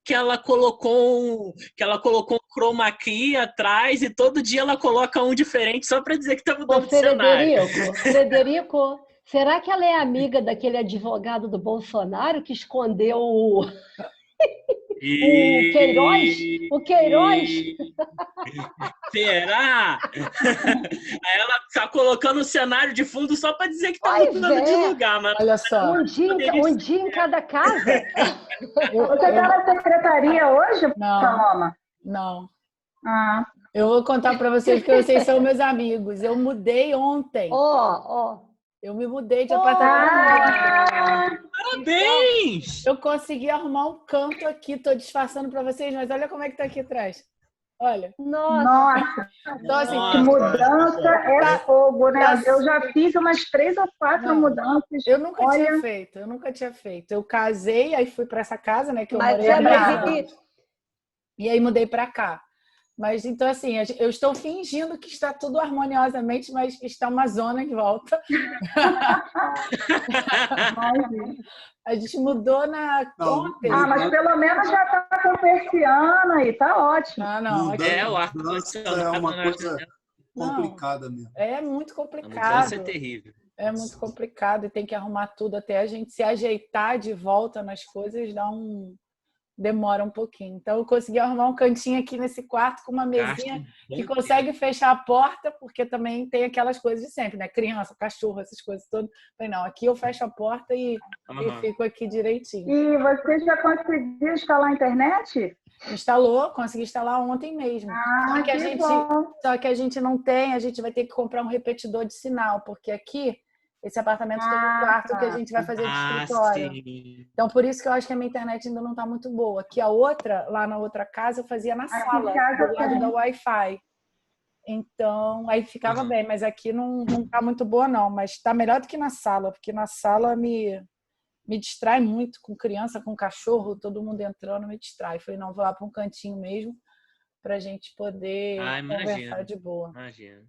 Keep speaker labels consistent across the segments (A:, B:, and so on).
A: que ela colocou um chroma key atrás e todo dia ela coloca um diferente só para dizer que tá mudando de cenário.
B: Frederico, será que ela é amiga daquele advogado do Bolsonaro que escondeu o Queiroz? O Queiroz?
A: Será? Aí ela tá colocando o cenário de fundo só para dizer que tá
B: Pois
A: mudando de
B: é.
A: lugar, mas
C: Olha só.
B: Um dia em cada casa.
D: Você está na secretaria hoje,
C: Não,
D: Paloma?
C: não.
D: Ah,
C: Eu vou contar para vocês que vocês são meus amigos. Eu mudei ontem. Eu me mudei de apartamento.
A: parabéns!
C: Eu consegui arrumar um canto aqui. Estou disfarçando para vocês, mas olha como é que está aqui atrás. Olha.
D: Nossa,
C: Então, assim,
D: que mudança é fogo, né? Eu já fiz umas 3 ou 4 mudanças.
C: Eu nunca tinha feito. Eu casei, aí fui para essa casa, né? Que eu morei há 10 anos. E aí mudei para cá. Mas então, assim, eu estou fingindo que está tudo harmoniosamente, mas está uma zona em volta. A gente mudou ontem.
D: Mas pelo menos já está com persiana e tá ótimo.
C: Não.
A: O ar-condicionado
E: é uma coisa complicada mesmo.
C: É muito complicado.
A: A mudança é terrível.
C: É muito complicado e tem que arrumar tudo até a gente se ajeitar de volta nas coisas, demora um pouquinho. Então, eu consegui arrumar um cantinho aqui nesse quarto com uma mesinha que consegue fechar a porta, porque também tem aquelas coisas de sempre, né? Criança, cachorro, essas coisas todas. Falei, não, aqui eu fecho a porta e fico aqui direitinho.
D: E você já conseguiu instalar a internet?
C: Consegui instalar ontem mesmo.
D: Bom.
C: Só que a gente não tem, a gente vai ter que comprar um repetidor de sinal, porque aqui esse apartamento tem um quarto que a gente vai fazer de escritório.
A: Sim.
C: Então, por isso que eu acho que a minha internet ainda não está muito boa. Que a outra, lá na outra casa, eu fazia na sala, do lado da Wi-Fi. Então, aí ficava bem. Mas aqui não está muito boa, não. Mas está melhor do que na sala, porque na sala me distrai muito com criança, com cachorro, todo mundo entrando, me distrai. Falei, não, vou lá para um cantinho mesmo para a gente poder conversar de boa.
A: Imagina.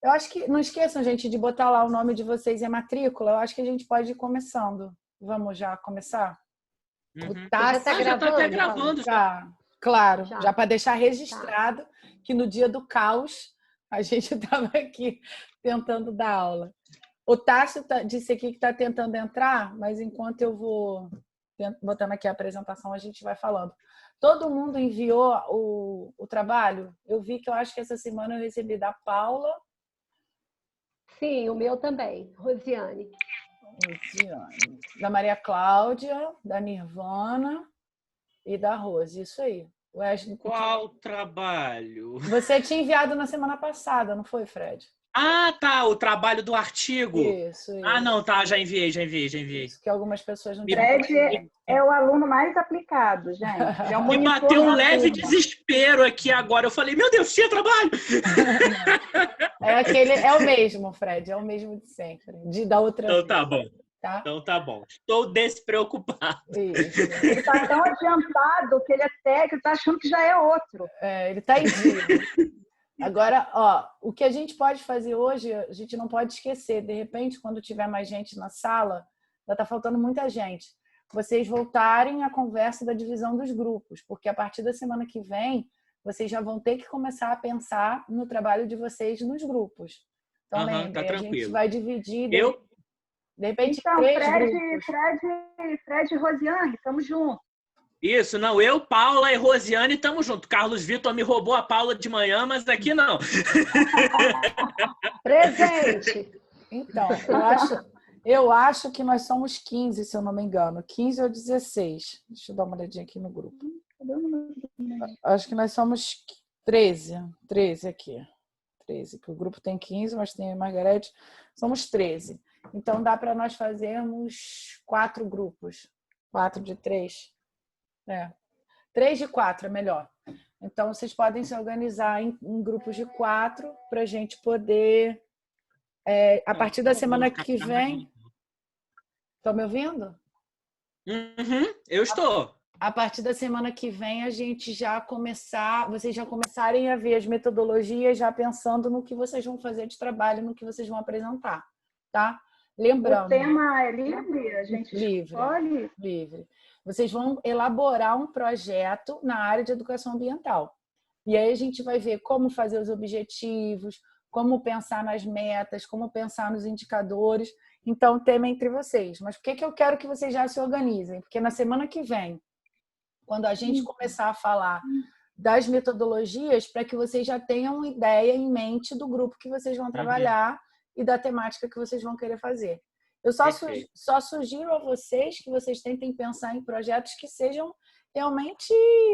C: Eu acho que, não esqueçam, gente, de botar lá o nome de vocês e a matrícula. Eu acho que a gente pode ir começando. Vamos já começar?
A: O
B: Tássio
A: já tá até gravando.
C: Claro, já para deixar registrado que no dia do caos a gente estava aqui tentando dar aula. O Tássio disse aqui que está tentando entrar, mas enquanto eu vou botando aqui a apresentação, a gente vai falando. Todo mundo enviou o trabalho? Eu vi que eu acho que essa semana eu recebi da Paula.
B: Sim, o meu também, Rosiane.
C: Da Maria Cláudia, da Nirvana e da Rose. Isso aí.
A: Qual trabalho?
C: Você tinha enviado na semana passada, não foi, Fred?
A: Ah, tá, o trabalho do artigo.
C: Isso.
A: Ah, não, tá, já enviei.
C: Isso, que algumas pessoas não
D: Fred é o aluno mais aplicado, gente. É um
A: Me bateu um leve desespero aqui agora. Eu falei, meu Deus, tinha trabalho!
C: É o mesmo, Fred, é o mesmo de sempre. Da outra
A: então
C: vez.
A: Tá bom.
C: Tá?
A: Então tá bom. Estou despreocupado.
C: Isso.
D: Ele está tão adiantado que ele é técnico, está achando que já é outro.
C: Ele está em dia. Agora, o que a gente pode fazer hoje, a gente não pode esquecer. De repente, quando tiver mais gente na sala, já está faltando muita gente. Vocês voltarem à conversa da divisão dos grupos, porque a partir da semana que vem, vocês já vão ter que começar a pensar no trabalho de vocês nos grupos. Então,
A: tá tranquilo.
C: A gente vai dividir, de repente,
D: então,
C: 3 grupos.
D: Fred e Rosiane, estamos juntos.
A: Isso, não, eu, Paula e Rosiane estamos juntos. Carlos Vitor me roubou a Paula de manhã, mas aqui não.
B: Presente!
C: Então, eu acho que nós somos 15, se eu não me engano. 15 ou 16. Deixa eu dar uma olhadinha aqui no grupo. Acho que nós somos 13. 13 aqui. 13, que o grupo tem 15, mas tem a Margarete. Somos 13. Então, dá para nós fazermos 4 grupos. 4 de 3. 3 de 4 é melhor. Então, vocês podem se organizar em grupos de 4 para a gente poder, a partir da semana que vem... Estão me ouvindo?
A: Eu estou.
C: A partir da semana que vem, a gente vocês já começarem a ver as metodologias, já pensando no que vocês vão fazer de trabalho, no que vocês vão apresentar, tá? Lembrando...
D: O tema é livre? A gente escolhe?
C: Livre. Vocês vão elaborar um projeto na área de educação ambiental. E aí a gente vai ver como fazer os objetivos, como pensar nas metas, como pensar nos indicadores. Então, tema entre vocês. Mas por que eu quero que vocês já se organizem? Porque na semana que vem, quando a gente começar a falar das metodologias, para que vocês já tenham uma ideia em mente do grupo que vocês vão trabalhar e da temática que vocês vão querer fazer. Eu só sugiro a vocês que vocês tentem pensar em projetos que sejam realmente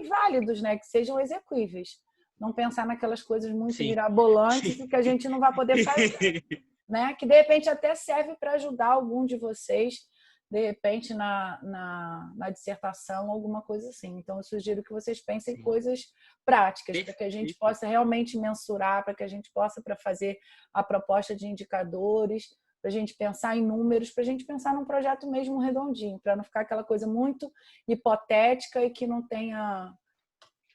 C: válidos, né? Que sejam execuíveis. Não pensar naquelas coisas muito mirabolantes e que a gente não vai poder fazer. Né? Que de repente até serve para ajudar algum de vocês, de repente na dissertação, alguma coisa assim. Então eu sugiro que vocês pensem em coisas práticas, para que a gente possa realmente mensurar, para que a gente possa fazer a proposta de indicadores, para a gente pensar em números, para a gente pensar num projeto mesmo redondinho, para não ficar aquela coisa muito hipotética e que não tenha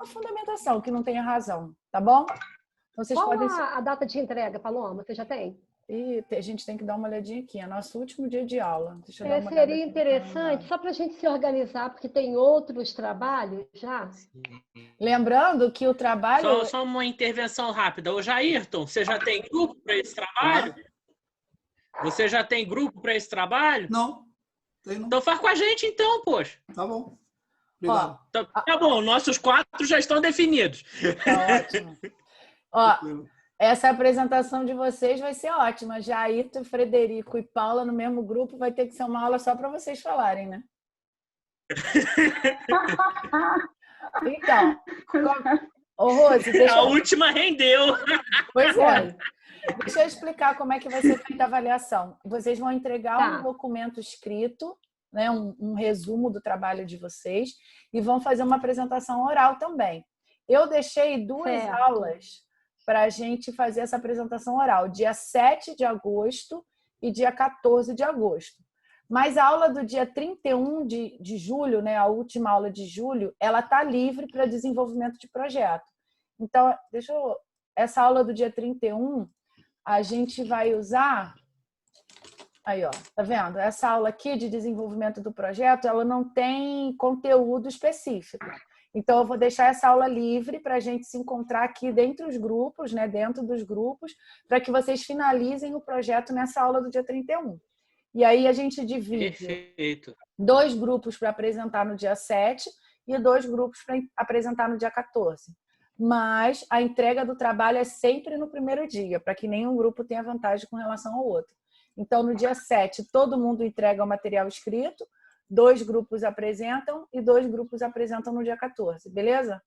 C: a fundamentação, que não tenha razão, tá bom? Então, vocês
B: Qual
C: podem...
B: a data de entrega, Paloma? Você já tem?
C: E a gente tem que dar uma olhadinha aqui. É nosso último dia de aula. Deixa eu dar uma
B: Seria interessante, só para a gente se organizar, porque tem outros trabalhos já.
C: Lembrando que o trabalho...
A: Só uma intervenção rápida. Ô, Jairton, você já tem grupo para esse trabalho? Você já tem grupo para esse trabalho?
E: Não, tem não.
A: Então faz com a gente então, poxa.
E: Tá bom. Obrigado.
A: Tá bom, nossos 4 já estão definidos.
C: Tá ótimo. Essa apresentação de vocês vai ser ótima. Jairton, Frederico e Paula no mesmo grupo vai ter que ser uma aula só para vocês falarem, né? Então, Rose,
A: A última rendeu.
C: Pois é. Deixa eu explicar como é que vai ser feita a avaliação. Vocês vão entregar um documento escrito, né, um resumo do trabalho de vocês, e vão fazer uma apresentação oral também. Eu deixei 2 aulas para a gente fazer essa apresentação oral, dia 7 de agosto e dia 14 de agosto. Mas a aula do dia 31 de julho, né, a última aula de julho, ela está livre para desenvolvimento de projeto. Então, essa aula do dia 31, a gente vai usar... Aí, ó, tá vendo? Essa aula aqui de desenvolvimento do projeto, ela não tem conteúdo específico. Então, eu vou deixar essa aula livre para a gente se encontrar aqui dentro dos grupos, né? Dentro dos grupos, para que vocês finalizem o projeto nessa aula do dia 31. E aí a gente divide 2 grupos para apresentar no dia 7 e 2 grupos para apresentar no dia 14. Mas a entrega do trabalho é sempre no primeiro dia, para que nenhum grupo tenha vantagem com relação ao outro. Então, no dia 7, todo mundo entrega o material escrito, 2 grupos apresentam e 2 grupos apresentam no dia 14, beleza?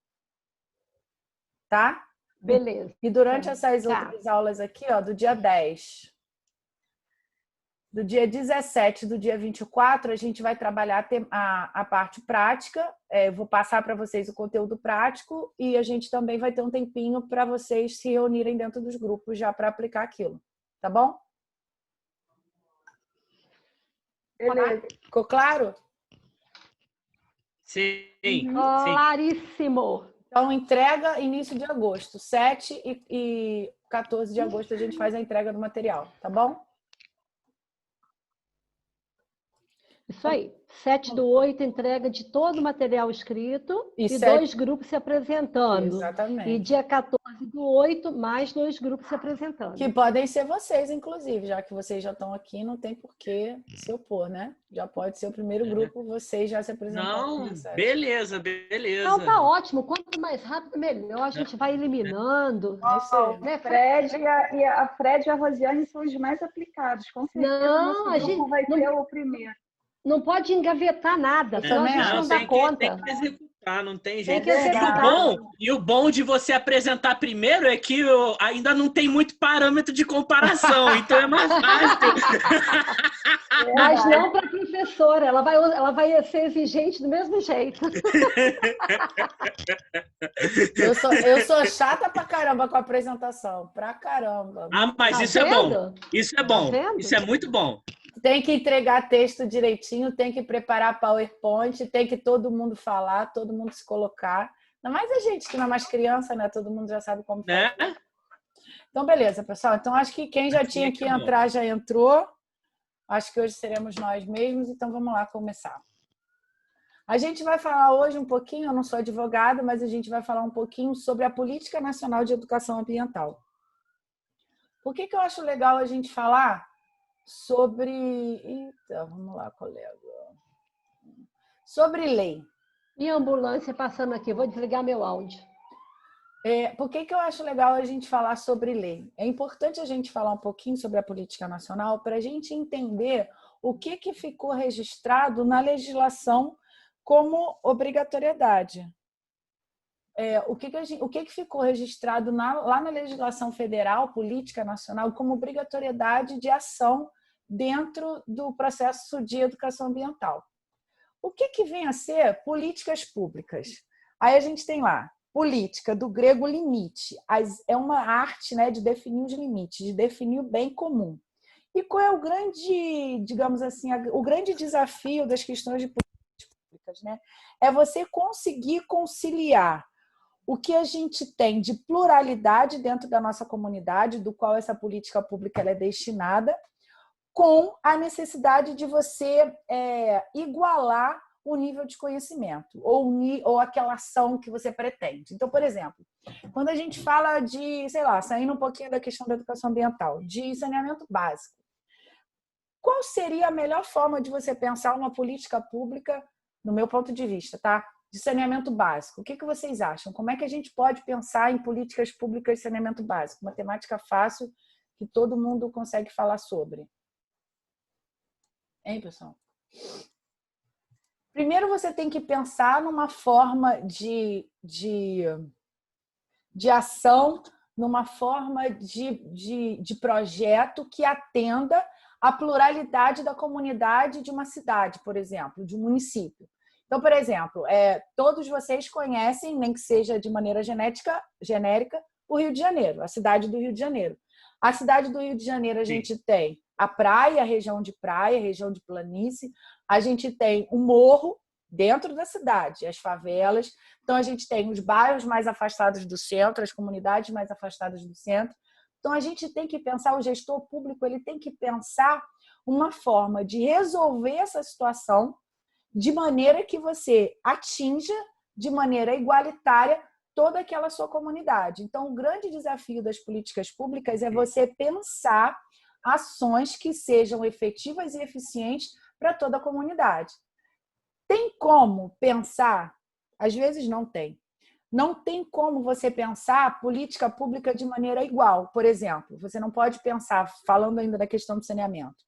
C: Tá?
B: Beleza.
C: E durante essas outras aulas aqui, ó, do dia 10, do dia 17 e do dia 24, a gente vai trabalhar a parte prática. Eu vou passar para vocês o conteúdo prático e a gente também vai ter um tempinho para vocês se reunirem dentro dos grupos já para aplicar aquilo. Tá bom?
D: Beleza.
C: Ficou claro?
A: Sim.
B: Claríssimo.
C: Então, entrega início de agosto. 7 e 14 de agosto a gente faz a entrega do material, tá bom?
B: Isso aí. 7/8, entrega de todo o material escrito e 2 grupos se apresentando.
C: Exatamente.
B: E dia 14/8, mais 2 grupos se apresentando.
C: Que podem ser vocês, inclusive, já que vocês já estão aqui, não tem por que se opor, né? Já pode ser o primeiro grupo, vocês já se apresentando.
A: Não, beleza.
B: Não, tá ótimo. Quanto mais rápido, melhor. A gente vai eliminando.
C: Né?
D: A Fred e a Rosiane são os mais aplicados, com certeza.
B: Não,
D: a gente vai ser o primeiro.
B: Não pode engavetar nada, senão a gente não dá conta.
A: Tem que executar, não tem jeito.
B: Tem que executar.
A: E o bom de você apresentar primeiro é que ainda não tem muito parâmetro de comparação, então é mais fácil.
B: Mas não para a professora, ela vai ser exigente do mesmo jeito.
C: Eu sou chata pra caramba com a apresentação, pra caramba.
A: Ah, mas
B: Tá
A: isso é
B: vendo?
A: bom. Isso é bom.
B: vendo?
A: Isso é muito bom.
C: Tem que entregar texto direitinho, tem que preparar PowerPoint, tem que todo mundo falar, todo mundo se colocar. Ainda mais a gente que não é mais criança, né? Todo mundo já sabe como fazer. Então, beleza, pessoal. Então, acho que quem já tinha que entrar já entrou. Acho que hoje seremos nós mesmos, então vamos lá começar. A gente vai falar hoje um pouquinho, eu não sou advogada, mas a gente vai falar um pouquinho sobre a Política Nacional de Educação Ambiental. Por que eu acho legal a gente falar sobre... Eita, vamos lá, colega. Sobre lei.
B: E a ambulância passando aqui, vou desligar meu áudio.
C: Por que eu acho legal a gente falar sobre lei? É importante a gente falar um pouquinho sobre a política nacional para a gente entender o que ficou registrado na legislação como obrigatoriedade. O que ficou registrado lá na legislação federal, política nacional, como obrigatoriedade de ação dentro do processo de educação ambiental. O que vem a ser políticas públicas? Aí a gente tem lá, política, do grego limite. É uma arte, né, de definir os limites, de definir o bem comum. E qual é o grande, digamos assim, o grande desafio das questões de políticas públicas, né? É você conseguir conciliar o que a gente tem de pluralidade dentro da nossa comunidade, do qual essa política pública ela é destinada, com a necessidade de você igualar o nível de conhecimento ou aquela ação que você pretende. Então, por exemplo, quando a gente fala de, sei lá, saindo um pouquinho da questão da educação ambiental, de saneamento básico, qual seria a melhor forma de você pensar uma política pública, no meu ponto de vista, tá? De saneamento básico. O que vocês acham? Como é que a gente pode pensar em políticas públicas de saneamento básico? Uma temática fácil que todo mundo consegue falar sobre. Hein, pessoal? Primeiro, você tem que pensar numa forma de ação, numa forma de projeto que atenda à pluralidade da comunidade de uma cidade, por exemplo, de um município. Então, por exemplo, todos vocês conhecem, nem que seja de maneira genérica, o Rio de Janeiro, a cidade do Rio de Janeiro. A cidade do Rio de Janeiro, a gente tem a praia, a região de planície, a gente tem o morro dentro da cidade, as favelas. Então, a gente tem os bairros mais afastados do centro, as comunidades mais afastadas do centro. Então, a gente tem que pensar, o gestor público ele tem que pensar uma forma de resolver essa situação de maneira que você atinja de maneira igualitária toda aquela sua comunidade. Então, o grande desafio das políticas públicas é você pensar ações que sejam efetivas e eficientes para toda a comunidade. Tem como pensar? Às vezes não tem. Não tem como você pensar política pública de maneira igual. Por exemplo, você não pode pensar, falando ainda da questão do saneamento,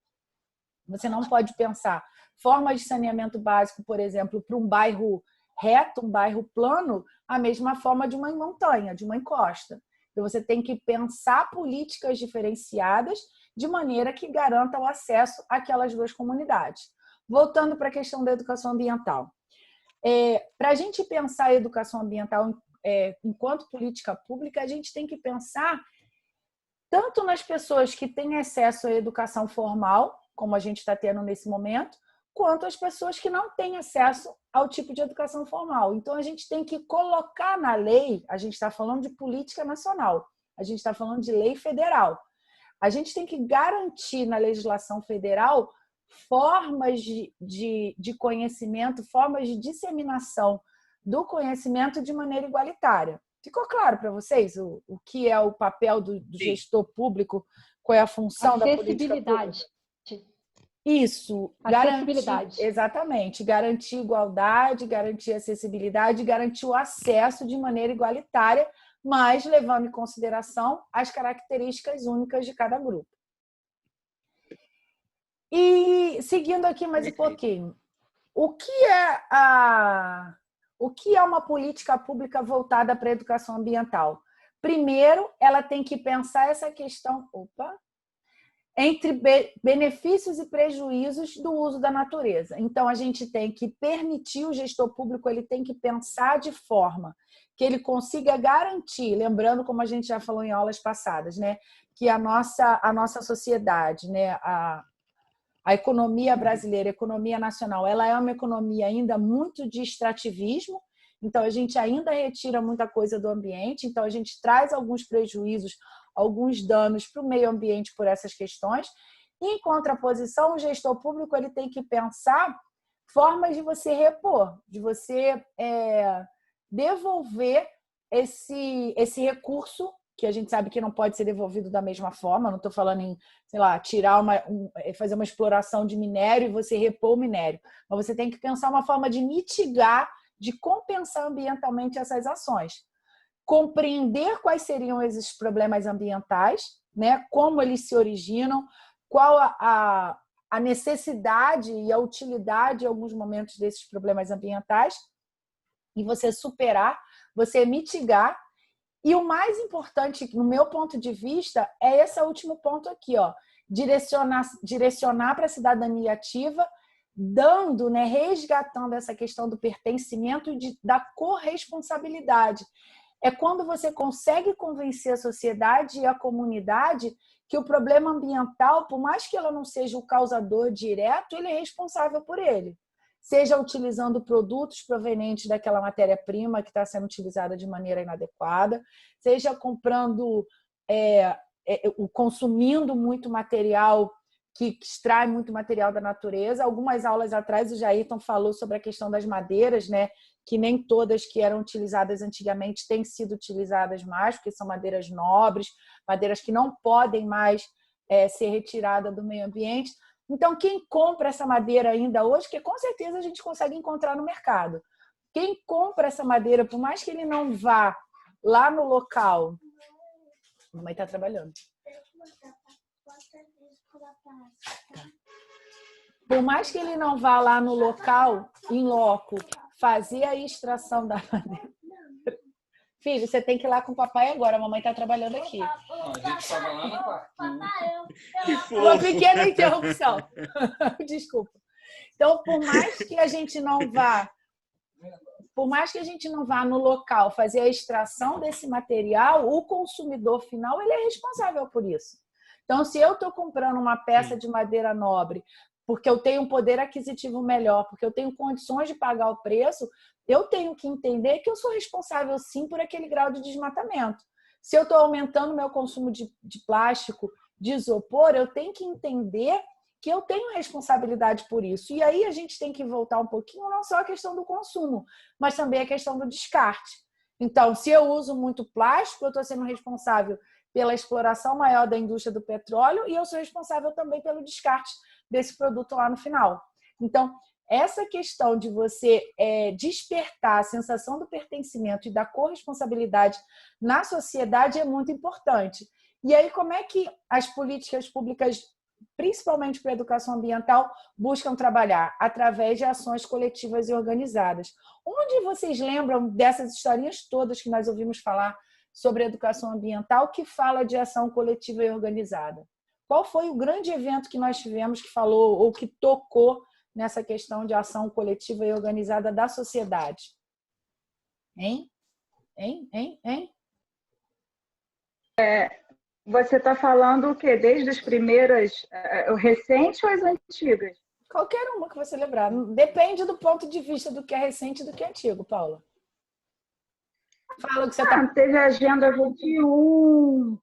C: você não pode pensar formas de saneamento básico, por exemplo, para um bairro reto, um bairro plano, a mesma forma de uma montanha, de uma encosta. Então, você tem que pensar políticas diferenciadas de maneira que garanta o acesso àquelas duas comunidades. Voltando para a questão da educação ambiental. Para a gente pensar a educação ambiental enquanto política pública, a gente tem que pensar tanto nas pessoas que têm acesso à educação formal, como a gente está tendo nesse momento, quanto as pessoas que não têm acesso ao tipo de educação formal. Então, a gente tem que colocar na lei, a gente está falando de política nacional, a gente está falando de lei federal. A gente tem que garantir na legislação federal formas de conhecimento, formas de disseminação do conhecimento de maneira igualitária. Ficou claro para vocês o que é o papel do gestor público, qual é a função da política pública? Isso,
B: acessibilidade.
C: Exatamente, garantir igualdade, garantir acessibilidade, garantir o acesso de maneira igualitária, mas levando em consideração as características únicas de cada grupo. E seguindo aqui mais um pouquinho, o que é uma política pública voltada para a educação ambiental? Primeiro, ela tem que pensar essa questão, entre benefícios e prejuízos do uso da natureza. Então, a gente tem que permitir, o gestor público ele tem que pensar de forma que ele consiga garantir, lembrando, como a gente já falou em aulas passadas, né, que a nossa sociedade, né, a economia brasileira, a economia nacional, ela é uma economia ainda muito de extrativismo, então a gente ainda retira muita coisa do ambiente, então a gente traz alguns prejuízos, alguns danos para o meio ambiente por essas questões. Em contraposição, o gestor público ele tem que pensar formas de você repor, de você devolver esse recurso, que a gente sabe que não pode ser devolvido da mesma forma. Não estou falando em, sei lá, fazer uma exploração de minério e você repor o minério. Mas você tem que pensar uma forma de mitigar, de compensar ambientalmente essas ações. Compreender quais seriam esses problemas ambientais, né? Como eles se originam, qual a necessidade e a utilidade em alguns momentos desses problemas ambientais, e você superar, você mitigar. E o mais importante, no meu ponto de vista, é esse último ponto aqui, ó, direcionar para a cidadania ativa, dando, né, resgatando essa questão do pertencimento e da corresponsabilidade. É quando você consegue convencer a sociedade e a comunidade que o problema ambiental, por mais que ela não seja o causador direto, ele é responsável por ele. Seja utilizando produtos provenientes daquela matéria-prima que está sendo utilizada de maneira inadequada, seja comprando, consumindo muito material que extrai muito material da natureza. Algumas aulas atrás o Jairton falou sobre a questão das madeiras, né? Que nem todas que eram utilizadas antigamente têm sido utilizadas mais, porque são madeiras nobres, madeiras que não podem mais ser retiradas do meio ambiente. Então, quem compra essa madeira ainda hoje, que com certeza a gente consegue encontrar no mercado, quem compra essa madeira, por mais que ele não vá lá no local... A mamãe está trabalhando. Por mais que ele não vá lá no local, em loco, fazer a extração da madeira. Filho, você tem que ir lá com o papai agora, a mamãe está trabalhando aqui.
E: Não, a gente estava lá no quartinho.
C: Uma pequena interrupção. Desculpa. Então, por mais que a gente não vá no local fazer a extração desse material, o consumidor final ele é responsável por isso. Então, se eu estou comprando uma peça de madeira nobre porque eu tenho um poder aquisitivo melhor, porque eu tenho condições de pagar o preço, eu tenho que entender que eu sou responsável, sim, por aquele grau de desmatamento. Se eu estou aumentando meu consumo de plástico, de isopor, eu tenho que entender que eu tenho responsabilidade por isso. E aí a gente tem que voltar um pouquinho, não só a questão do consumo, mas também a questão do descarte. Então, se eu uso muito plástico, eu estou sendo responsável pela exploração maior da indústria do petróleo e eu sou responsável também pelo descarte desse produto lá no final. Então, essa questão de você despertar a sensação do pertencimento e da corresponsabilidade na sociedade é muito importante. E aí, como é que as políticas públicas, principalmente para a educação ambiental, buscam trabalhar? Através de ações coletivas e organizadas. Onde vocês lembram dessas historinhas todas que nós ouvimos falar sobre educação ambiental que fala de ação coletiva e organizada? Qual foi o grande evento que nós tivemos que falou ou que tocou nessa questão de ação coletiva e organizada da sociedade? Hein?
D: Você está falando o quê? Desde as primeiras, recentes ou as antigas?
C: Qualquer uma que você lembrar. Depende do ponto de vista do que é recente e do que é antigo, Paula. Fala o que você está...
D: Teve a Agenda 21.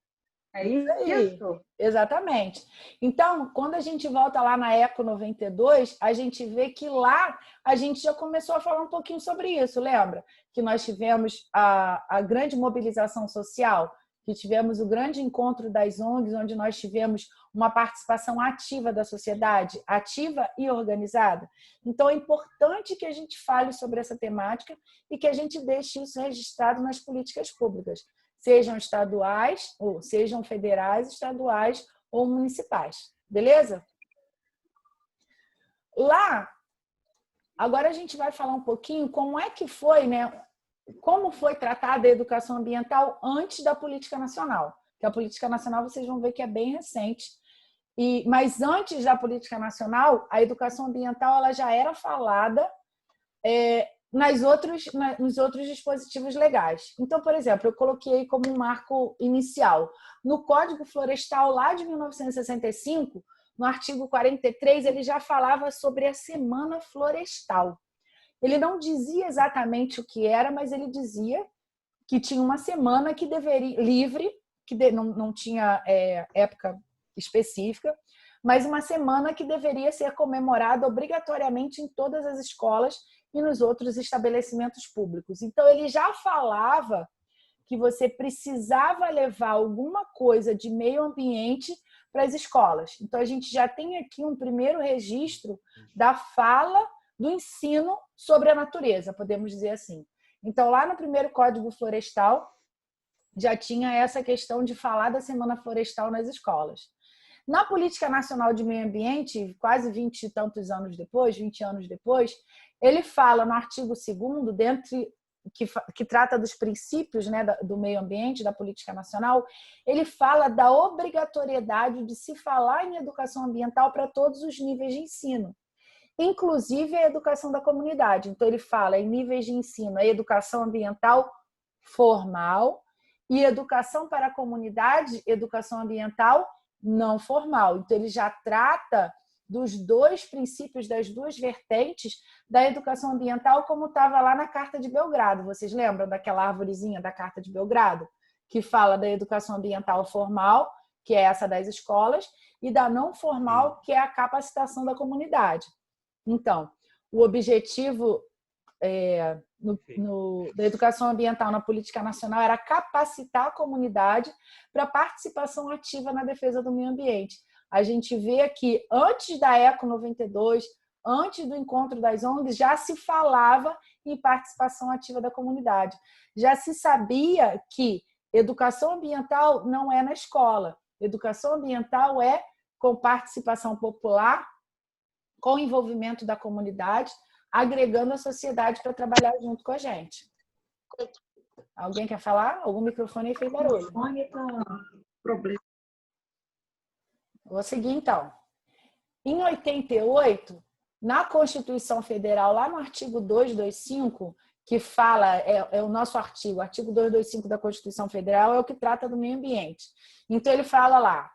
D: É
C: Isso?
D: isso?
C: Exatamente. Então, quando a gente volta lá na Eco 92, a gente vê que lá a gente já começou a falar um pouquinho sobre isso, lembra? Que nós tivemos a grande mobilização social, que tivemos o grande encontro das ONGs, onde nós tivemos uma participação ativa da sociedade, ativa e organizada. Então, é importante que a gente fale sobre essa temática e que a gente deixe isso registrado nas políticas públicas, sejam estaduais, ou sejam federais, estaduais ou municipais. Beleza? Lá, agora a gente vai falar um pouquinho como é que foi, né? Como foi tratada a educação ambiental antes da política nacional. Porque a política nacional vocês vão ver que é bem recente. Mas antes da política nacional, a educação ambiental ela já era falada nos outros dispositivos legais. Então, por exemplo, eu coloquei como um marco inicial. No Código Florestal, lá de 1965, no artigo 43, ele já falava sobre a Semana Florestal. Ele não dizia exatamente o que era, mas ele dizia que tinha uma semana que deveria livre, que não tinha época específica, mas uma semana que deveria ser comemorada obrigatoriamente em todas as escolas e nos outros estabelecimentos públicos. Então, ele já falava que você precisava levar alguma coisa de meio ambiente para as escolas. Então, a gente já tem aqui um primeiro registro da fala do ensino sobre a natureza, podemos dizer assim. Então, lá no primeiro Código Florestal, já tinha essa questão de falar da Semana Florestal nas escolas. Na Política Nacional de Meio Ambiente, quase 20 e tantos anos depois, 20 anos depois, ele fala no artigo 2º, que trata dos princípios, né, do meio ambiente, da política nacional, ele fala da obrigatoriedade de se falar em educação ambiental para todos os níveis de ensino, inclusive a educação da comunidade. Então, ele fala em níveis de ensino, a educação ambiental formal e educação para a comunidade, educação ambiental não formal. Então, ele já trata dos dois princípios, das duas vertentes da educação ambiental, como estava lá na Carta de Belgrado. Vocês lembram daquela arvorezinha da Carta de Belgrado? Que fala da educação ambiental formal, que é essa das escolas, e da não formal, que é a capacitação da comunidade. Então, o objetivo da educação ambiental na política nacional era capacitar a comunidade para participação ativa na defesa do meio ambiente. A gente vê que antes da ECO 92, antes do encontro das ONGs, já se falava em participação ativa da comunidade. Já se sabia que educação ambiental não é na escola. Educação ambiental é com participação popular, com envolvimento da comunidade, agregando a sociedade para trabalhar junto com a gente. Alguém quer falar? Algum microfone aí fez barulho.
D: O microfone tá problema.
C: Vou seguir, então. Em 88, na Constituição Federal, lá no artigo 225, que fala, é o nosso artigo 225 da Constituição Federal, é o que trata do meio ambiente. Então, ele fala lá,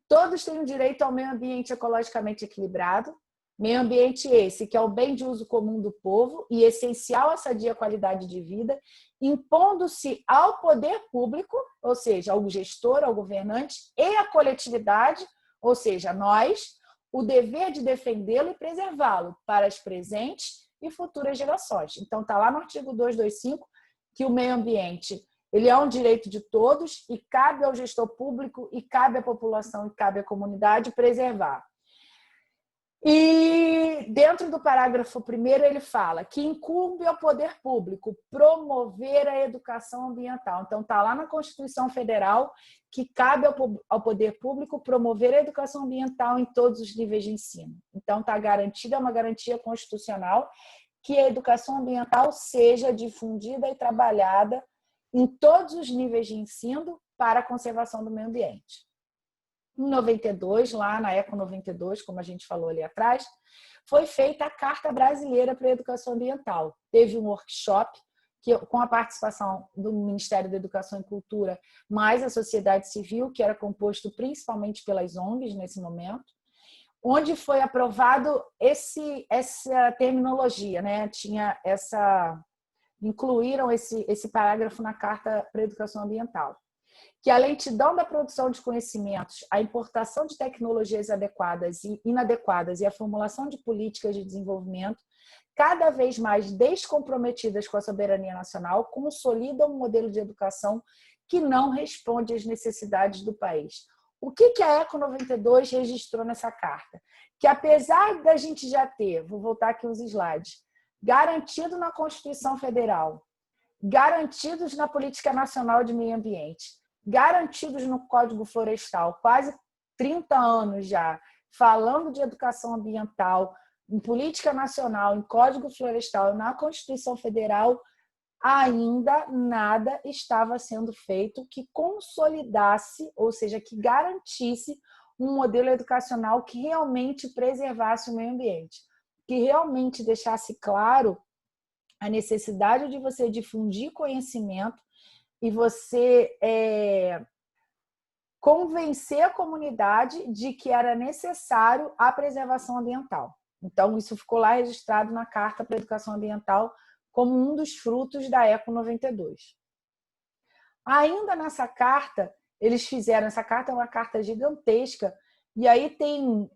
C: todos têm o direito ao meio ambiente ecologicamente equilibrado, meio ambiente esse que é o bem de uso comum do povo e essencial à sadia qualidade de vida, impondo-se ao poder público, ou seja, ao gestor, ao governante, e à coletividade, ou seja, nós, o dever de defendê-lo e preservá-lo para as presentes e futuras gerações. Então, está lá no artigo 225 que o meio ambiente ele é um direito de todos e cabe ao gestor público e cabe à população e cabe à comunidade preservar. E dentro do parágrafo 1º ele fala que incumbe ao poder público promover a educação ambiental. Então está lá na Constituição Federal que cabe ao poder público promover a educação ambiental em todos os níveis de ensino. Então está garantida, é uma garantia constitucional que a educação ambiental seja difundida e trabalhada em todos os níveis de ensino para a conservação do meio ambiente. Em 92, lá na ECO 92, como a gente falou ali atrás, foi feita a Carta Brasileira para a Educação Ambiental. Teve um workshop com a participação do Ministério da Educação e Cultura, mais a sociedade civil, que era composto principalmente pelas ONGs nesse momento, onde foi aprovado essa terminologia, né? Incluíram esse parágrafo na Carta para a Educação Ambiental, que a lentidão da produção de conhecimentos, a importação de tecnologias adequadas e inadequadas e a formulação de políticas de desenvolvimento cada vez mais descomprometidas com a soberania nacional consolidam um modelo de educação que não responde às necessidades do país. O que a ECO 92 registrou nessa carta? Que apesar da gente já ter, vou voltar aqui uns slides, garantido na Constituição Federal, garantidos na Política Nacional de Meio Ambiente, garantidos no Código Florestal, quase 30 anos já, falando de educação ambiental, em política nacional, em Código Florestal, na Constituição Federal, ainda nada estava sendo feito que consolidasse, ou seja, que garantisse um modelo educacional que realmente preservasse o meio ambiente, que realmente deixasse claro a necessidade de você difundir conhecimento e você convencer a comunidade de que era necessário a preservação ambiental. Então, isso ficou lá registrado na Carta para a Educação Ambiental como um dos frutos da ECO 92. Ainda nessa carta, eles fizeram, essa carta é uma carta gigantesca, E aí tem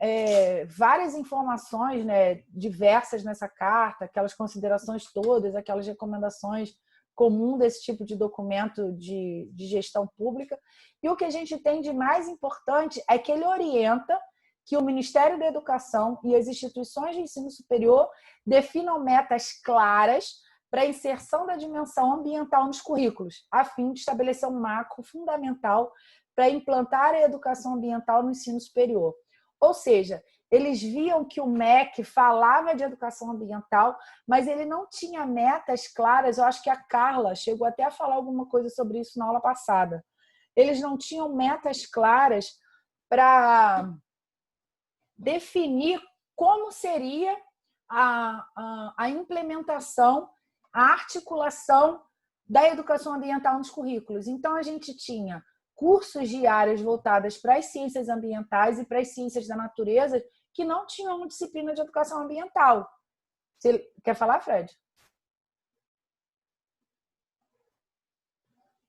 C: várias informações, né, diversas nessa carta, aquelas considerações todas, aquelas recomendações comuns desse tipo de documento de gestão pública. E o que a gente tem de mais importante é que ele orienta que o Ministério da Educação e as instituições de ensino superior definam metas claras para a inserção da dimensão ambiental nos currículos, a fim de estabelecer um marco fundamental para implantar a educação ambiental no ensino superior. Ou seja, eles viam que o MEC falava de educação ambiental, mas ele não tinha metas claras. Eu acho que a Carla chegou até a falar alguma coisa sobre isso na aula passada. Eles não tinham metas claras para definir como seria a implementação, a articulação da educação ambiental nos currículos. Então, a gente tinha cursos de áreas voltadas para as ciências ambientais e para as ciências da natureza que não tinham uma disciplina de educação ambiental. Você quer falar, Fred?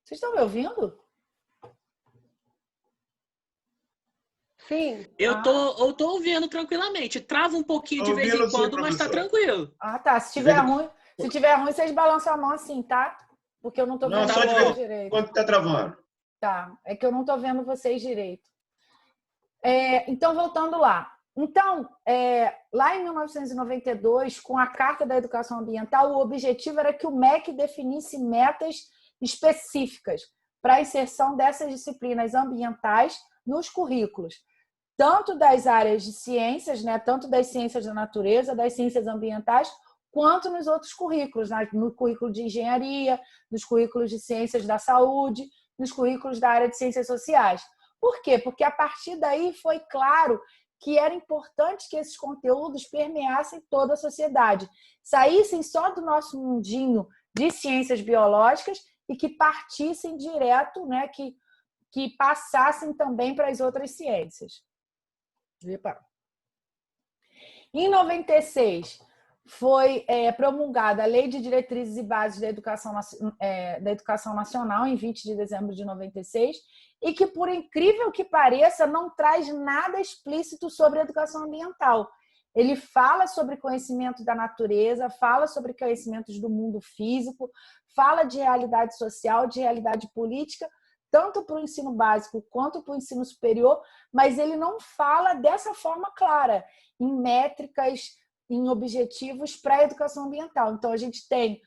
C: Vocês estão me ouvindo?
B: Sim.
A: Eu tô ouvindo tranquilamente. Trava um pouquinho de vez em quando, mas tá tranquilo.
C: Ah, tá. Se tiver ruim, vocês balançam a mão assim, tá? Porque eu não tô vendo vocês direito.
F: Quanto tá travando?
C: Tá, é que eu não tô vendo vocês direito. Então, voltando lá. Então, lá em 1992, com a Carta da Educação Ambiental, o objetivo era que o MEC definisse metas específicas para a inserção dessas disciplinas ambientais nos currículos, tanto das áreas de ciências, né, tanto das ciências da natureza, das ciências ambientais, quanto nos outros currículos, no currículo de engenharia, nos currículos de ciências da saúde, nos currículos da área de ciências sociais. Por quê? Porque a partir daí foi claro que era importante que esses conteúdos permeassem toda a sociedade, saíssem só do nosso mundinho de ciências biológicas e que partissem direto, né, que passassem também para as outras ciências. Em 96, foi promulgada a Lei de Diretrizes e Bases da Educação Nacional, em 20 de dezembro de 96, e que, por incrível que pareça, não traz nada explícito sobre educação ambiental. Ele fala sobre conhecimento da natureza, fala sobre conhecimentos do mundo físico, fala de realidade social, de realidade política, tanto para o ensino básico quanto para o ensino superior, mas ele não fala dessa forma clara, em métricas, em objetivos para a educação ambiental. Então, a gente tem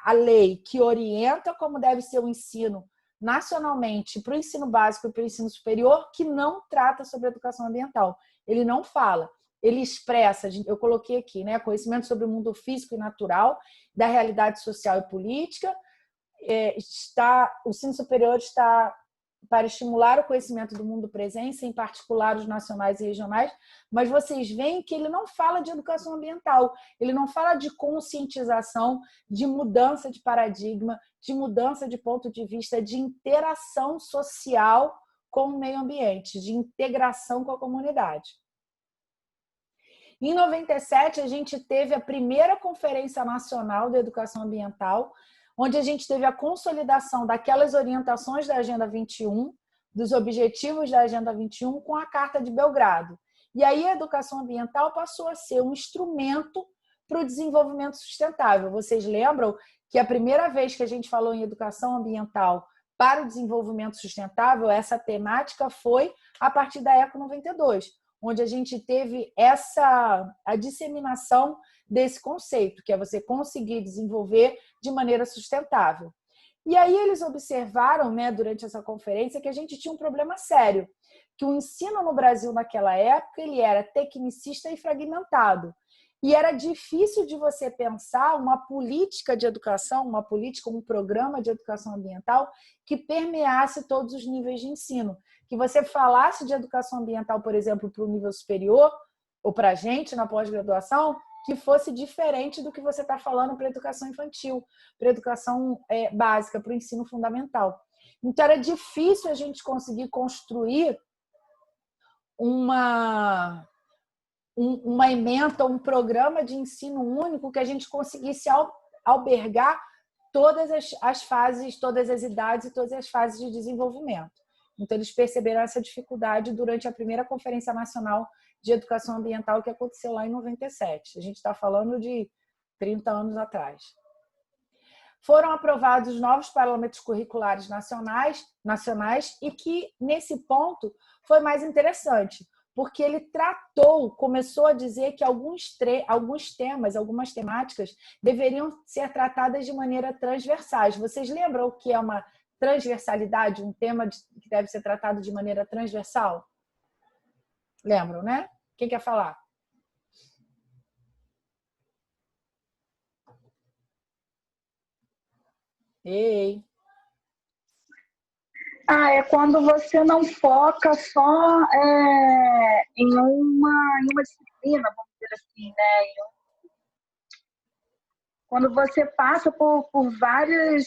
C: a lei que orienta como deve ser o ensino nacionalmente para o ensino básico e para o ensino superior, que não trata sobre educação ambiental. Ele não fala. Ele expressa, eu coloquei aqui, né, conhecimento sobre o mundo físico e natural, da realidade social e política. O ensino superior está para estimular o conhecimento do mundo presente, em particular os nacionais e regionais, mas vocês veem que ele não fala de educação ambiental, ele não fala de conscientização, de mudança de paradigma, de mudança de ponto de vista, de interação social com o meio ambiente, de integração com a comunidade. Em 97, a gente teve a primeira Conferência Nacional de Educação Ambiental, onde a gente teve a consolidação daquelas orientações da Agenda 21, dos objetivos da Agenda 21, com a Carta de Belgrado. E aí a educação ambiental passou a ser um instrumento para o desenvolvimento sustentável. Vocês lembram que a primeira vez que a gente falou em educação ambiental para o desenvolvimento sustentável, essa temática foi a partir da ECO 92, onde a gente teve a disseminação desse conceito, que é você conseguir desenvolver de maneira sustentável. E aí eles observaram, né, durante essa conferência, que a gente tinha um problema sério, que o ensino no Brasil naquela época ele era tecnicista e fragmentado. E era difícil de você pensar uma política de educação, um programa de educação ambiental que permeasse todos os níveis de ensino. Que você falasse de educação ambiental, por exemplo, para o nível superior, ou para a gente na pós-graduação, que fosse diferente do que você está falando para a educação infantil, para a educação básica, para o ensino fundamental. Então, era difícil a gente conseguir construir uma ementa, um programa de ensino único que a gente conseguisse albergar todas as fases, todas as idades e todas as fases de desenvolvimento. Então, eles perceberam essa dificuldade durante a primeira Conferência Nacional de Educação Ambiental que aconteceu lá em 97. A gente está falando de 30 anos atrás. Foram aprovados novos parâmetros curriculares nacionais e que, nesse ponto, foi mais interessante, porque ele começou a dizer que alguns temas, algumas temáticas deveriam ser tratadas de maneira transversais. Vocês lembram o que é uma transversalidade, um tema que deve ser tratado de maneira transversal? Lembram, né? Quem quer falar? Ei.
D: É quando você não foca só em uma disciplina, vamos dizer assim, né? Quando você passa por várias...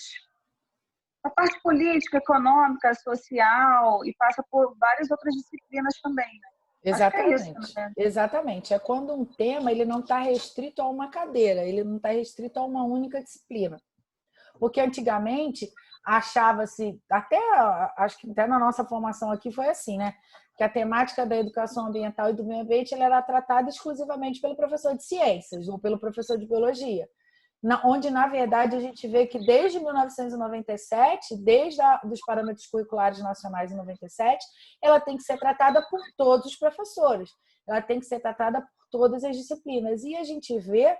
D: a parte política, econômica, social, e passa por várias outras disciplinas também, né?
C: Exatamente.
D: É isso, né?
C: Exatamente. É quando um tema ele não está restrito a uma cadeira, ele não está restrito a uma única disciplina. Porque antigamente achava-se, acho que até na nossa formação aqui foi assim, né? Que a temática da educação ambiental e do meio ambiente ela era tratada exclusivamente pelo professor de ciências ou pelo professor de biologia. Onde, na verdade, a gente vê que desde 1997, desde dos parâmetros curriculares nacionais em 97, ela tem que ser tratada por todos os professores, ela tem que ser tratada por todas as disciplinas. E a gente vê,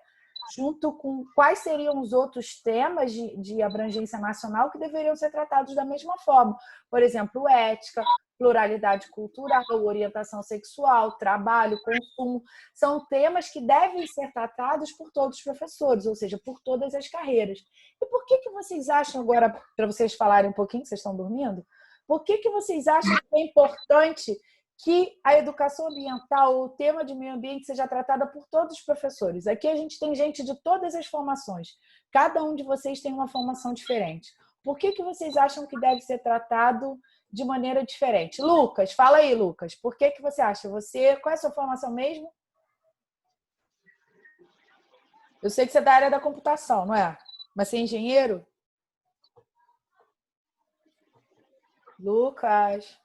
C: junto com quais seriam os outros temas de abrangência nacional que deveriam ser tratados da mesma forma. Por exemplo, ética, pluralidade cultural, orientação sexual, trabalho, consumo, são temas que devem ser tratados por todos os professores, ou seja, por todas as carreiras. E por que vocês acham, agora, para vocês falarem um pouquinho, que vocês estão dormindo, por que vocês acham que é importante que a educação ambiental, o tema de meio ambiente, seja tratada por todos os professores? Aqui a gente tem gente de todas as formações, cada um de vocês tem uma formação diferente. Por que vocês acham que deve ser tratado de maneira diferente? Lucas, fala aí, Lucas. Por que você acha? Qual é a sua formação mesmo? Eu sei que você é da área da computação, não é? Mas você é engenheiro? Lucas.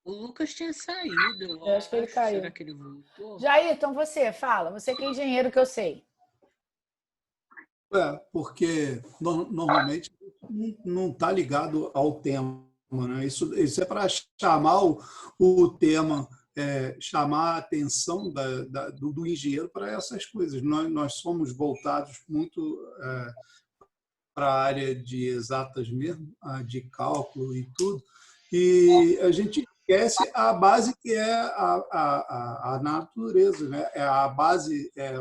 A: O Lucas tinha saído.
C: Eu acho que ele caiu.
A: Será que ele voltou?
C: Jair, então você, fala. Você que é engenheiro, que eu sei.
F: Porque normalmente não está ligado ao tema, né? Isso é para chamar o tema, chamar a atenção do engenheiro para essas coisas. Nós somos voltados muito para a área de exatas mesmo, de cálculo e tudo, e a gente esquece a base que é a natureza, né? A base é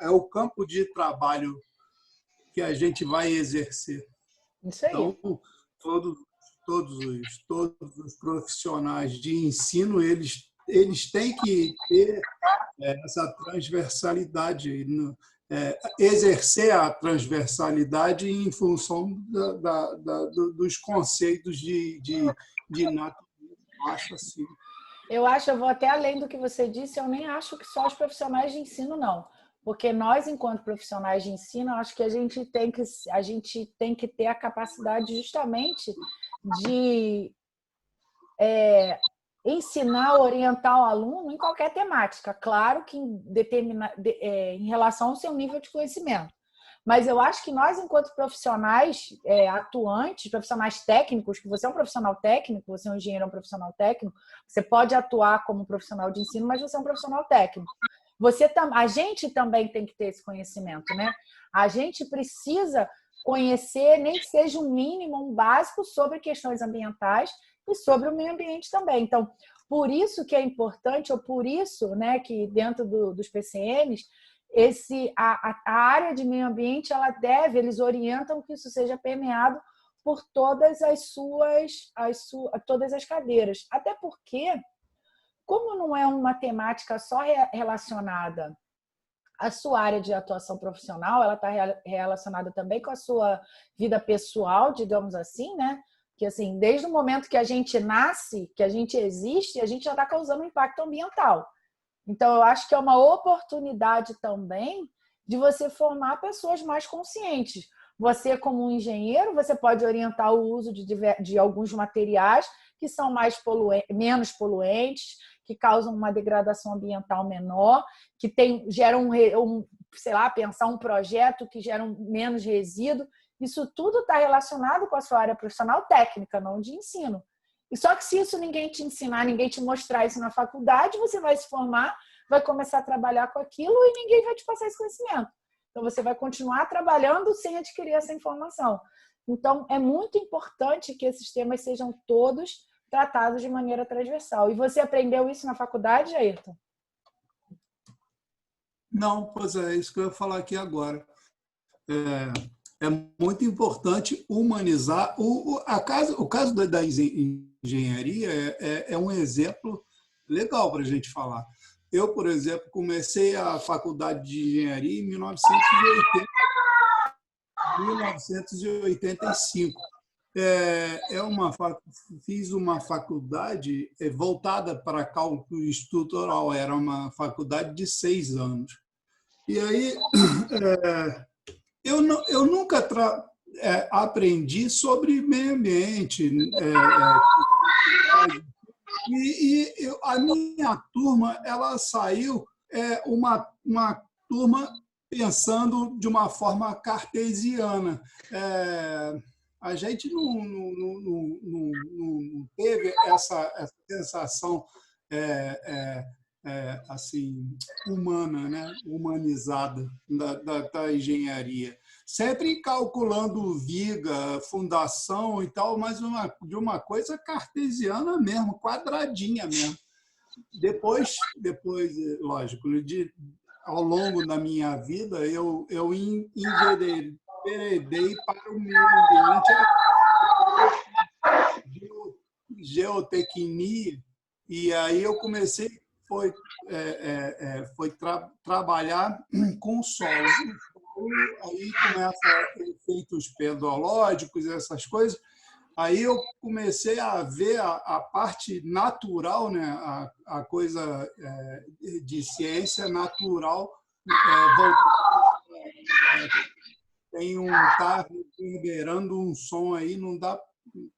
F: o campo de trabalho que a gente vai exercer.
C: Isso aí.
F: Então, todos os profissionais de ensino, eles têm que ter essa transversalidade, exercer a transversalidade em função dos conceitos de natureza. Eu
C: acho, eu vou até além do que você disse, eu nem acho que só os profissionais de ensino, não. Porque nós, enquanto profissionais de ensino, acho que a gente tem que ter a capacidade justamente de ensinar, orientar o aluno em qualquer temática. Claro que em relação ao seu nível de conhecimento. Mas eu acho que nós, enquanto profissionais atuantes, profissionais técnicos, que você é um profissional técnico, você é um engenheiro, é um profissional técnico, você pode atuar como profissional de ensino, mas você é um profissional técnico. A gente também tem que ter esse conhecimento, né? A gente precisa conhecer, nem que seja um mínimo, um básico sobre questões ambientais e sobre o meio ambiente também. Então, por isso que é importante, ou por isso, né, que dentro dos PCNs, a área de meio ambiente, eles orientam que isso seja permeado por todas todas as cadeiras. Até porque, como não é uma temática só relacionada à sua área de atuação profissional, ela está relacionada também com a sua vida pessoal, digamos assim, né? Que assim, desde o momento que a gente nasce, que a gente existe, a gente já está causando um impacto ambiental. Então, eu acho que é uma oportunidade também de você formar pessoas mais conscientes. Você, como um engenheiro, você pode orientar o uso de alguns materiais que são menos poluentes, que causam uma degradação ambiental menor, que geram sei lá, pensar um projeto que gera menos resíduo. Isso tudo está relacionado com a sua área profissional técnica, não de ensino. E só que se isso ninguém te ensinar, ninguém te mostrar isso na faculdade, você vai se formar, vai começar a trabalhar com aquilo e ninguém vai te passar esse conhecimento. Então, você vai continuar trabalhando sem adquirir essa informação. Então, é muito importante que esses temas sejam todos tratados de maneira transversal. E você aprendeu isso na faculdade, Ayrton?
F: Não, pois é isso que eu ia falar aqui agora. É muito importante humanizar. O caso da engenharia é um exemplo legal para a gente falar. Eu, por exemplo, comecei a faculdade de engenharia em 1985. Fiz uma faculdade voltada para cálculo estrutural, era uma faculdade de 6 anos. E aí, eu nunca aprendi sobre meio ambiente. A minha turma, ela saiu uma turma pensando de uma forma cartesiana. A gente não teve essa sensação assim, humana, né? Humanizada da engenharia. Sempre calculando viga, fundação e tal, mas de uma coisa cartesiana mesmo, quadradinha mesmo. Depois lógico, ao longo da minha vida, eu enveredei para o meio ambiente, geotecnia, e aí eu comecei trabalhar com solo. Aí começa efeitos pedológicos, essas coisas. Aí eu comecei a ver a parte natural, né? a coisa de ciência natural. Tem tá reverberando um som aí, não dá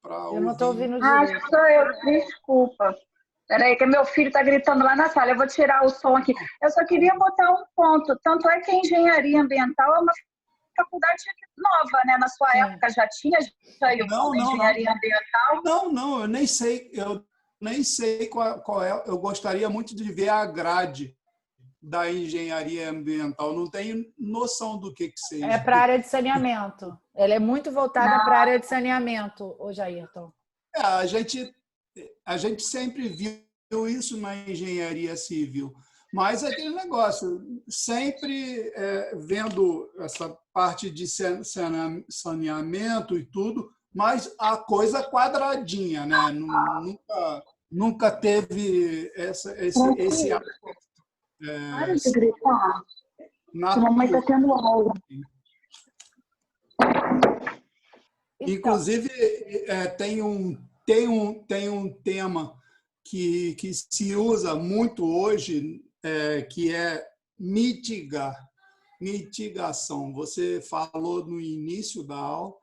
F: para ouvir.
C: Eu não estou ouvindo direito.
D: Acho que sou eu, desculpa. Peraí, que meu filho está gritando lá na sala. Eu vou tirar o som aqui. Eu só queria botar um ponto. Tanto é que a engenharia ambiental é uma faculdade nova, né? Na sua época já tinha engenharia ambiental?
F: Não, eu nem sei qual é. Eu gostaria muito de ver a grade da engenharia ambiental. Não tenho noção do que seja.
C: É para a área de saneamento. Ela é muito voltada para a área de saneamento, Ayrton.
F: A gente sempre viu isso na engenharia civil, mas aquele negócio, sempre vendo essa parte de saneamento e tudo, mas a coisa quadradinha, né? Nunca teve esse aspecto.
D: Para de gritar. Mamãe está tendo aula.
F: Inclusive, tem um tema que se usa muito hoje, que é mitigação. Você falou no início da aula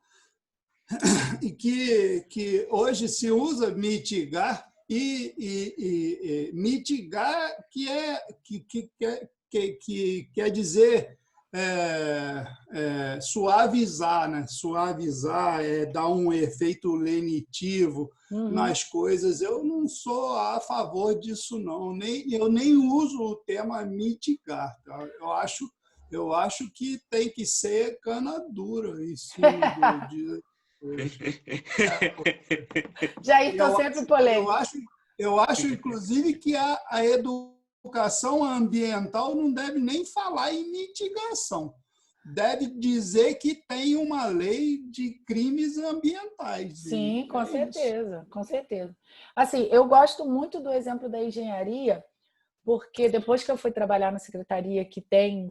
F: e que hoje se usa mitigar e mitigar que quer dizer suavizar, né? Suavizar, dar um efeito lenitivo nas coisas. Eu não sou a favor disso, não. Eu nem uso o termo mitigar. Tá? Eu acho que tem que ser cana dura em cima
C: Jair, estou sempre polêmico.
F: Eu acho, inclusive, que a educação ambiental não deve nem falar em mitigação. Deve dizer que tem uma lei de crimes ambientais.
C: Sim, com certeza, com certeza. Assim, eu gosto muito do exemplo da engenharia, porque depois que eu fui trabalhar na secretaria, que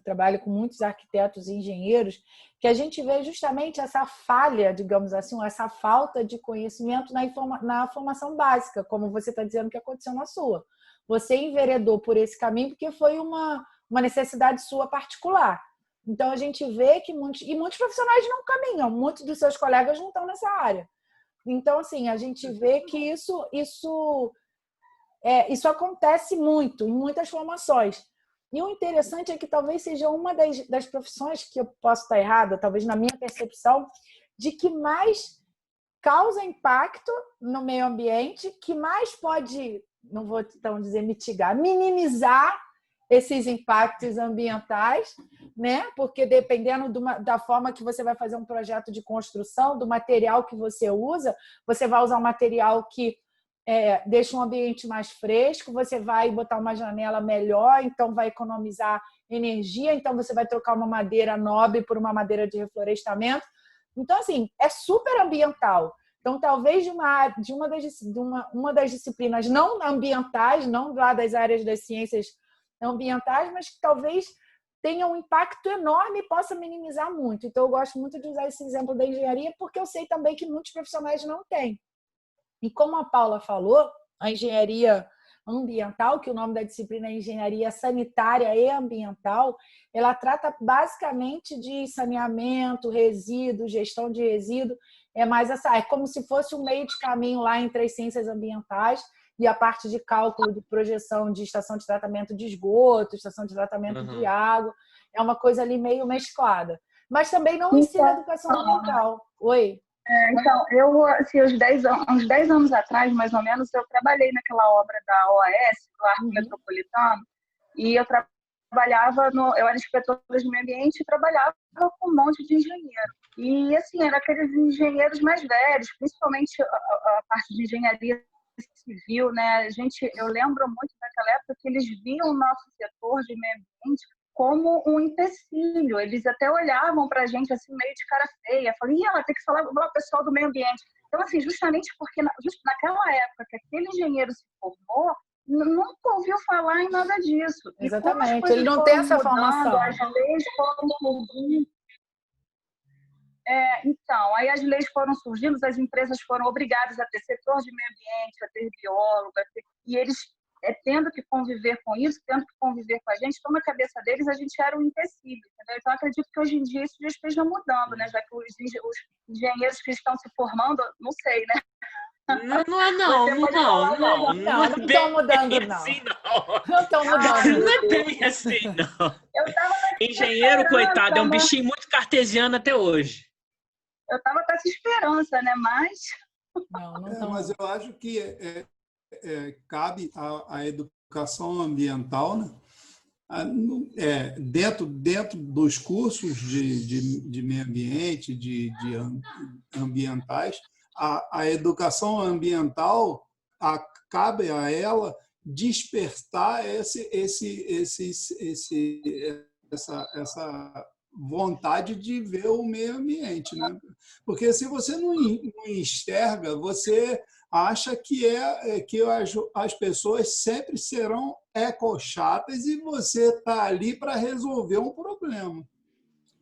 C: trabalho com muitos arquitetos e engenheiros, que a gente vê justamente essa falha, digamos assim, essa falta de conhecimento na formação básica, como você está dizendo que aconteceu na sua. Você enveredou por esse caminho porque foi uma necessidade sua particular. Então, a gente vê que muitos profissionais não caminham, muitos dos seus colegas não estão nessa área. Então, assim, a gente vê que isso acontece muito, em muitas formações. E o interessante é que talvez seja uma das profissões, que eu posso estar errada, talvez na minha percepção, de que mais causa impacto no meio ambiente, que mais pode, não vou então dizer mitigar, minimizar esses impactos ambientais, né? Porque dependendo da forma que você vai fazer um projeto de construção, do material que você vai usar um material que deixa um ambiente mais fresco, você vai botar uma janela melhor, então vai economizar energia, então você vai trocar uma madeira nobre por uma madeira de reflorestamento. Então, assim, é super ambiental. Então, talvez uma das disciplinas não ambientais, não lá das áreas das ciências ambientais, mas que talvez tenha um impacto enorme e possa minimizar muito. Então, eu gosto muito de usar esse exemplo da engenharia, porque eu sei também que muitos profissionais não têm. E como a Paula falou, a engenharia ambiental, que o nome da disciplina é engenharia sanitária e ambiental, ela trata basicamente de saneamento, resíduo, gestão de resíduo. É como se fosse um meio de caminho lá entre as ciências ambientais e a parte de cálculo de projeção de estação de tratamento de esgoto, estação de tratamento de água. É uma coisa ali meio mesclada. Mas também não ensina educação ambiental. Oi?
D: Então, eu, assim, uns 10 anos atrás, mais ou menos, eu trabalhei naquela obra da OAS, do Arco Metropolitano, e eu eu era inspetora de meio ambiente e trabalhava com um monte de engenheiro. E, assim, eram aqueles engenheiros mais velhos, principalmente a parte de engenharia civil, né? Eu lembro muito daquela época que eles viam o nosso setor de meio ambiente como um empecilho. Eles até olhavam para a gente assim, meio de cara feia, falavam, ela tem que falar com o pessoal do meio ambiente. Então, assim, justamente porque naquela época que aquele engenheiro se formou, nunca ouviu falar em nada disso.
C: Exatamente, ele não tem essa formação.
D: As leis foram surgindo. Então, aí as leis foram surgindo, as empresas foram obrigadas a ter setor de meio ambiente, a ter biólogo, e eles tendo que conviver com isso, tendo que conviver com a gente, então na cabeça deles a gente era um empecilho, entendeu? Então acredito que hoje em dia isso já esteja mudando, né? Já que os engenheiros que estão se formando, não sei, né?
A: Não
C: estão mudando, não.
A: Assim, não.
C: Não estão mudando.
A: Não é bem assim, não. Engenheiro, coitado, é um bichinho muito cartesiano até hoje.
D: Eu estava com essa esperança, né? Mas...
F: Mas eu acho que cabe à educação ambiental, né? Dentro dos cursos de meio ambiente, de ambientais, a educação ambiental cabe a ela despertar essa vontade de ver o meio ambiente, né? Porque se você não enxerga, você acha que as pessoas sempre serão ecochatas e você está ali para resolver um problema.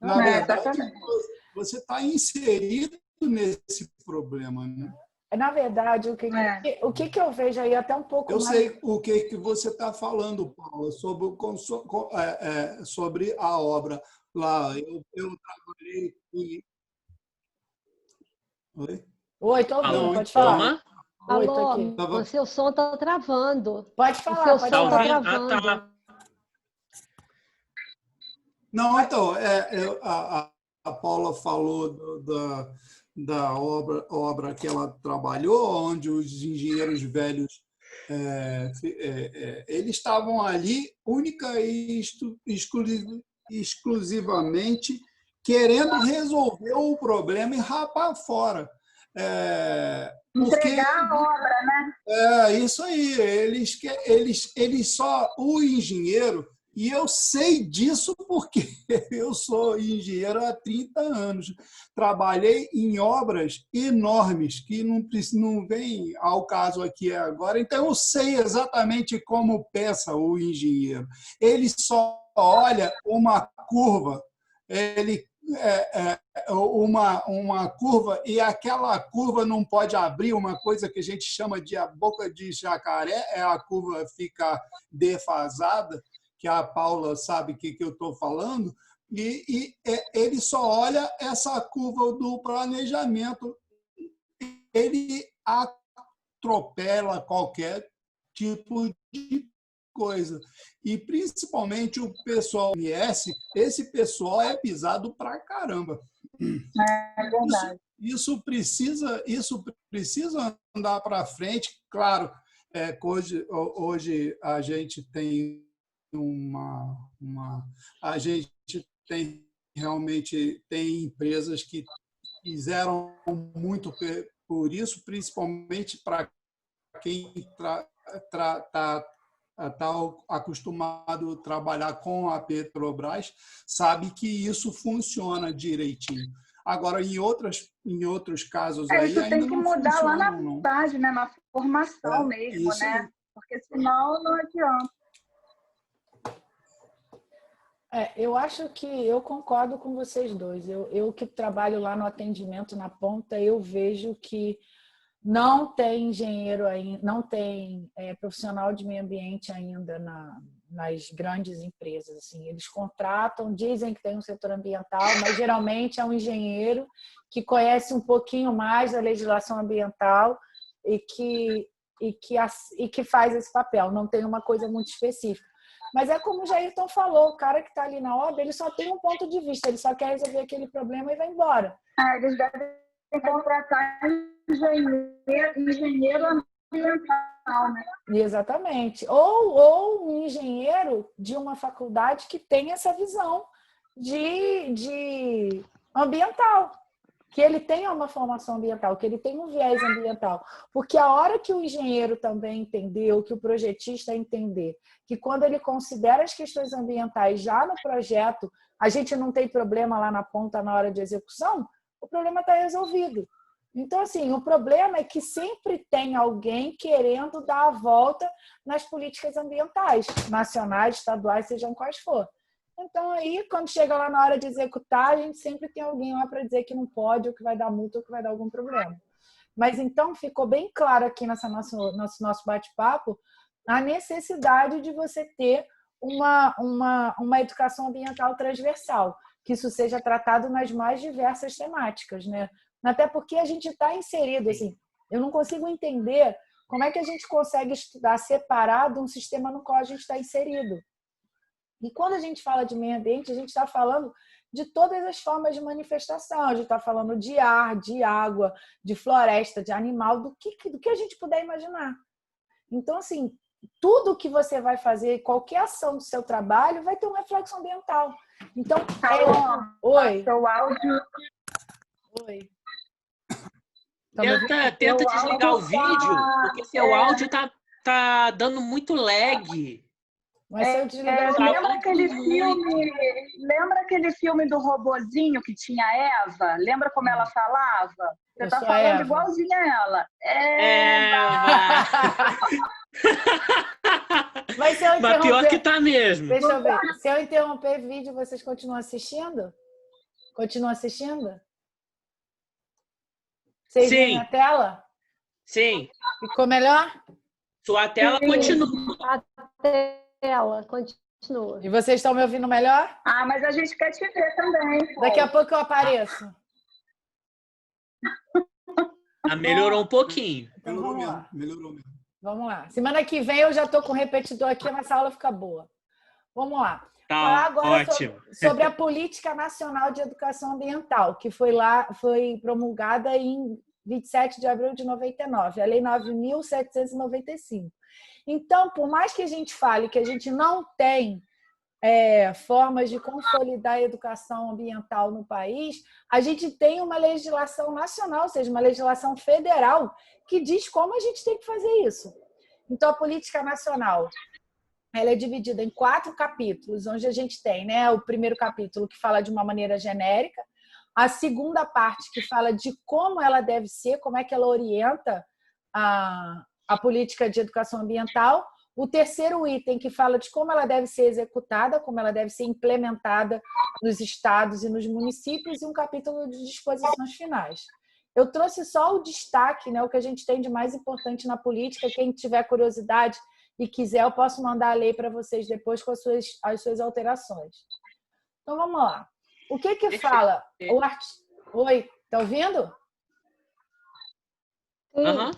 F: Na verdade, você está inserido nesse problema, né?
C: Na verdade, o que eu vejo aí até um pouco
F: eu
C: mais...
F: sei o que você está falando, Paula, sobre a obra lá. Eu trabalhei em...
C: Oi, estou ouvindo, pode falar.
B: Alô, o seu som está travando.
C: Pode falar,
B: o seu som está travando.
A: Tá.
F: Não, então, a Paula falou da obra que ela trabalhou, onde os engenheiros velhos eles estavam ali única e exclusivamente querendo resolver o problema e rapar fora.
D: Entregar a obra, né?
F: Isso aí. Eles só... O engenheiro... E eu sei disso porque eu sou engenheiro há 30 anos. Trabalhei em obras enormes que não vem ao caso aqui agora. Então, eu sei exatamente como pensa o engenheiro. Ele só olha uma curva, uma curva, e aquela curva não pode abrir, uma coisa que a gente chama de a boca de jacaré, a curva fica defasada, que a Paula sabe o que eu estou falando, ele só olha essa curva do planejamento. Ele atropela qualquer tipo de coisa. E, principalmente, o pessoal MS, esse pessoal é pisado pra caramba.
D: É verdade.
F: Isso precisa andar para frente. Claro, hoje a gente tem a gente realmente tem empresas que fizeram muito por isso, principalmente para quem está acostumado a trabalhar com a Petrobras, sabe que isso funciona direitinho. Agora, em outros casos aí,
D: isso
F: ainda
D: tem que
F: não
D: mudar
F: funciona,
D: lá na
F: não.
D: base, né? Na formação mesmo,
F: isso
D: né? Porque senão não adianta.
C: Eu acho que eu concordo com vocês dois. Eu que trabalho lá no atendimento na ponta, eu vejo que não tem engenheiro ainda, não tem profissional de meio ambiente ainda nas grandes empresas. Assim. Eles contratam, dizem que tem um setor ambiental, mas geralmente é um engenheiro que conhece um pouquinho mais da legislação ambiental e que faz esse papel. Não tem uma coisa muito específica. Mas é como o Jairton falou, o cara que está ali na obra, ele só tem um ponto de vista, ele só quer resolver aquele problema e vai embora.
D: Eles devem contratar engenheiro ambiental, né?
C: Exatamente. Ou um engenheiro de uma faculdade que tem essa visão de ambiental, que ele tenha uma formação ambiental, que ele tenha um viés ambiental. Porque a hora que o engenheiro também entendeu, que o projetista entender, que quando ele considera as questões ambientais já no projeto, a gente não tem problema lá na ponta na hora de execução, o problema está resolvido. Então, assim, o problema é que sempre tem alguém querendo dar a volta nas políticas ambientais, nacionais, estaduais, sejam quais for. Então, aí, quando chega lá na hora de executar, a gente sempre tem alguém lá para dizer que não pode, ou que vai dar multa, ou que vai dar algum problema. Mas, então, ficou bem claro aqui nesse nosso bate-papo a necessidade de você ter uma educação ambiental transversal, que isso seja tratado nas mais diversas temáticas, né? Até porque a gente está inserido, assim, eu não consigo entender como é que a gente consegue estudar separado um sistema no qual a gente está inserido. E quando a gente fala de meio ambiente, a gente está falando de todas as formas de manifestação. A gente está falando de ar, de água, de floresta, de animal, do que a gente puder imaginar. Então, assim, tudo que você vai fazer, qualquer ação do seu trabalho, vai ter um reflexo ambiental. Então, oi.
D: Seu áudio.
C: Oi.
A: Tenta desligar o vídeo, porque seu áudio tá dando muito lag.
C: Mas se eu desligar
D: lembra aquele filme do robozinho que tinha a Eva? Lembra como ela falava? Você está falando igualzinho a ela.
C: Mas se eu
A: Mas pior que tá mesmo.
C: Deixa eu ver. Se eu interromper o vídeo, vocês continuam assistindo? Continuam assistindo? Vocês veem a tela?
A: Sim.
C: Ficou melhor?
A: Sua tela continua.
B: A tela continua.
C: E vocês estão me ouvindo melhor?
D: Ah, mas a gente quer te ver também. Pô.
C: Daqui a pouco eu apareço.
A: Melhorou um pouquinho.
C: Então,
F: melhorou mesmo.
C: Vamos lá. Semana que vem eu já estou com o repetidor aqui, mas essa aula fica boa. Vamos lá.
A: Tá,
C: falar agora
A: ótimo.
C: sobre a Política Nacional de Educação Ambiental, que foi promulgada em 27 de abril de 99, a Lei 9.795. Então, por mais que a gente fale que a gente não tem formas de consolidar a educação ambiental no país, a gente tem uma legislação nacional, ou seja, uma legislação federal, que diz como a gente tem que fazer isso. Então, a Política Nacional ela é dividida em 4 capítulos, onde a gente tem, né, o primeiro capítulo que fala de uma maneira genérica, a segunda parte que fala de como ela deve ser, como é que ela orienta a política de educação ambiental, o terceiro item que fala de como ela deve ser executada, como ela deve ser implementada nos estados e nos municípios, e um capítulo de disposições finais. Eu trouxe só o destaque, né, o que a gente tem de mais importante na política. Quem tiver curiosidade e quiser, eu posso mandar a lei para vocês depois com as suas alterações. Então, vamos lá. O que fala? Oi, tá ouvindo?
A: Uhum.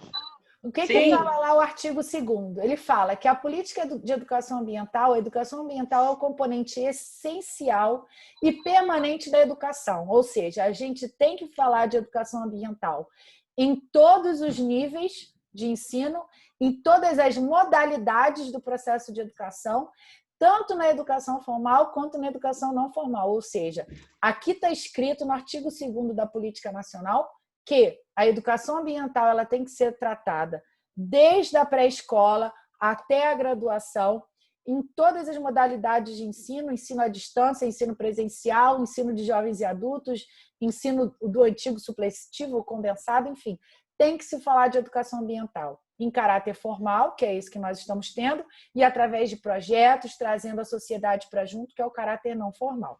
C: O que fala lá o artigo 2º? Ele fala que a política de educação ambiental, a educação ambiental é o componente essencial e permanente da educação. Ou seja, a gente tem que falar de educação ambiental em todos os níveis de ensino, em todas as modalidades do processo de educação, tanto na educação formal quanto na educação não formal. Ou seja, aqui está escrito no artigo 2º da Política Nacional que a educação ambiental ela tem que ser tratada desde a pré-escola até a graduação, em todas as modalidades de ensino, ensino à distância, ensino presencial, ensino de jovens e adultos, ensino do antigo supletivo, condensado, enfim. Tem que se falar de educação ambiental em caráter formal, que é isso que nós estamos tendo, e através de projetos, trazendo a sociedade para junto, que é o caráter não formal.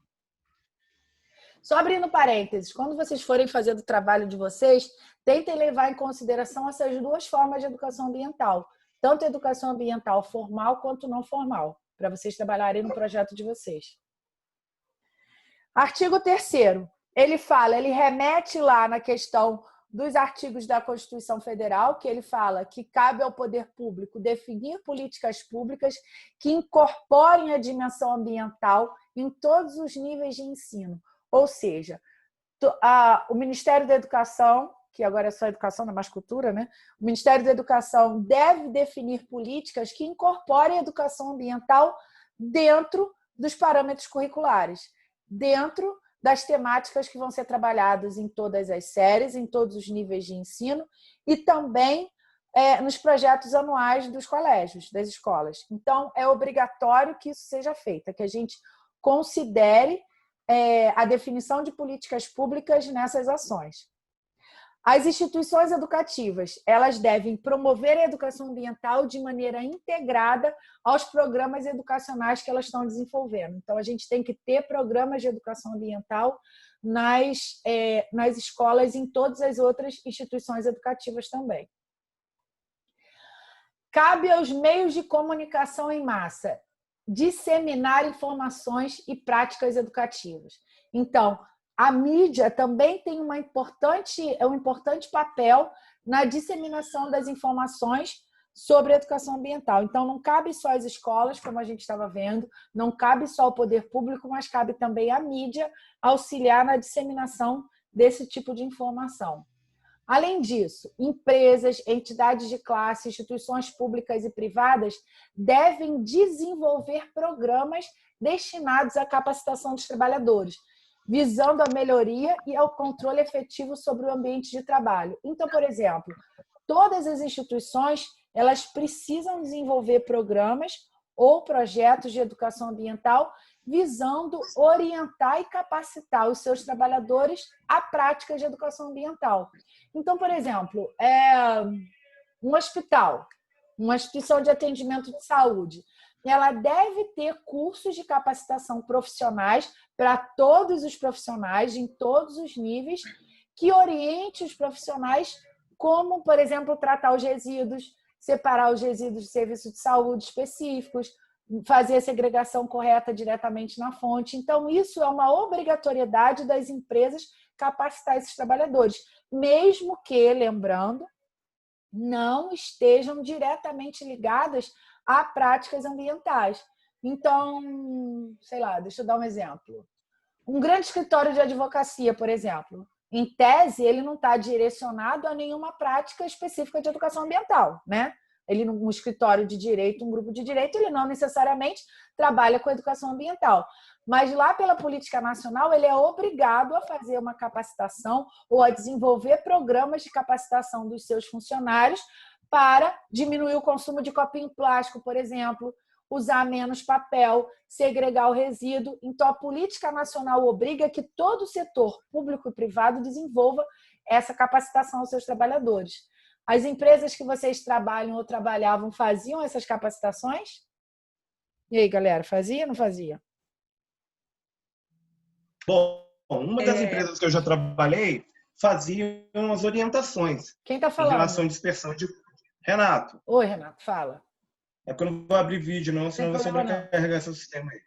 C: Só abrindo parênteses, quando vocês forem fazer o trabalho de vocês, tentem levar em consideração essas duas formas de educação ambiental, tanto a educação ambiental formal quanto não formal, para vocês trabalharem no projeto de vocês. Artigo 3º, ele remete lá na questão dos artigos da Constituição Federal, que ele fala que cabe ao poder público definir políticas públicas que incorporem a dimensão ambiental em todos os níveis de ensino. Ou seja, o Ministério da Educação, que agora é só educação, não é mais cultura, né? O Ministério da Educação deve definir políticas que incorporem a educação ambiental dentro dos parâmetros curriculares, dentro das temáticas que vão ser trabalhadas em todas as séries, em todos os níveis de ensino e também nos projetos anuais dos colégios, das escolas. Então, é obrigatório que isso seja feito, que a gente considere a definição de políticas públicas nessas ações. As instituições educativas, elas devem promover a educação ambiental de maneira integrada aos programas educacionais que elas estão desenvolvendo. Então, a gente tem que ter programas de educação ambiental nas escolas e em todas as outras instituições educativas também. Cabe aos meios de comunicação em massa disseminar informações e práticas educativas. Então, a mídia também tem um importante papel na disseminação das informações sobre a educação ambiental. Então, não cabe só às escolas, como a gente estava vendo, não cabe só ao poder público, mas cabe também à mídia auxiliar na disseminação desse tipo de informação. Além disso, empresas, entidades de classe, instituições públicas e privadas devem desenvolver programas destinados à capacitação dos trabalhadores, visando a melhoria e ao controle efetivo sobre o ambiente de trabalho. Então, por exemplo, todas as instituições elas precisam desenvolver programas ou projetos de educação ambiental visando orientar e capacitar os seus trabalhadores a práticas de educação ambiental. Então, por exemplo, um hospital, uma instituição de atendimento de saúde, ela deve ter cursos de capacitação profissionais para todos os profissionais, em todos os níveis, que oriente os profissionais como, por exemplo, tratar os resíduos, separar os resíduos de serviços de saúde específicos, fazer a segregação correta diretamente na fonte. Então, isso é uma obrigatoriedade das empresas capacitar esses trabalhadores, mesmo que, lembrando, não estejam diretamente ligadas a práticas ambientais. Então, sei lá, deixa eu dar um exemplo. Um grande escritório de advocacia, por exemplo, em tese, ele não está direcionado a nenhuma prática específica de educação ambiental, né? Ele, num escritório de direito, um grupo de direito, ele não necessariamente trabalha com educação ambiental. Mas lá pela política nacional, ele é obrigado a fazer uma capacitação ou a desenvolver programas de capacitação dos seus funcionários para diminuir o consumo de copinho plástico, por exemplo, usar menos papel, segregar o resíduo. Então, a política nacional obriga que todo o setor público e privado desenvolva essa capacitação aos seus trabalhadores. As empresas que vocês trabalham ou trabalhavam faziam essas capacitações? E aí, galera, fazia ou não fazia?
G: Bom, uma das empresas que eu já trabalhei fazia umas orientações.
C: Quem está falando?
G: Em relação à dispersão de... Renato.
C: Oi, Renato, fala.
G: É porque eu não vou abrir vídeo, não, senão vai sobrecarregar seu sistema aí.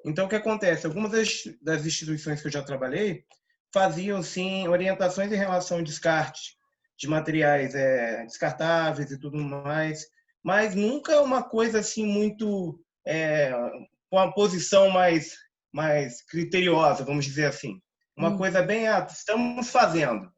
G: Então, o que acontece? Algumas das instituições que eu já trabalhei faziam, sim, orientações em relação ao descarte de materiais descartáveis e tudo mais, mas nunca uma coisa assim muito com uma posição mais criteriosa, vamos dizer assim. Uma coisa bem, estamos fazendo,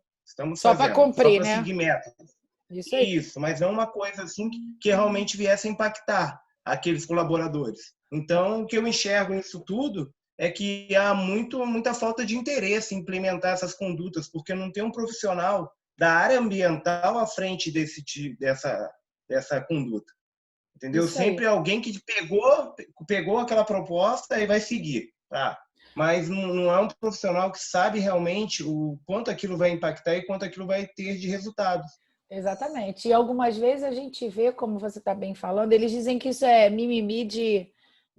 C: Só para cumprir,
G: só para
C: né?
G: seguir métodos.
C: Isso aí.
G: Isso, mas não uma coisa assim que realmente viesse a impactar aqueles colaboradores. Então, o que eu enxergo nisso tudo é que há muita falta de interesse em implementar essas condutas, porque não tem um profissional da área ambiental à frente dessa conduta. Entendeu? Sempre alguém que pegou aquela proposta e vai seguir. Tá? Mas não é um profissional que sabe realmente o quanto aquilo vai impactar e quanto aquilo vai ter de resultados.
C: Exatamente. E algumas vezes a gente vê, como você está bem falando, eles dizem que isso é mimimi de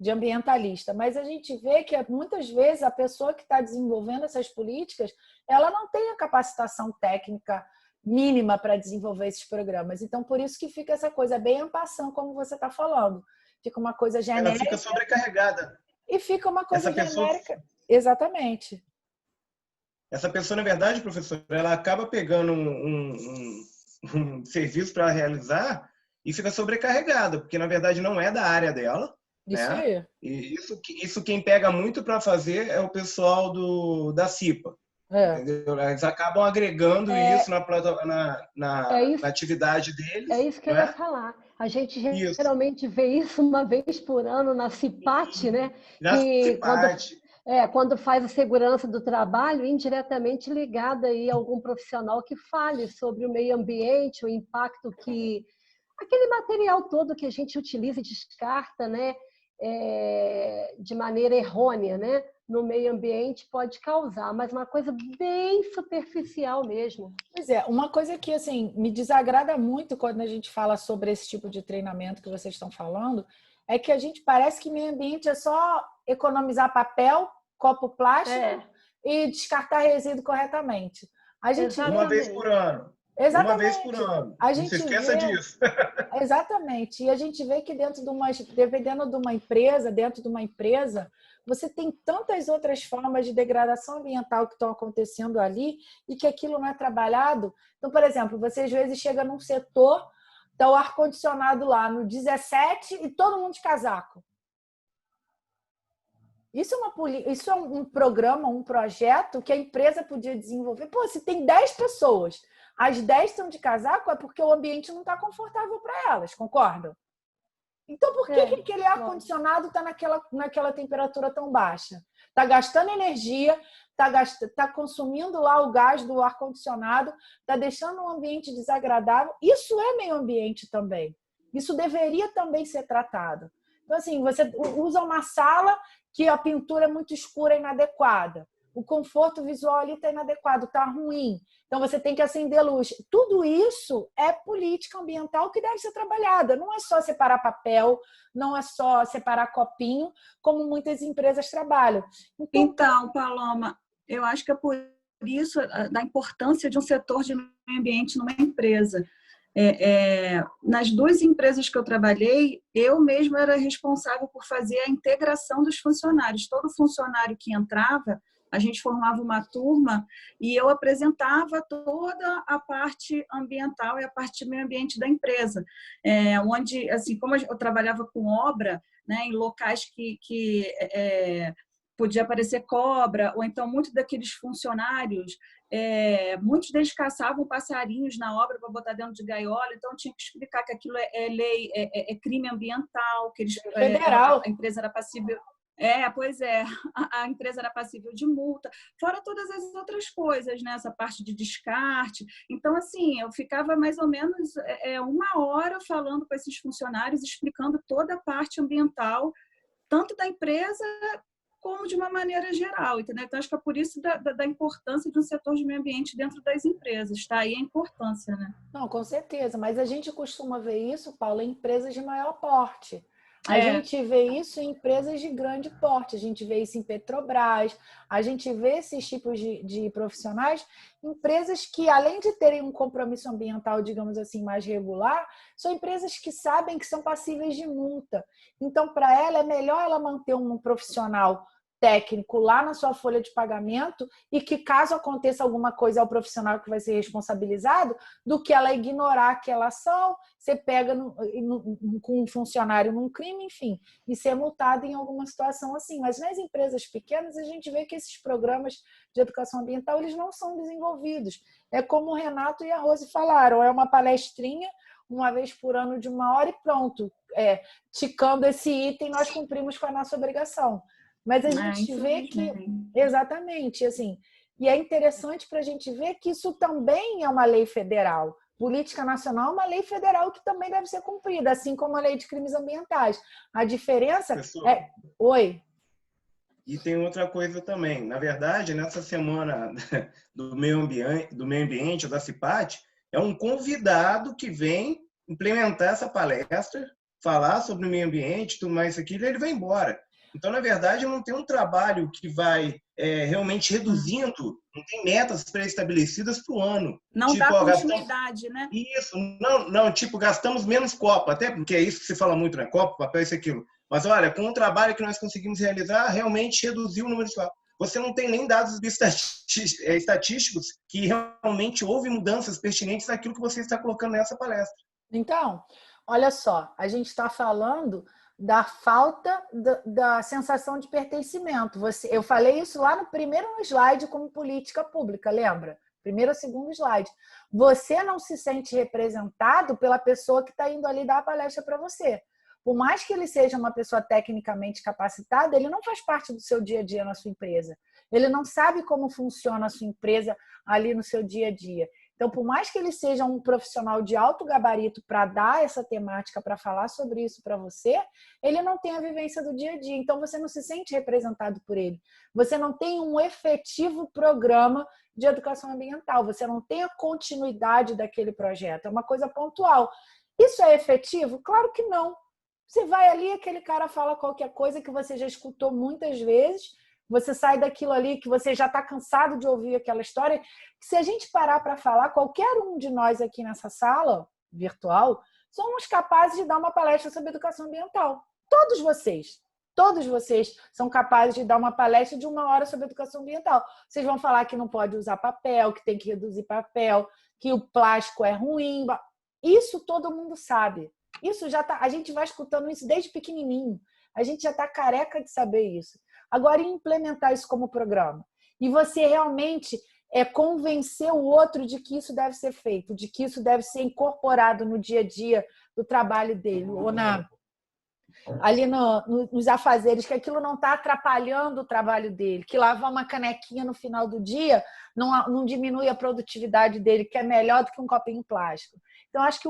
C: ambientalista, mas a gente vê que muitas vezes a pessoa que está desenvolvendo essas políticas, ela não tem a capacitação técnica mínima para desenvolver esses programas. Então, por isso que fica essa coisa bem ampassão, como você está falando. Fica uma coisa genérica.
G: Ela fica sobrecarregada.
C: E fica uma coisa genérica. Exatamente.
G: Essa pessoa, na verdade, professor, ela acaba pegando um serviço para realizar e fica sobrecarregada, porque, na verdade, não é da área dela.
C: Isso
G: né?
C: aí.
G: E isso quem pega muito para fazer é o pessoal da CIPA. Entendeu? Eles acabam agregando isso na atividade deles.
B: É isso que eu ia falar. A gente geralmente vê isso uma vez por ano na CIPAT, né? Quando faz a segurança do trabalho, indiretamente ligada aí a algum profissional que fale sobre o meio ambiente, o impacto que aquele material todo que a gente utiliza e descarta, né? De maneira errônea, né? No meio ambiente pode causar, mas uma coisa bem superficial mesmo.
C: Pois é, uma coisa que assim me desagrada muito quando a gente fala sobre esse tipo de treinamento que vocês estão falando, é que a gente parece que meio ambiente é só economizar papel, copo plástico e descartar resíduo corretamente. A gente
G: uma vez por ano.
C: Exatamente.
G: Uma vez por ano.
C: A
G: gente não se esqueça disso.
C: Exatamente. E a gente vê que dependendo de uma empresa, você tem tantas outras formas de degradação ambiental que estão acontecendo ali e que aquilo não é trabalhado. Então, por exemplo, você às vezes chega num setor, está o ar-condicionado lá no 17 e todo mundo de casaco. Isso é um programa, um projeto que a empresa podia desenvolver. Pô, se tem 10 pessoas, as 10 estão de casaco, é porque o ambiente não está confortável para elas, concordam? Então, por que aquele ar-condicionado está naquela temperatura tão baixa? Está gastando energia, está consumindo lá o gás do ar-condicionado, está deixando um ambiente desagradável. Isso é meio ambiente também. Isso deveria também ser tratado. Então, assim, você usa uma sala que a pintura é muito escura e inadequada. O conforto visual ali está inadequado, está ruim. Então, você tem que acender luz. Tudo isso é política ambiental que deve ser trabalhada. Não é só separar papel, não é só separar copinho, como muitas empresas trabalham.
H: Então, Paloma, eu acho que é por isso da importância de um setor de meio ambiente numa empresa. Nas 2 empresas que eu trabalhei, eu mesma era responsável por fazer a integração dos funcionários. Todo funcionário que entrava, a gente formava uma turma e eu apresentava toda a parte ambiental e a parte de meio ambiente da empresa. Onde, assim, como eu trabalhava com obra, né, em locais que podia aparecer cobra, ou então muitos daqueles funcionários, muitos deles caçavam passarinhos na obra para botar dentro de gaiola, então eu tinha que explicar que aquilo é lei, é crime ambiental, que
C: federal.
H: A empresa era passível. A empresa era passível de multa, fora todas as outras coisas, né? Essa parte de descarte. Então, assim, eu ficava mais ou menos 1 hora falando com esses funcionários, explicando toda a parte ambiental, tanto da empresa como de uma maneira geral, entendeu? Então, acho que é por isso da importância de um setor de meio ambiente dentro das empresas, tá? Aí a importância, né?
C: Não, com certeza, mas a gente costuma ver isso, Paulo, em empresas de maior porte. A gente vê isso em empresas de grande porte, a gente vê isso em Petrobras, a gente vê esses tipos de profissionais, empresas que, além de terem um compromisso ambiental, digamos assim, mais regular, são empresas que sabem que são passíveis de multa. Então, para ela, é melhor ela manter um profissional técnico lá na sua folha de pagamento e que, caso aconteça alguma coisa ao profissional que vai ser responsabilizado, do que ela ignorar aquela ação, você pega com um funcionário num crime, enfim, e ser multado em alguma situação assim. Mas nas empresas pequenas, a gente vê que esses programas de educação ambiental eles não são desenvolvidos. É como o Renato e a Rose falaram, é uma palestrinha uma vez por ano de 1 hora e pronto. Ticando esse item, nós cumprimos com a nossa obrigação. Mas a gente vê que... Exatamente, assim. E é interessante para a gente ver que isso também é uma lei federal. Política nacional é uma lei federal que também deve ser cumprida, assim como a lei de crimes ambientais. A diferença é... Oi?
G: E tem outra coisa também. Na verdade, nessa semana do meio ambiente, da CIPAT, é um convidado que vem implementar essa palestra, falar sobre o meio ambiente, tudo mais isso aqui, e ele vai embora. Então, na verdade, não tem um trabalho que vai realmente reduzindo, não tem metas pré-estabelecidas para o ano.
H: Não dá continuidade, né?
G: Isso, não, tipo, gastamos menos copo, até porque é isso que se fala muito, né? Copo, papel, isso e aquilo. Mas, olha, com o trabalho que nós conseguimos realizar, realmente reduziu o número de copo. Você não tem nem dados estatísticos que realmente houve mudanças pertinentes naquilo que você está colocando nessa palestra.
C: Então, olha só, a gente está falando da falta da sensação de pertencimento. Eu falei isso lá no primeiro slide como política pública, lembra? Primeiro ou segundo slide. Você não se sente representado pela pessoa que está indo ali dar a palestra para você. Por mais que ele seja uma pessoa tecnicamente capacitada, ele não faz parte do seu dia a dia na sua empresa. Ele não sabe como funciona a sua empresa ali no seu dia a dia. Então, por mais que ele seja um profissional de alto gabarito para dar essa temática, para falar sobre isso para você, ele não tem a vivência do dia a dia. Então, você não se sente representado por ele. Você não tem um efetivo programa de educação ambiental. Você não tem a continuidade daquele projeto. É uma coisa pontual. Isso é efetivo? Claro que não. Você vai ali, aquele cara fala qualquer coisa que você já escutou muitas vezes, você sai daquilo ali que você já está cansado de ouvir aquela história. Que se a gente parar para falar, qualquer um de nós aqui nessa sala virtual, somos capazes de dar uma palestra sobre educação ambiental. Todos vocês são capazes de dar uma palestra de 1 hora sobre educação ambiental. Vocês vão falar que não pode usar papel, que tem que reduzir papel, que o plástico é ruim. Isso todo mundo sabe. Isso já tá, a gente vai escutando isso desde pequenininho. A gente já está careca de saber isso. Agora, implementar isso como programa. E você realmente convencer o outro de que isso deve ser feito, de que isso deve ser incorporado no dia a dia do trabalho dele, ou ali nos afazeres, que aquilo não está atrapalhando o trabalho dele, que lavar uma canequinha no final do dia não diminui a produtividade dele, que é melhor do que um copinho plástico. Então, acho que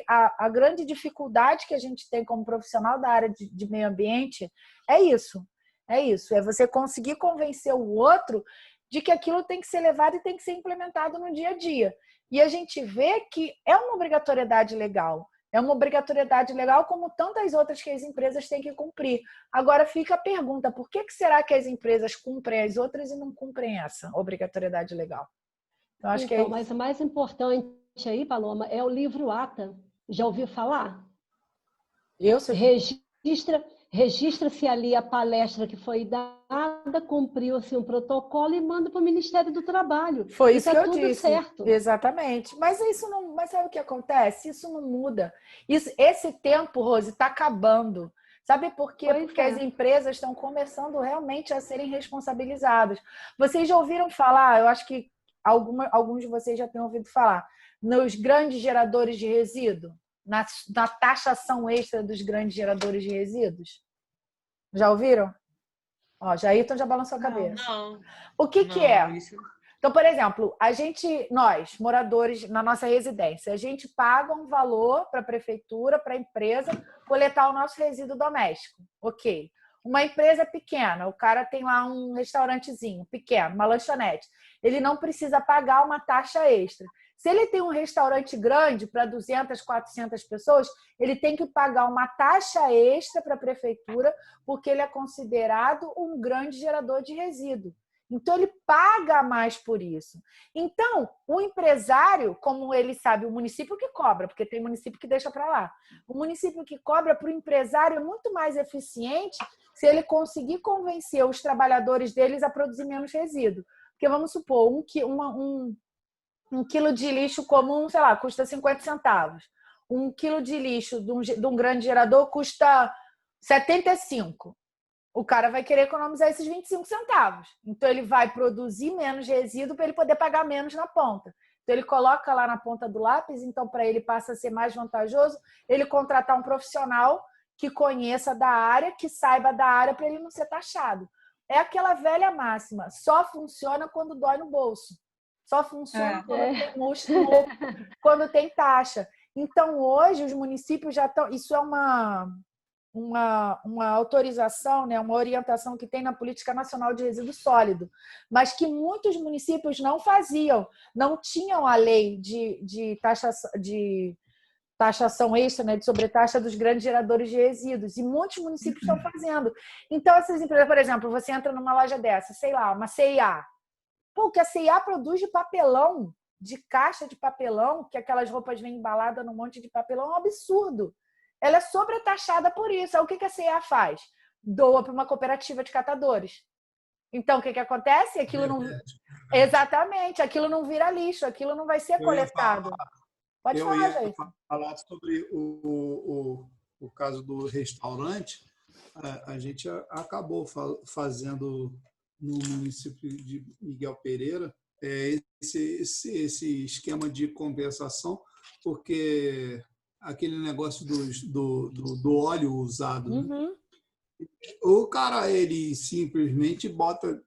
C: a grande dificuldade que a gente tem como profissional da área de meio ambiente é isso. É você conseguir convencer o outro de que aquilo tem que ser levado e tem que ser implementado no dia a dia. E a gente vê que é uma obrigatoriedade legal. É uma obrigatoriedade legal como tantas outras que as empresas têm que cumprir. Agora fica a pergunta, por que será que as empresas cumprem as outras e não cumprem essa obrigatoriedade legal? Então, acho que
B: mas o mais importante aí, Paloma, é o livro ATA. Já ouviu falar? Registra-se ali a palestra que foi dada, cumpriu-se um protocolo e manda para o Ministério do Trabalho.
C: Foi isso que eu
B: tudo
C: disse.
B: Certo.
C: Exatamente. Mas isso não. Mas sabe o que acontece? Isso não muda. Esse tempo, Rose, está acabando. Sabe por quê? Porque as empresas estão começando realmente a serem responsabilizadas. Vocês já ouviram falar, eu acho que alguns de vocês já têm ouvido falar, nos grandes geradores de resíduo? Na taxação extra dos grandes geradores de resíduos? Já ouviram? Ó, Jairton já balançou a cabeça.
A: Não.
C: O que é? Isso... Então, por exemplo, nós, moradores na nossa residência, a gente paga um valor para a prefeitura, para a empresa, coletar o nosso resíduo doméstico. Ok. Uma empresa pequena, o cara tem lá um restaurantezinho pequeno, uma lanchonete. Ele não precisa pagar uma taxa extra. Se ele tem um restaurante grande para 200, 400 pessoas, ele tem que pagar uma taxa extra para a prefeitura, porque ele é considerado um grande gerador de resíduo. Então, ele paga mais por isso. Então, o empresário, como ele sabe, o município que cobra, porque tem município que deixa para lá. O município que cobra para o empresário é muito mais eficiente se ele conseguir convencer os trabalhadores deles a produzir menos resíduo. Porque, vamos supor, um quilo de lixo comum, sei lá, custa 50 centavos. Um quilo de lixo de um grande gerador custa 75. O cara vai querer economizar esses 25 centavos. Então, ele vai produzir menos resíduo para ele poder pagar menos na ponta. Então, ele coloca lá na ponta do lápis, então, para ele passa a ser mais vantajoso ele contratar um profissional que conheça da área, que saiba da área, para ele não ser taxado. É aquela velha máxima, só funciona quando dói no bolso. Só funciona quando tem músculo, quando tem taxa. Então, hoje, os municípios já estão... Isso é uma autorização, né, uma orientação que tem na Política Nacional de Resíduo Sólido, mas que muitos municípios não faziam, não tinham a lei de taxação extra, né, de sobretaxa dos grandes geradores de resíduos, e muitos municípios estão fazendo. Então, essas empresas, por exemplo, você entra numa loja dessa, sei lá, uma C&A. Pô, o que a C&A produz de papelão, de caixa de papelão, que aquelas roupas vêm embaladas num monte de papelão, é um absurdo. Ela é sobretaxada por isso. Aí, o que a C&A faz? Doa para uma cooperativa de catadores. Então, o que acontece? Aquilo não... Exatamente, aquilo não vira lixo, aquilo não vai ser coletado. Pode falar, Jair.
F: Falar sobre o caso do restaurante. A gente acabou fazendo no município de Miguel Pereira esse esquema de compensação, porque aquele negócio do óleo usado. Né? O cara, ele simplesmente bota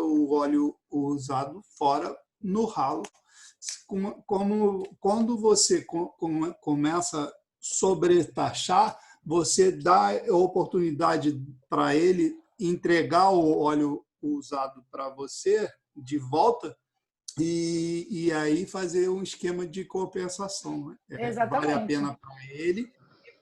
F: o óleo usado fora no ralo. Quando você começa a sobretaxar, você dá a oportunidade para ele entregar o óleo usado para você de volta e aí fazer um esquema de compensação. Né?
C: Exatamente.
F: Vale a pena para ele e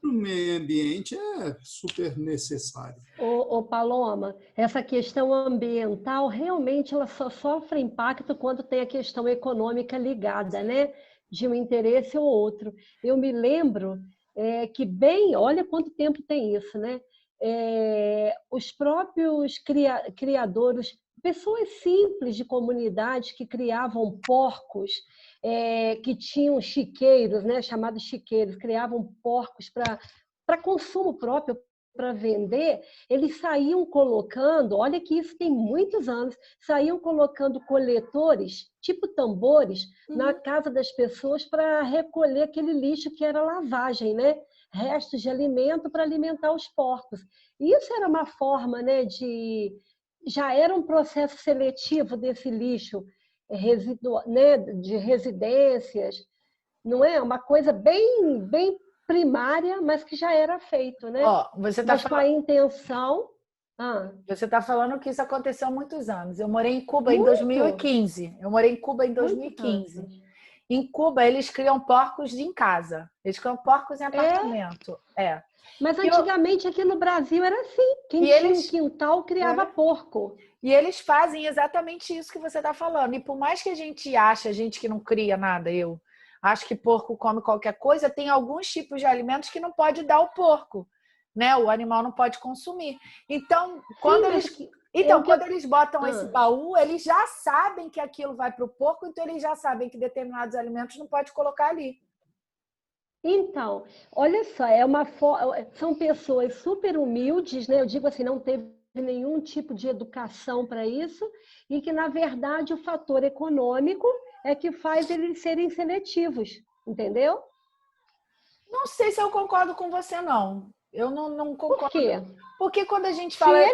F: para o meio ambiente é super necessário.
B: Ô Paloma, essa questão ambiental realmente ela só sofre impacto quando tem a questão econômica ligada, né? De um interesse ou outro. Eu me lembro que olha quanto tempo tem isso, né? Os próprios criadores, pessoas simples de comunidades que criavam porcos, que tinham chiqueiros, né, chamados chiqueiros, criavam porcos para consumo próprio, para vender, eles saíam colocando, olha que isso tem muitos anos, saíam colocando coletores, tipo tambores, na casa das pessoas para recolher aquele lixo que era lavagem, né? Restos de alimento para alimentar os porcos. E isso era uma forma, né, já era um processo seletivo desse lixo né, de residências, não é? Uma coisa bem primária, mas que já era feito, né?
C: Você tá
B: com a intenção...
C: Você está falando que isso aconteceu há muitos anos. Eu morei em Cuba em 2015. Em Cuba, eles criam porcos em casa. Eles criam porcos em apartamento.
B: Mas antigamente aqui no Brasil era assim. Quem tinha um quintal criava porco.
C: E eles fazem exatamente isso que você está falando. E por mais que a gente que não cria nada, eu acho que porco come qualquer coisa, tem alguns tipos de alimentos que não pode dar ao porco, né? O animal não pode consumir. Então, quando eles botam esse baú, eles já sabem que aquilo vai para o porco, então eles já sabem que determinados alimentos não pode colocar ali.
B: Então, olha só, são pessoas super humildes, né? Eu digo assim, não teve nenhum tipo de educação para isso, e que, na verdade, o fator econômico é que faz eles serem seletivos, entendeu?
C: Não sei se eu concordo com você, não. Eu não concordo.
B: Por quê?
C: Porque quando a gente fala...
B: Se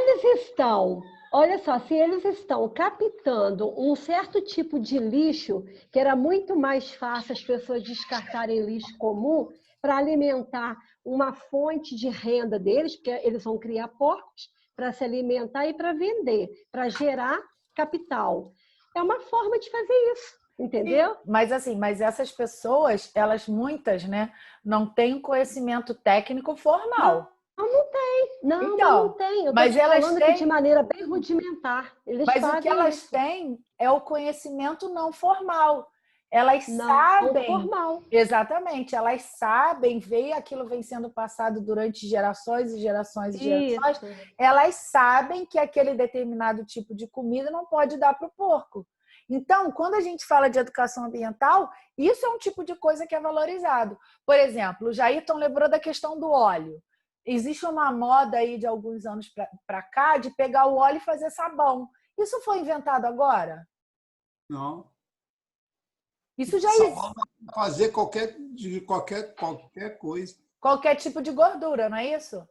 B: eles estão captando um certo tipo de lixo, que era muito mais fácil as pessoas descartarem lixo comum para alimentar uma fonte de renda deles, porque eles vão criar porcos para se alimentar e para vender, para gerar capital. É uma forma de fazer isso, Entendeu?
C: Mas assim, mas essas pessoas, elas muitas, né, não têm conhecimento técnico formal.
B: Não tem. Não,
C: Então,
B: mas não tem. Eu
C: mas
B: estou te
C: elas
B: falando que de maneira bem rudimentar. Eles
C: Mas o que
B: fazem
C: elas
B: isso.
C: têm é o conhecimento não formal. Elas
B: Não
C: sabem.
B: formal.
C: Exatamente, elas sabem, aquilo vem sendo passado durante gerações e gerações e gerações.
B: Isso.
C: Elas sabem que aquele determinado tipo de comida não pode dar para o porco. Então, quando a gente fala de educação ambiental, isso é um tipo de coisa que é valorizado. Por exemplo, o Jairton lembrou da questão do óleo. Existe uma moda aí de alguns anos para cá de pegar o óleo e fazer sabão. Isso foi inventado agora?
F: Não.
C: Isso já
F: existe. Fazer qualquer coisa.
C: Qualquer tipo de gordura, não é isso?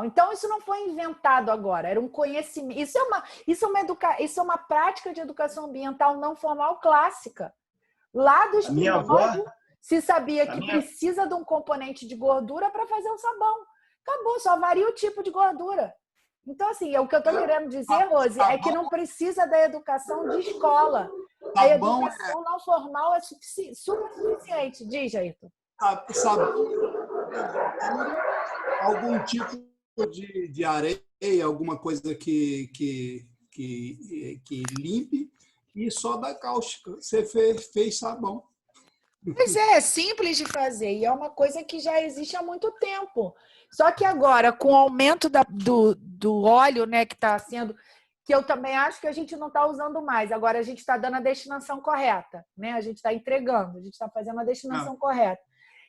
C: Então isso não foi inventado agora, era um conhecimento. Isso é uma prática de educação ambiental não formal clássica. Lá dos primórdios se sabia que precisa de um componente de gordura para fazer o sabão. Acabou, só varia o tipo de gordura. Então, assim, o que eu estou querendo dizer, Rose, é que não precisa da educação de escola. A educação não formal é super suficiente. Diz, Jairton.
F: Algum tipo de areia, alguma coisa que limpe, e só da cáustica. Você fez sabão.
C: Pois é simples de fazer e é uma coisa que já existe há muito tempo. Só que agora, com o aumento do óleo, né, que está sendo, que eu também acho que a gente não está usando mais. Agora a gente está dando a destinação correta, né? A gente está entregando, a gente está fazendo a destinação correta.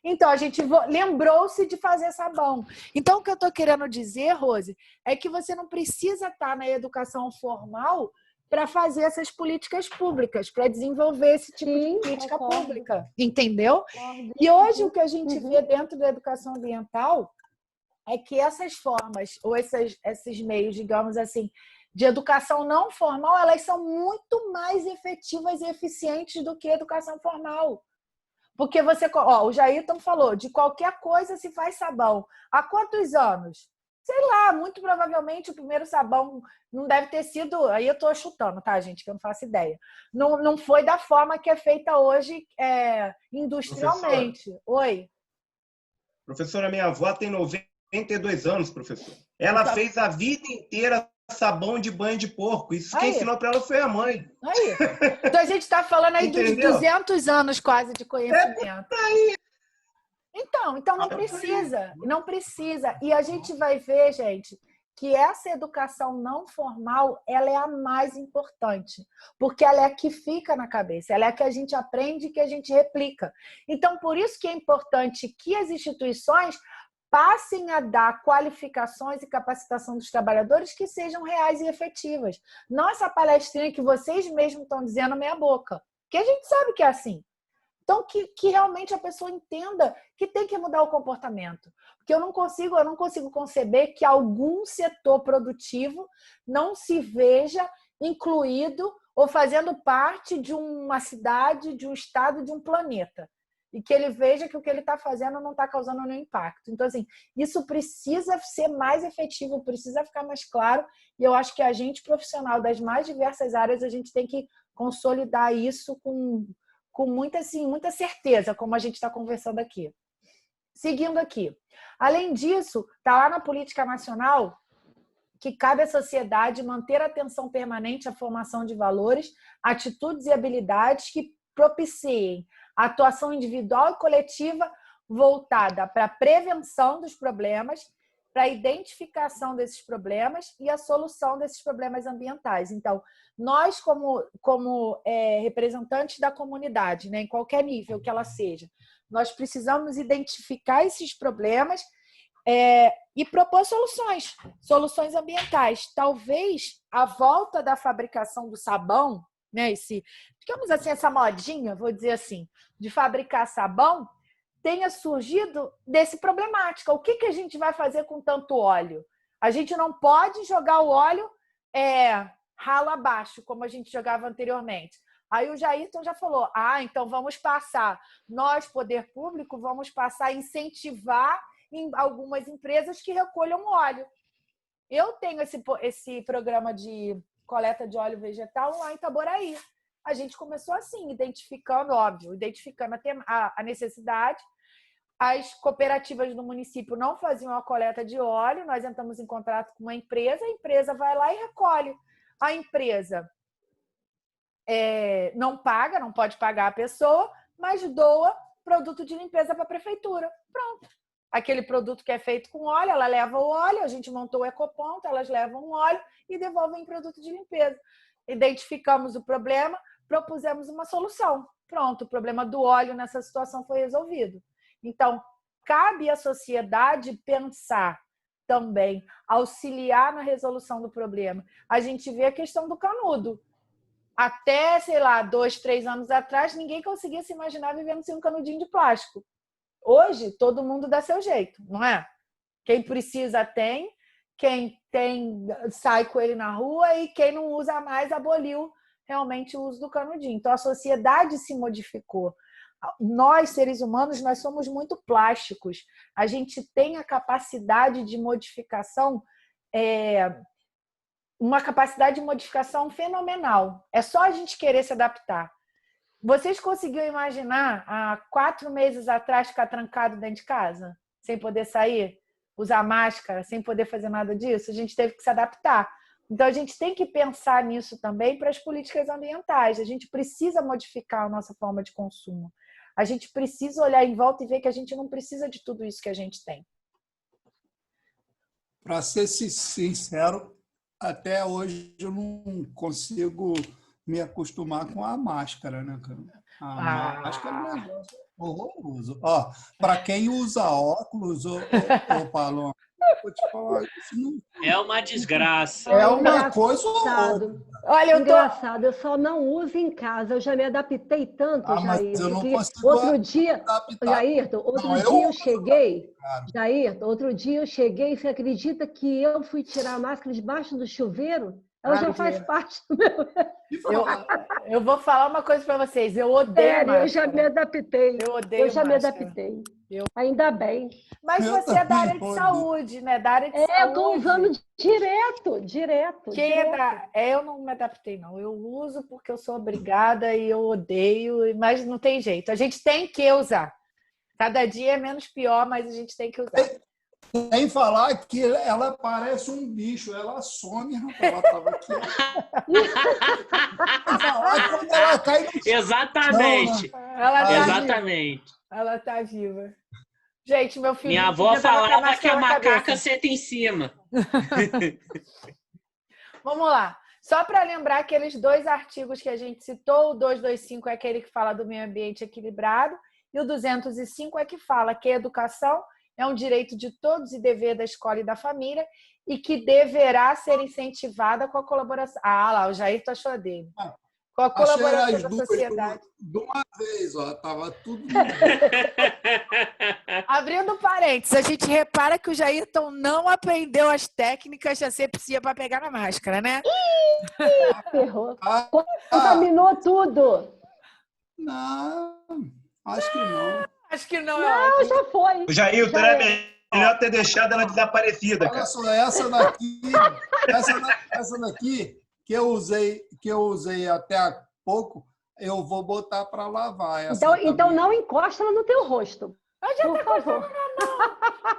C: Então, a gente lembrou-se de fazer sabão. Então, o que eu estou querendo dizer, Rose, é que você não precisa estar na educação formal para fazer essas políticas públicas, para desenvolver esse tipo de política pública. Entendeu? E hoje o que a gente vê dentro da educação ambiental é que essas formas, ou esses meios, digamos assim, de educação não formal, elas são muito mais efetivas e eficientes do que a educação formal. Porque o Jairton falou, de qualquer coisa se faz sabão. Há quantos anos? Sei lá, muito provavelmente o primeiro sabão não deve ter sido... Aí eu estou chutando, tá, gente? Que eu não faço ideia. Não foi da forma que é feita hoje industrialmente. Oi?
G: Professora, minha avó tem 92 anos, professor. Ela fez a vida inteira sabão de banho de porco. Isso quem ensinou para ela foi a mãe.
C: Aí. Então a gente está falando aí dos 200 anos quase de conhecimento. Então não precisa. E a gente vai ver, gente, que essa educação não formal, ela é a mais importante, porque ela é a que fica na cabeça, ela é a que a gente aprende e que a gente replica. Então, por isso que é importante que as instituições passem a dar qualificações e capacitação dos trabalhadores que sejam reais e efetivas. Não essa palestrinha que vocês mesmos estão dizendo meia boca, que a gente sabe que é assim. Então, que realmente a pessoa entenda que tem que mudar o comportamento. Porque eu não consigo conceber que algum setor produtivo não se veja incluído ou fazendo parte de uma cidade, de um estado, de um planeta. E que ele veja que o que ele está fazendo não está causando nenhum impacto. Então, assim, isso precisa ser mais efetivo, precisa ficar mais claro. E eu acho que a gente, profissional das mais diversas áreas, a gente tem que consolidar isso com muita certeza, como a gente está conversando aqui. Seguindo aqui. Além disso, está lá na política nacional que cabe à sociedade manter atenção permanente à formação de valores, atitudes e habilidades que propiciem a atuação individual e coletiva voltada para a prevenção dos problemas, para a identificação desses problemas e a solução desses problemas ambientais. Então, nós, como representantes da comunidade, né, em qualquer nível que ela seja, nós precisamos identificar esses problemas e propor soluções ambientais. Talvez a volta da fabricação do sabão, né, digamos assim, essa modinha, vou dizer assim, de fabricar sabão, tenha surgido desse problemática. O que a gente vai fazer com tanto óleo? A gente não pode jogar o óleo ralo abaixo, como a gente jogava anteriormente. Aí o Jairton já falou, então vamos passar, nós, poder público, vamos passar a incentivar em algumas empresas que recolham óleo. Eu tenho esse programa de coleta de óleo vegetal lá em Itaboraí. A gente começou assim, identificando a necessidade. As cooperativas do município não faziam a coleta de óleo, nós entramos em contrato com uma empresa, a empresa vai lá e recolhe. A empresa não paga, não pode pagar a pessoa, mas doa produto de limpeza para a prefeitura. Pronto. Aquele produto que é feito com óleo, ela leva o óleo, a gente montou o ecoponto, elas levam o óleo e devolvem produto de limpeza. Identificamos o problema, propusemos uma solução. Pronto, o problema do óleo nessa situação foi resolvido. Então, cabe à sociedade pensar também, auxiliar na resolução do problema. A gente vê a questão do canudo. Até, 2, 3 anos atrás, ninguém conseguia se imaginar vivendo sem um canudinho de plástico. Hoje, todo mundo dá seu jeito, não é? Quem precisa tem, quem tem sai com ele na rua e quem não usa mais aboliu realmente o uso do canudinho. Então, a sociedade se modificou. Nós, seres humanos, nós somos muito plásticos. A gente tem a capacidade de modificação, uma capacidade de modificação fenomenal. É só a gente querer se adaptar. Vocês conseguiram imaginar, há 4 meses atrás, ficar trancado dentro de casa? Sem poder sair? Usar máscara? Sem poder fazer nada disso? A gente teve que se adaptar. Então, a gente tem que pensar nisso também para as políticas ambientais. A gente precisa modificar a nossa forma de consumo. A gente precisa olhar em volta e ver que a gente não precisa de tudo isso que a gente tem.
F: Para ser sincero, até hoje eu não consigo me acostumar com a máscara, né, cara? A máscara é um negócio horroroso. Ó, para quem usa óculos, Paloma, vou te falar, isso não...
A: É uma desgraça.
F: É uma coisa horrorosa.
B: Olha, engraçado, eu só não uso em casa. Eu já me adaptei tanto, Jair.
F: Mas eu não consigo
B: outro dia,
F: adaptar.
B: Jair, outro dia eu cheguei, você acredita que eu fui tirar a máscara debaixo do chuveiro? Ela já faz parte do meu...
C: Eu vou falar uma coisa para vocês. Eu odeio máscara.
B: Eu já me adaptei.
C: Eu já
B: me adaptei. Ainda bem.
C: Mas você é da área de saúde, né? Da área de saúde.
B: Eu estou usando direto.
C: Eu não me adaptei, não. Eu uso porque eu sou obrigada e eu odeio, mas não tem jeito. A gente tem que usar. Cada dia é menos pior, mas a gente tem que usar.
F: Sem falar que ela parece um bicho, ela some, rapaz, ela estava aqui. Quando ela cai no...
A: Exatamente. Exatamente.
C: Ela está viva. Gente, meu filho...
A: Minha avó falava que a macaca senta em cima.
C: Vamos lá. Só para lembrar aqueles 2 artigos que a gente citou, o 225 é aquele que fala do meio ambiente equilibrado e o 205 é que fala que a educação é um direito de todos e dever da escola e da família e que deverá ser incentivada com a colaboração... Ah, lá, o Jair tá achando dele. Com a colaboração da sociedade.
F: De uma vez, ó, tava tudo...
C: Abrindo parênteses, a gente repara que o Jairton não aprendeu as técnicas de asepsia para pegar na máscara, né?
B: Ferrou. Contaminou tudo.
F: Não, acho que não.
C: Acho que não.
B: Não, já foi.
G: O Jair, era melhor ter deixado ela desaparecida, cara.
F: Olha só, essa daqui que eu usei até há pouco, eu vou botar para lavar.
B: Então não encosta ela no teu rosto. Por favor.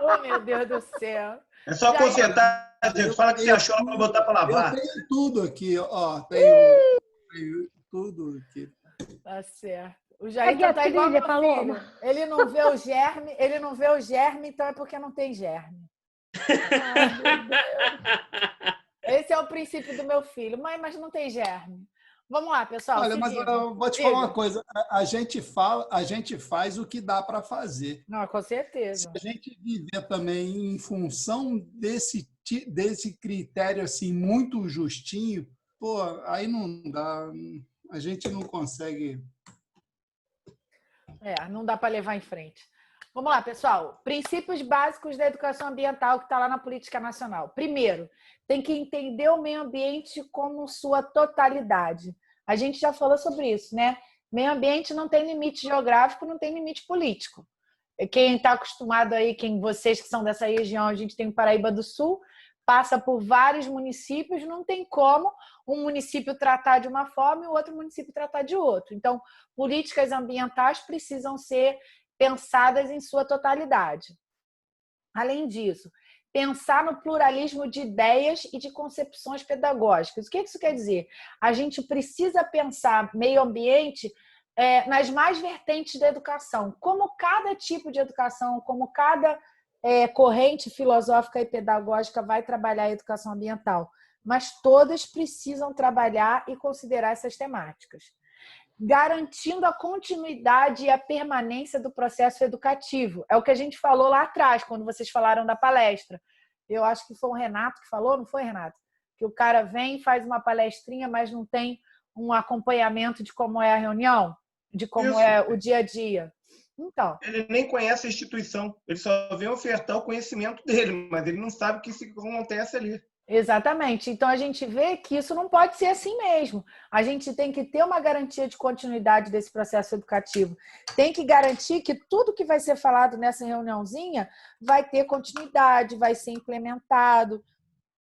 C: Oh, meu Deus do céu.
G: É só consertar. Fala que você achou para botar para lavar.
F: Eu tenho tudo aqui, ó. Tenho tudo aqui.
C: Tá certo. O Jair tá igual meu filho. Ele não vê o germe, então é porque não tem germe. Esse é o princípio do meu filho. Mãe, mas não tem germe. Vamos lá, pessoal.
F: Olha, mas eu vou te falar uma coisa. A gente faz o que dá para fazer.
C: Não, com certeza.
F: Se a gente viver também em função desse critério assim muito justinho, pô, aí não dá. A gente não consegue.
C: Não dá para levar em frente. Vamos lá, pessoal. Princípios básicos da educação ambiental que está lá na Política Nacional. Primeiro, tem que entender o meio ambiente como sua totalidade. A gente já falou sobre isso, né? Meio ambiente não tem limite geográfico, não tem limite político. Quem está acostumado aí, vocês que são dessa região, a gente tem o Paraíba do Sul. passa por vários municípios, não tem como um município tratar de uma forma e o outro município tratar de outro. Então, políticas ambientais precisam ser pensadas em sua totalidade. Além disso, pensar no pluralismo de ideias e de concepções pedagógicas. O que isso quer dizer? A gente precisa pensar meio ambiente nas mais vertentes da educação. Como cada tipo de educação, como cada corrente filosófica e pedagógica vai trabalhar a educação ambiental. Mas todas precisam trabalhar e considerar essas temáticas, garantindo a continuidade e a permanência do processo educativo. É o que a gente falou lá atrás, quando vocês falaram da palestra. Eu acho que foi o Renato que falou, não foi, Renato? Que o cara vem, faz uma palestrinha, mas não tem um acompanhamento de como é a reunião, de como é o dia a dia. Então,
G: ele nem conhece a instituição, ele só vem ofertar o conhecimento dele, mas ele não sabe o que acontece ali.
C: Exatamente. Então, a gente vê que isso não pode ser assim mesmo. A gente tem que ter uma garantia de continuidade desse processo educativo. Tem que garantir que tudo que vai ser falado nessa reuniãozinha vai ter continuidade, vai ser implementado,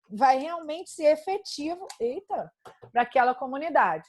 C: vai realmente ser efetivo, para aquela comunidade.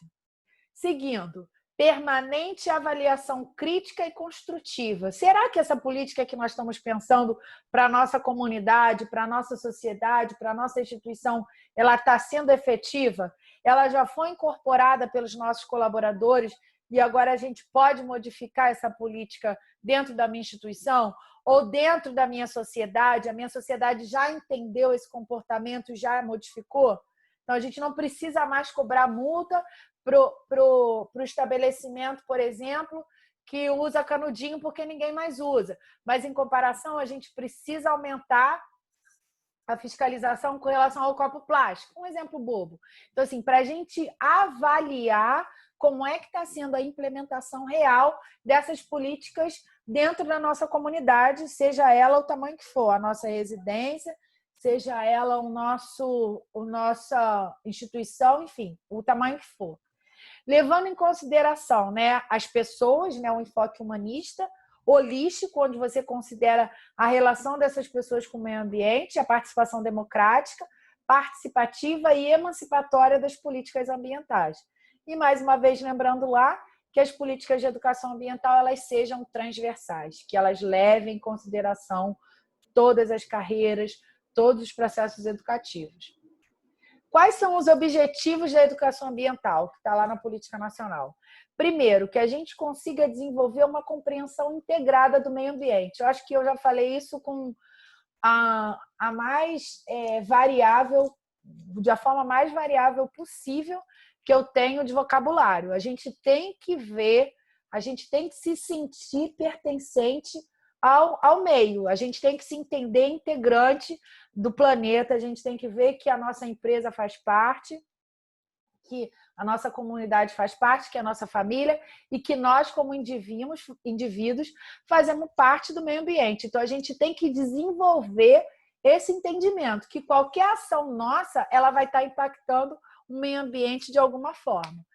C: Seguindo, permanente avaliação crítica e construtiva. Será que essa política que nós estamos pensando para a nossa comunidade, para a nossa sociedade, para a nossa instituição, ela está sendo efetiva? Ela já foi incorporada pelos nossos colaboradores e agora a gente pode modificar essa política dentro da minha instituição ou dentro da minha sociedade? A minha sociedade já entendeu esse comportamento, já modificou? Então, a gente não precisa mais cobrar multa pro estabelecimento, por exemplo, que usa canudinho porque ninguém mais usa. Mas, em comparação, a gente precisa aumentar a fiscalização com relação ao copo plástico. Um exemplo bobo. Então, assim, para a gente avaliar como é que está sendo a implementação real dessas políticas dentro da nossa comunidade, seja ela o tamanho que for, a nossa residência, seja ela a nossa instituição, enfim, o tamanho que for. Levando em consideração, né, as pessoas, né, um enfoque humanista, holístico, onde você considera a relação dessas pessoas com o meio ambiente, a participação democrática, participativa e emancipatória das políticas ambientais. E, mais uma vez, lembrando lá que as políticas de educação ambiental elas sejam transversais, que elas levem em consideração todas as carreiras, todos os processos educativos. Quais são os objetivos da educação ambiental, que está lá na Política Nacional? Primeiro, que a gente consiga desenvolver uma compreensão integrada do meio ambiente. Eu acho que eu já falei isso com a mais variável, da forma mais variável possível que eu tenho de vocabulário. A gente tem que ver, a gente tem que se sentir pertencente ao meio. A gente tem que se entender integrante do planeta, a gente tem que ver que a nossa empresa faz parte, que a nossa comunidade faz parte, que a nossa família e que nós, como indivíduos, fazemos parte do meio ambiente. Então, a gente tem que desenvolver esse entendimento, que qualquer ação nossa ela vai estar impactando o meio ambiente de alguma forma.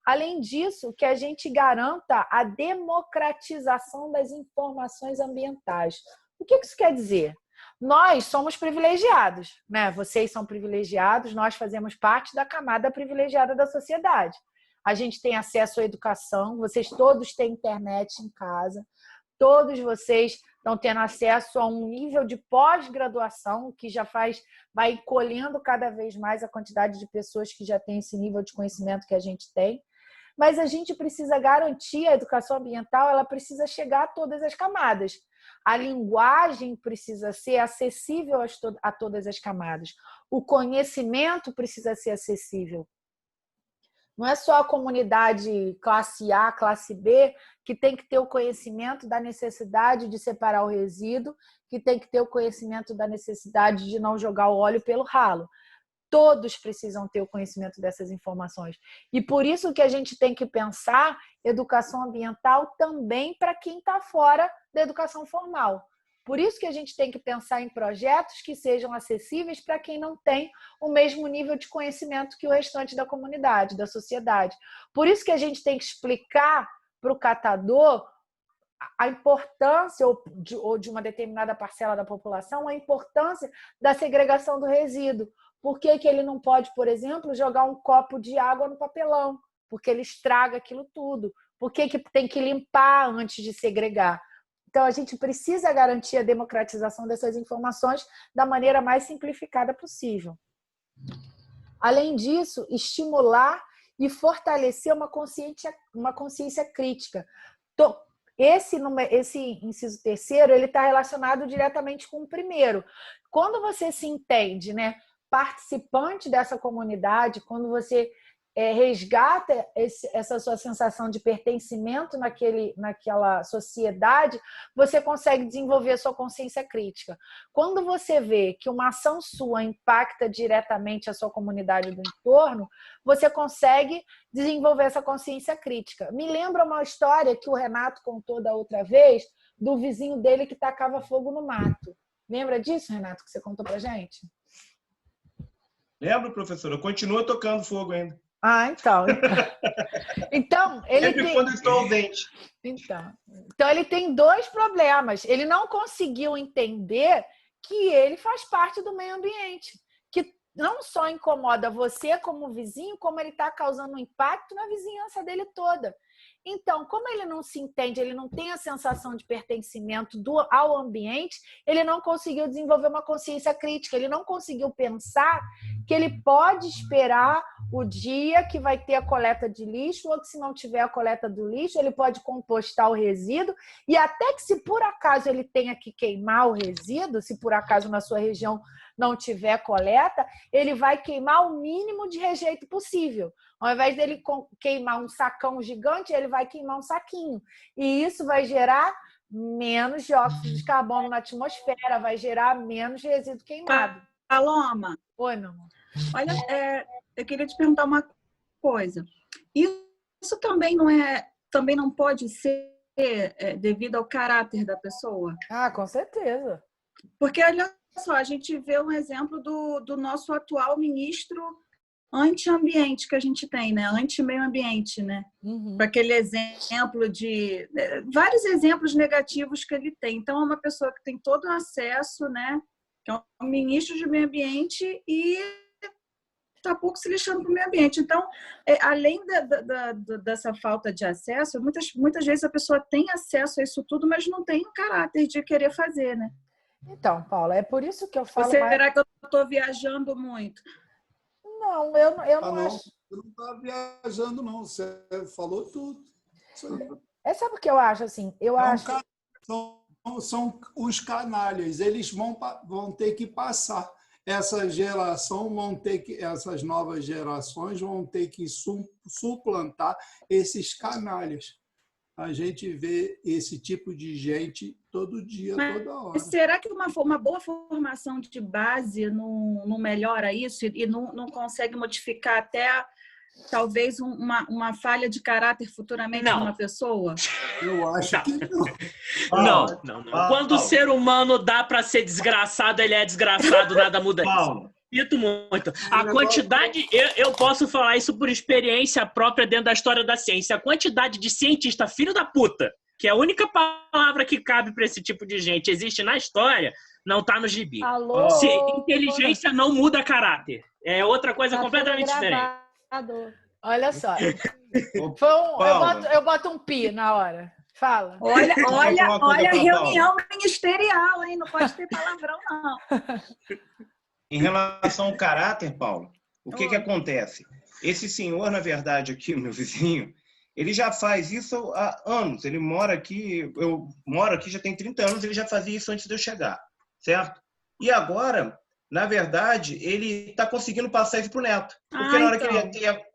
C: Além disso, que a gente garanta a democratização das informações ambientais. O que isso quer dizer? Nós somos privilegiados, né? Vocês são privilegiados, nós fazemos parte da camada privilegiada da sociedade. A gente tem acesso à educação, vocês todos têm internet em casa, todos vocês estão tendo acesso a um nível de pós-graduação que já vai encolhendo cada vez mais a quantidade de pessoas que já têm esse nível de conhecimento que a gente tem. Mas a gente precisa garantir a educação ambiental, ela precisa chegar a todas as camadas. A linguagem precisa ser acessível a todas as camadas. O conhecimento precisa ser acessível. Não é só a comunidade classe A, classe B, que tem que ter o conhecimento da necessidade de separar o resíduo, que tem que ter o conhecimento da necessidade de não jogar o óleo pelo ralo. Todos precisam ter o conhecimento dessas informações. E por isso que a gente tem que pensar educação ambiental também para quem está fora da educação formal. Por isso que a gente tem que pensar em projetos que sejam acessíveis para quem não tem o mesmo nível de conhecimento que o restante da comunidade, da sociedade. Por isso que a gente tem que explicar para o catador a importância, ou de uma determinada parcela da população, a importância da segregação do resíduo. Por que que ele não pode, por exemplo, jogar um copo de água no papelão? Porque ele estraga aquilo tudo. Por que que tem que limpar antes de segregar? Então, a gente precisa garantir a democratização dessas informações da maneira mais simplificada possível. Além disso, estimular e fortalecer uma consciência crítica. Esse inciso terceiro, ele está relacionado diretamente com o primeiro. Quando você se entende, né, participante dessa comunidade, quando você resgata essa sua sensação de pertencimento naquela sociedade, você consegue desenvolver a sua consciência crítica. Quando você vê que uma ação sua impacta diretamente a sua comunidade do entorno, você consegue desenvolver essa consciência crítica. Me lembra uma história que o Renato contou da outra vez, do vizinho dele que tacava fogo no mato. Lembra disso, Renato, que você contou pra gente?
G: Lembro, professora. Continua tocando fogo ainda.
C: Ah, então. Então, ele
G: sempre
C: tem...
G: quando eu estou ausente.
C: Então, ele tem dois problemas. Ele não conseguiu entender que ele faz parte do meio ambiente, que não só incomoda você como vizinho, como ele está causando um impacto na vizinhança dele toda. Então, como ele não se entende, ele não tem a sensação de pertencimento ao ambiente, ele não conseguiu desenvolver uma consciência crítica, ele não conseguiu pensar que ele pode esperar o dia que vai ter a coleta de lixo, ou que se não tiver a coleta do lixo, ele pode compostar o resíduo, e até que se por acaso ele tenha que queimar o resíduo, se por acaso na sua região não tiver coleta, ele vai queimar o mínimo de rejeito possível. Ao invés dele queimar um sacão gigante, ele vai queimar um saquinho. E isso vai gerar menos dióxido de carbono na atmosfera, vai gerar menos resíduo queimado.
H: Paloma.
C: Oi, meu amor.
H: Olha, eu queria te perguntar uma coisa. Isso também não pode ser devido ao caráter da pessoa?
C: Ah, com certeza.
H: Porque, olha só, a gente vê um exemplo do nosso atual ministro anti-ambiente que a gente tem, né? Anti-meio ambiente, né?
C: Uhum.
H: Para aquele exemplo de... vários exemplos negativos que ele tem. Então, é uma pessoa que tem todo o acesso, né? Que é um ministro de meio ambiente e está pouco se lixando para o meio ambiente. Então, além dessa falta de acesso, muitas vezes a pessoa tem acesso a isso tudo, mas não tem o caráter de querer fazer, né?
C: Então, Paula, é por isso que eu falo...
H: Será que eu estou viajando muito?
C: Não, eu não acho...
F: Você não está viajando, não. Você falou tudo.
C: Sabe o que eu acho, assim?
F: São os canalhas. Eles vão ter que passar. Essa geração essas novas gerações vão ter que suplantar esses canalhas. A gente vê esse tipo de gente todo dia, toda hora.
H: Será que uma boa formação de base não melhora isso e não consegue modificar até talvez uma falha de caráter futuramente numa pessoa?
F: Eu acho que
A: não. Não. Quando o ser humano dá para ser desgraçado, ele é desgraçado, nada muda isso. Repito muito. A quantidade, eu posso falar isso por experiência própria dentro da história da ciência. A quantidade de cientista filho da puta, que é a única palavra que cabe para esse tipo de gente, existe na história, não está no gibi. Se inteligência não muda caráter. É outra coisa completamente diferente.
C: Olha só. Eu boto um pi na hora. Fala.
H: Olha a reunião ministerial, hein? Não pode ter palavrão, não.
G: Em relação ao caráter, Paulo, o que acontece? Esse senhor, na verdade, aqui, meu vizinho, ele já faz isso há anos. Ele mora aqui, eu moro aqui já tem 30 anos, ele já fazia isso antes de eu chegar, certo? E agora, na verdade, ele está conseguindo passar isso para o neto. Porque na hora que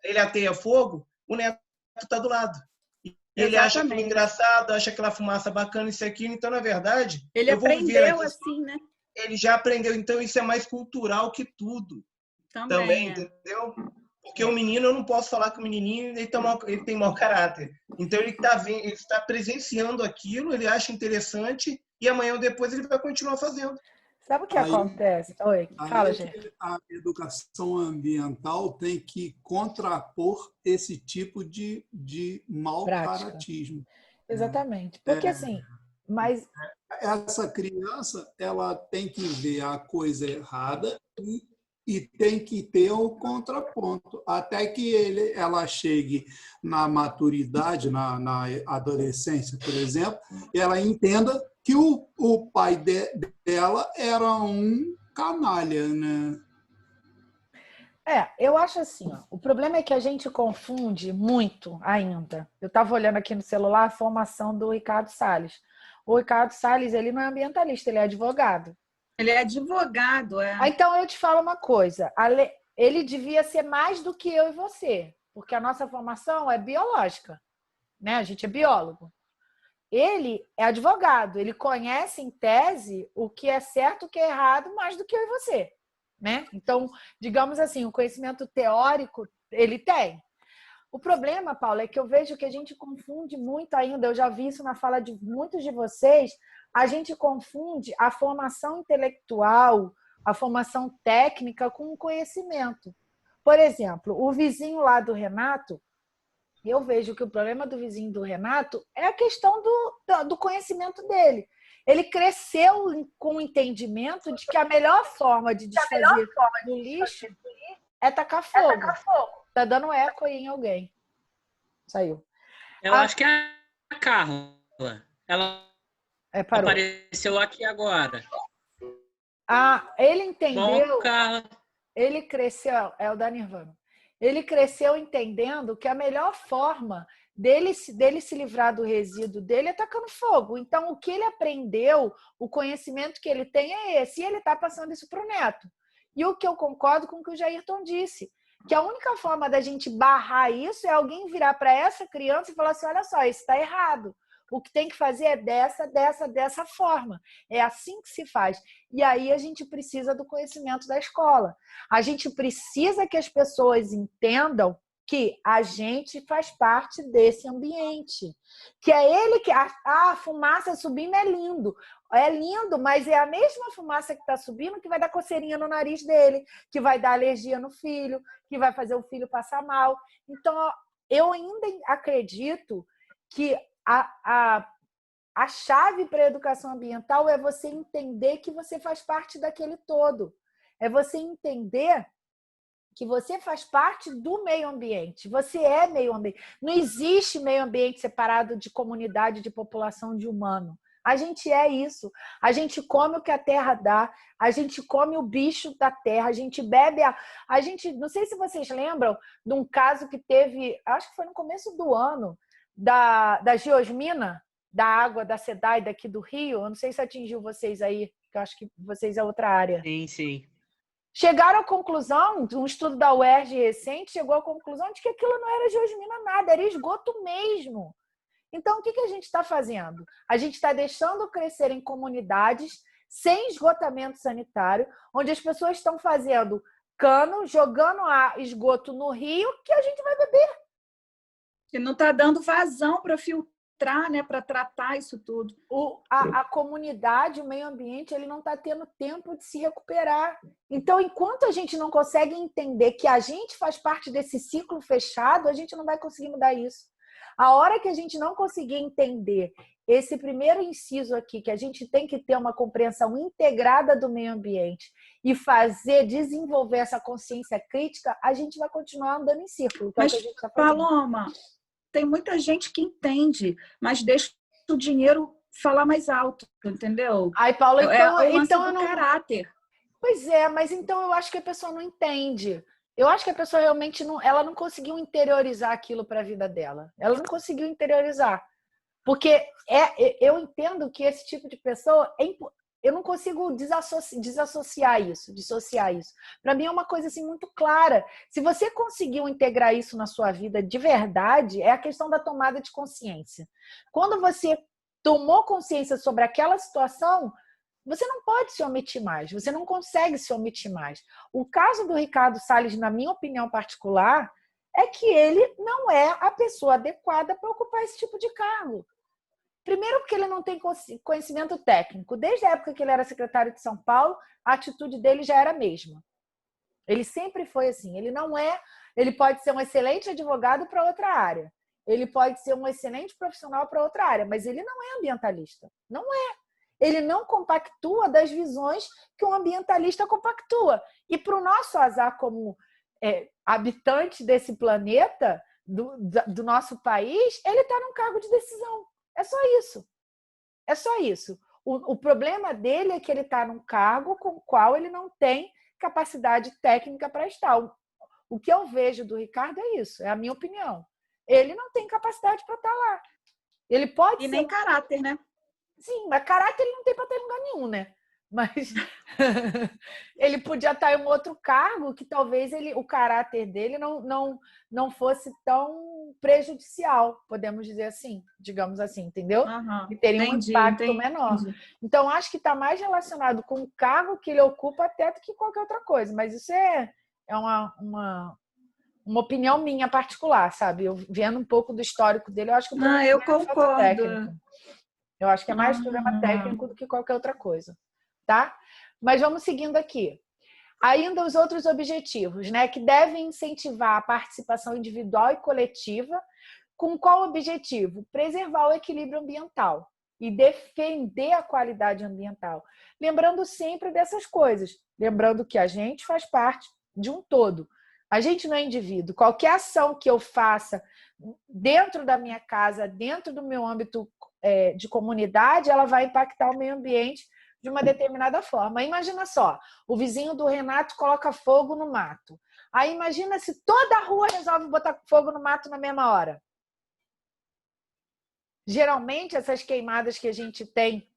G: ele ateia fogo, o neto está do lado. E ele acha aquilo engraçado, acha aquela fumaça bacana, isso e aquilo. Então, na verdade...
H: Ele aprendeu assim, né?
G: Ele já aprendeu, então isso é mais cultural que tudo. Também entendeu? Porque o menino, eu não posso falar que o menininho ele tem mau caráter. Então ele está presenciando aquilo, ele acha interessante e amanhã ou depois ele vai continuar fazendo.
C: Sabe o que acontece? Oi, fala, gente.
F: A educação ambiental tem que contrapor esse tipo de mau caratismo.
C: Exatamente. Porque assim, mas
F: essa criança ela tem que ver a coisa errada e tem que ter um contraponto até que ela chegue na maturidade, na adolescência, por exemplo, e ela entenda que o pai dela era um canalha, né?
C: eu acho assim, ó, o problema é que a gente confunde muito ainda. Eu estava olhando aqui no celular a formação do Ricardo Salles. O Ricardo Salles, ele não é ambientalista, ele é advogado.
H: Ele é advogado,
C: Então, eu te falo uma coisa. Ele devia ser mais do que eu e você, porque a nossa formação é biológica, né? A gente é biólogo. Ele é advogado, ele conhece, em tese, o que é certo, o que é errado, mais do que eu e você, né? Então, digamos assim, o conhecimento teórico ele tem. O problema, Paula, é que eu vejo que a gente confunde muito ainda, eu já vi isso na fala de muitos de vocês, a gente confunde a formação intelectual, a formação técnica com o conhecimento. Por exemplo, o vizinho lá do Renato, eu vejo que o problema do vizinho do Renato é a questão do conhecimento dele. Ele cresceu com o entendimento de que a melhor forma de desfazer do lixo é tacar fogo. Tá dando eco aí em alguém. Saiu.
A: Eu acho que é a Carla. Ela
C: parou.
A: Apareceu aqui agora.
C: Ele entendeu.
A: Bom, Carla.
C: Ele cresceu. É o da Nirvana. Ele cresceu entendendo que a melhor forma dele se livrar do resíduo dele é tacando fogo. Então, o que ele aprendeu, o conhecimento que ele tem é esse. E ele está passando isso para o neto. E o que eu concordo com o que o Jairton disse, que a única forma da gente barrar isso é alguém virar para essa criança e falar assim, olha só, isso está errado. O que tem que fazer é dessa forma. É assim que se faz. E aí a gente precisa do conhecimento da escola. A gente precisa que as pessoas entendam que a gente faz parte desse ambiente. Que é ele que... a fumaça subindo é lindo. É lindo, mas é a mesma fumaça que está subindo que vai dar coceirinha no nariz dele, que vai dar alergia no filho, que vai fazer o filho passar mal. Então, eu ainda acredito que a chave para a educação ambiental é você entender que você faz parte daquele todo. É você entender que você faz parte do meio ambiente. Você é meio ambiente. Não existe meio ambiente separado de comunidade, de população, de humano. A gente é isso. A gente come o que a terra dá, a gente come o bicho da terra, a gente bebe a gente, não sei se vocês lembram de um caso que teve, acho que foi no começo do ano, da geosmina, da água da SEDAI daqui do Rio. Eu não sei se atingiu vocês aí, que eu acho que vocês é outra área.
A: Sim.
C: Chegaram à conclusão, um estudo da UERJ recente chegou à conclusão de que aquilo não era geosmina nada, era esgoto mesmo. Então, o que a gente está fazendo? A gente está deixando crescer em comunidades sem esgotamento sanitário, onde as pessoas estão fazendo cano, jogando esgoto no rio, que a gente vai beber.
H: E não está dando vazão para filtrar, né, para tratar isso tudo.
C: A comunidade, o meio ambiente, ele não está tendo tempo de se recuperar. Então, enquanto a gente não consegue entender que a gente faz parte desse ciclo fechado, a gente não vai conseguir mudar isso. A hora que a gente não conseguir entender esse primeiro inciso aqui, que a gente tem que ter uma compreensão integrada do meio ambiente e desenvolver essa consciência crítica, a gente vai continuar andando em círculo.
H: Mas, Paloma, tem muita gente que entende, mas deixa o dinheiro falar mais alto, entendeu?
C: Ai, Paula,
H: então eu não... caráter.
C: Pois é, mas então eu acho que a pessoa não entende. Eu acho que a pessoa realmente ela não conseguiu interiorizar aquilo para a vida dela. Ela não conseguiu interiorizar. Porque eu entendo que esse tipo de pessoa... eu não consigo dissociar isso. Para mim é uma coisa assim, muito clara. Se você conseguiu integrar isso na sua vida de verdade, é a questão da tomada de consciência. Quando você tomou consciência sobre aquela situação, você não pode se omitir mais, você não consegue se omitir mais. O caso do Ricardo Salles, na minha opinião particular, é que ele não é a pessoa adequada para ocupar esse tipo de cargo. Primeiro porque ele não tem conhecimento técnico. Desde a época que ele era secretário de São Paulo, a atitude dele já era a mesma. Ele sempre foi assim. Ele pode ser um excelente advogado para outra área. ele pode ser um excelente profissional para outra área, mas ele não é ambientalista. Não é. Ele não compactua das visões que um ambientalista compactua. E para o nosso azar como habitante desse planeta, do nosso país, ele está num cargo de decisão. É só isso. É só isso. O problema dele é que ele está num cargo com o qual ele não tem capacidade técnica para estar. O que eu vejo do Ricardo é isso, é a minha opinião. Ele não tem capacidade para estar lá. Ele pode
H: e nem caráter, né?
C: Sim, mas caráter ele não tem para ter em lugar nenhum, né? Mas ele podia estar em um outro cargo que talvez o caráter dele não fosse tão prejudicial, podemos dizer assim, digamos assim, entendeu?
H: Uhum,
C: e teria um impacto menor. Então, acho que está mais relacionado com o cargo que ele ocupa até do que qualquer outra coisa. Mas isso é uma opinião minha particular, sabe? Eu vendo um pouco do histórico dele, eu acho que o problema
H: eu
C: é falta
H: concordo.
C: técnica. Eu acho que é mais problema técnico do que qualquer outra coisa, tá? Mas vamos seguindo aqui. Ainda os outros objetivos, né? Que devem incentivar a participação individual e coletiva. Com qual objetivo? Preservar o equilíbrio ambiental e defender a qualidade ambiental. Lembrando sempre dessas coisas. Lembrando que a gente faz parte de um todo. A gente não é indivíduo. Qualquer ação que eu faça dentro da minha casa, dentro do meu âmbito de comunidade, ela vai impactar o meio ambiente de uma determinada forma. Imagina só, o vizinho do Renato coloca fogo no mato. Aí imagina se toda a rua resolve botar fogo no mato na mesma hora. Geralmente, essas queimadas que a gente tem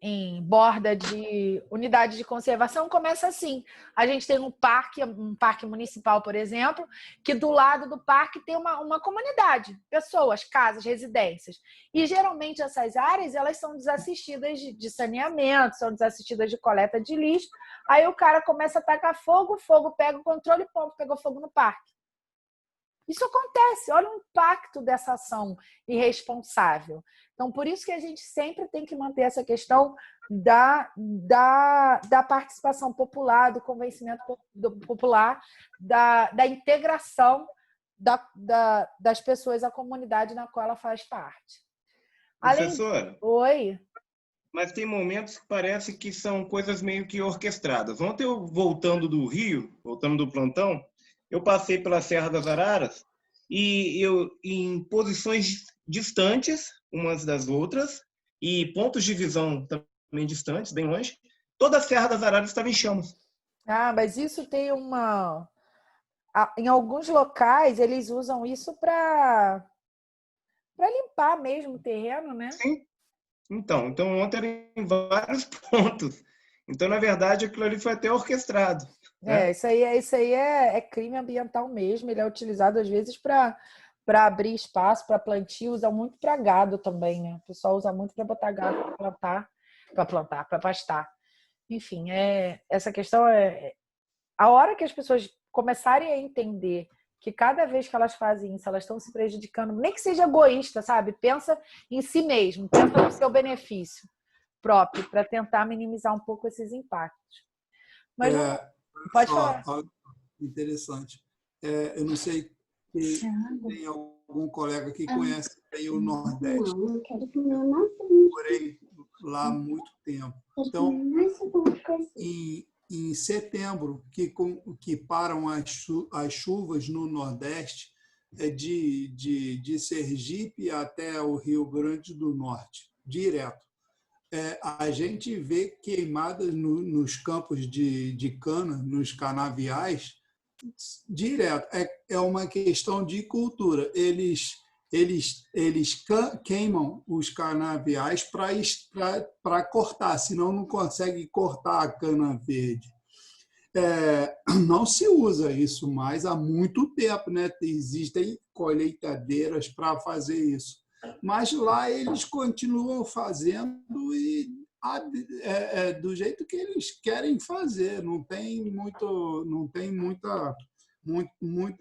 C: em borda de unidade de conservação começa assim. A gente tem um parque municipal, por exemplo, que do lado do parque tem uma comunidade, pessoas, casas, residências. E geralmente essas áreas elas são desassistidas de saneamento, são desassistidas de coleta de lixo. Aí o cara começa a tacar fogo, o fogo pega o controle e pronto, pegou fogo no parque. Isso acontece, olha o impacto dessa ação irresponsável. Então, por isso que a gente sempre tem que manter essa questão da participação popular, do convencimento popular, da integração das pessoas à comunidade na qual ela faz parte.
G: Professora?
C: Oi?
G: Mas tem momentos que parece que são coisas meio que orquestradas. Ontem, eu voltando do Rio, voltando do plantão, eu passei pela Serra das Araras e eu em posições distantes umas das outras e pontos de visão também distantes, bem longe, toda a Serra das Araras estava em chamas.
C: Ah, mas isso tem em alguns locais eles usam isso para limpar mesmo o terreno, né?
G: Sim. Então ontem era em vários pontos. Então, na verdade, aquilo ali foi até orquestrado. Né?
C: Isso aí é crime ambiental mesmo. Ele é utilizado, às vezes, para abrir espaço para plantio, usa muito para gado também, né? O pessoal usa muito para botar gado para pastar. Enfim, essa questão a hora que as pessoas começarem a entender que cada vez que elas fazem isso, elas estão se prejudicando, nem que seja egoísta, sabe? Pensa em si mesmo, pensa no seu benefício próprio, para tentar minimizar um pouco esses impactos. Mas pode falar.
F: Interessante. Eu não sei se tem algum colega que conhece bem o Nordeste. Eu morei lá há muito tempo. Então, em setembro, que param as chuvas no Nordeste, de Sergipe até o Rio Grande do Norte, direto. A gente vê queimadas nos campos de cana, nos canaviais, direto. É uma questão de cultura. Eles queimam os canaviais para cortar, senão não consegue cortar a cana verde. Não se usa isso mais há muito tempo, né? Existem colheitadeiras para fazer isso. Mas lá eles continuam fazendo e do jeito que eles querem fazer. Não tem muita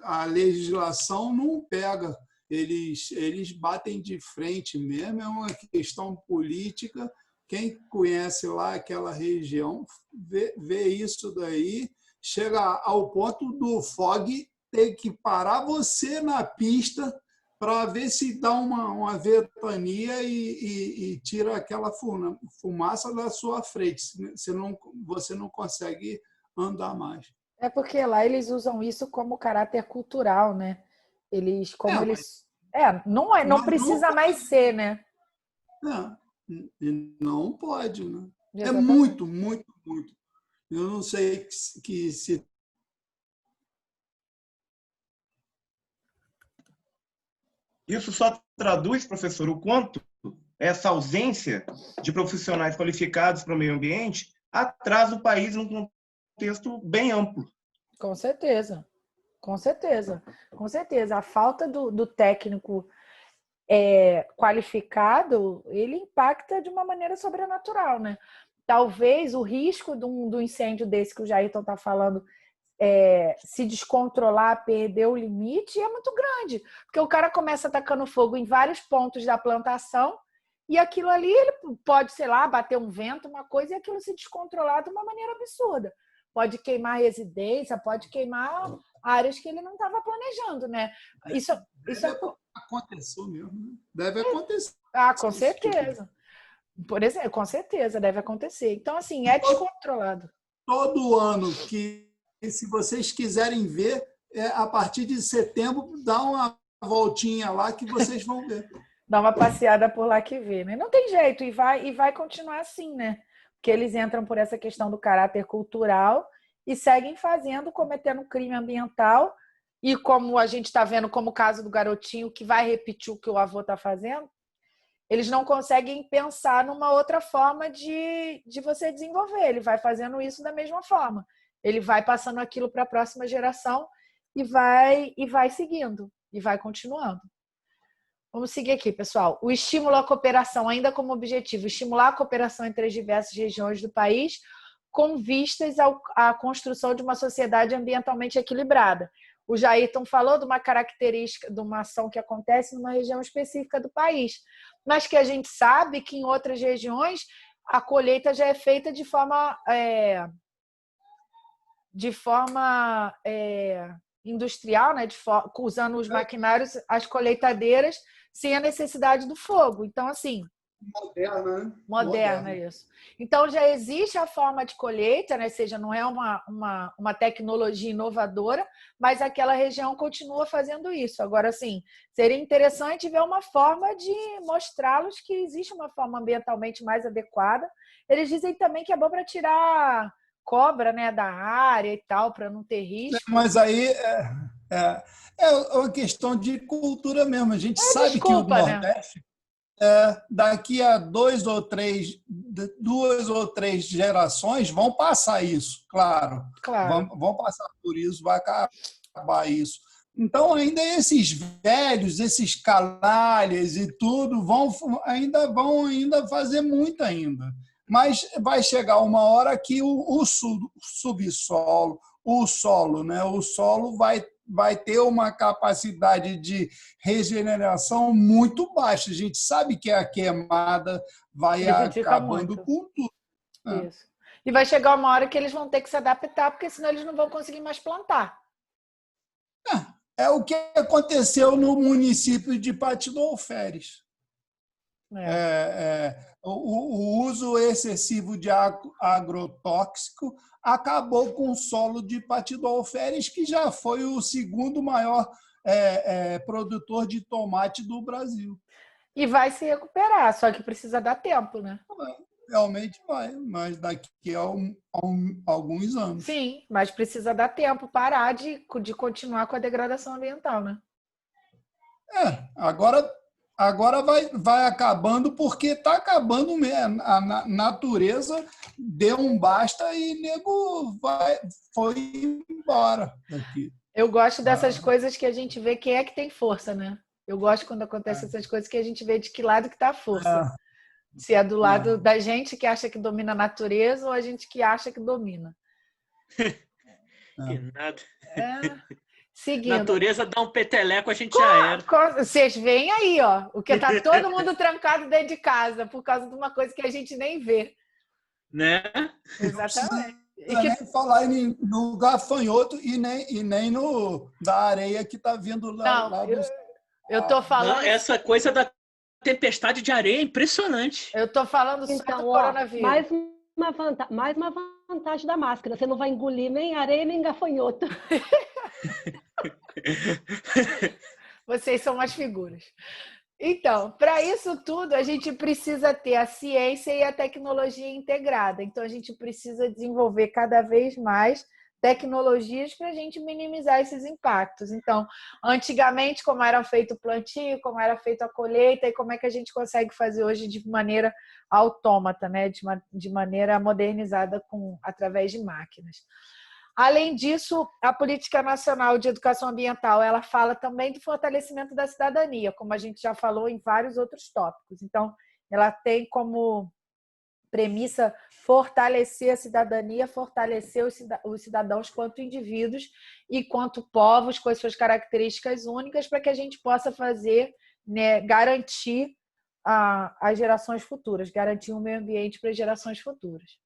F: a legislação não pega. Eles batem de frente mesmo, é uma questão política. Quem conhece lá aquela região vê isso daí, chega ao ponto do fog ter que parar você na pista para ver se dá uma ventania e tira aquela fumaça da sua frente. Você não consegue andar mais.
C: É porque lá eles usam isso como caráter cultural, né? Não precisa mais ser, né?
F: Não pode, né?
C: Exatamente.
F: É muito, muito, muito. Eu não sei que se...
G: Isso só traduz, professor, o quanto essa ausência de profissionais qualificados para o meio ambiente atrasa o país num contexto bem amplo.
C: Com certeza. Com certeza. Com certeza. A falta do técnico qualificado, ele impacta de uma maneira sobrenatural, né? Talvez o risco do incêndio desse que o Jairton está falando se descontrolar, perder o limite, é muito grande. Porque o cara começa atacando fogo em vários pontos da plantação e aquilo ali, ele pode, sei lá, bater um vento, uma coisa, e aquilo se descontrolar de uma maneira absurda. Pode queimar residência, pode queimar áreas que ele não estava planejando, né? Isso
F: aconteceu mesmo, né? Deve acontecer.
C: Com certeza. Por exemplo, com certeza deve acontecer. Então, assim, é descontrolado.
F: Todo ano se vocês quiserem ver, a partir de setembro, dá uma voltinha lá que vocês vão ver.
C: Dá uma passeada por lá que vê, né? Não tem jeito, e vai continuar assim, né? Porque eles entram por essa questão do caráter cultural e seguem cometendo crime ambiental. E como a gente está vendo, como o caso do garotinho, que vai repetir o que o avô está fazendo, eles não conseguem pensar numa outra forma de você desenvolver. Ele vai fazendo isso da mesma forma. Ele vai passando aquilo para a próxima geração e vai seguindo, e vai continuando. Vamos seguir aqui, pessoal. O estímulo à cooperação, ainda como objetivo, estimular a cooperação entre as diversas regiões do país com vistas à construção de uma sociedade ambientalmente equilibrada. O Jairton falou de uma característica, de uma ação que acontece numa região específica do país, mas que a gente sabe que em outras regiões a colheita já é feita de forma industrial, né? Usando os maquinários, as colheitadeiras, sem a necessidade do fogo. Então, assim...
F: Moderna, né?
C: Moderna, isso. Então, já existe a forma de colheita, né? Ou seja, não é uma tecnologia inovadora, mas aquela região continua fazendo isso. Agora, assim, seria interessante ver uma forma de mostrá-los que existe uma forma ambientalmente mais adequada. Eles dizem também que é bom para tirar cobra, né, da área e tal, para não ter risco.
F: Mas aí é uma questão de cultura mesmo. A gente sabe que o Nordeste...
C: né?
F: Daqui a duas ou três gerações vão passar isso, claro. Vão passar por isso, vai acabar isso. Então, ainda esses velhos, esses canalhas e tudo, vão ainda fazer muito ainda. Mas vai chegar uma hora que o subsolo, o solo, né? O solo vai ter uma capacidade de regeneração muito baixa. A gente sabe que a queimada vai acabando com tudo.
C: Isso. E vai chegar uma hora que eles vão ter que se adaptar, porque senão eles não vão conseguir mais plantar.
F: É o que aconteceu no município de Patidolferes. O uso excessivo de agrotóxico acabou com o solo de Patidolferes, que já foi o segundo maior produtor de tomate do Brasil.
C: E vai se recuperar, só que precisa dar tempo, né?
F: Realmente vai, mas daqui a alguns anos.
C: Sim, mas precisa dar tempo, parar de continuar com a degradação ambiental, né?
F: Agora vai acabando, porque está acabando mesmo. A natureza deu um basta e o nego foi embora daqui.
C: Eu gosto dessas coisas que a gente vê quem é que tem força, né? Eu gosto quando acontecem essas coisas que a gente vê de que lado que está a força. Se é do lado da gente que acha que domina a natureza ou a gente que acha que domina.
A: Que nada.
C: Seguindo.
A: Natureza dá um peteleco, a gente já era.
C: Vocês veem aí, ó, o que tá todo mundo trancado dentro de casa por causa de uma coisa que a gente nem vê.
A: Né?
C: Exatamente.
F: nem falar no gafanhoto e nem no da areia que está vindo lá.
C: Não, eu estou falando...
A: Não, essa coisa da tempestade de areia é impressionante.
C: Eu estou falando só do coronavírus.
B: Mais uma vantagem da máscara. Você não vai engolir nem areia, nem gafanhoto.
C: Vocês são umas figuras. Então, para isso tudo, a gente precisa ter a ciência e a tecnologia integrada. Então, a gente precisa desenvolver cada vez mais tecnologias para a gente minimizar esses impactos. Então, antigamente, como era feito o plantio, como era feita a colheita, e como é que a gente consegue fazer hoje de maneira autômata, né? De maneira modernizada através de máquinas. Além disso, a Política Nacional de Educação Ambiental, ela fala também do fortalecimento da cidadania, como a gente já falou em vários outros tópicos. Então, ela tem como premissa fortalecer a cidadania, fortalecer os cidadãos quanto indivíduos e quanto povos com as suas características únicas para que a gente possa fazer, né, garantir as gerações futuras, garantir um meio ambiente para as gerações futuras.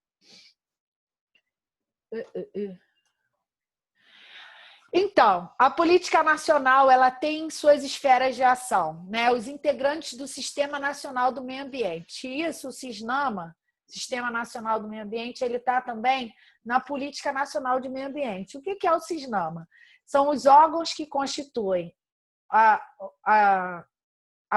C: Então, a política nacional ela tem suas esferas de ação, né? Os integrantes do Sistema Nacional do Meio Ambiente. Isso, o SISNAMA, Sistema Nacional do Meio Ambiente, ele está também na Política Nacional de Meio Ambiente. O que é o SISNAMA? São os órgãos que constituem a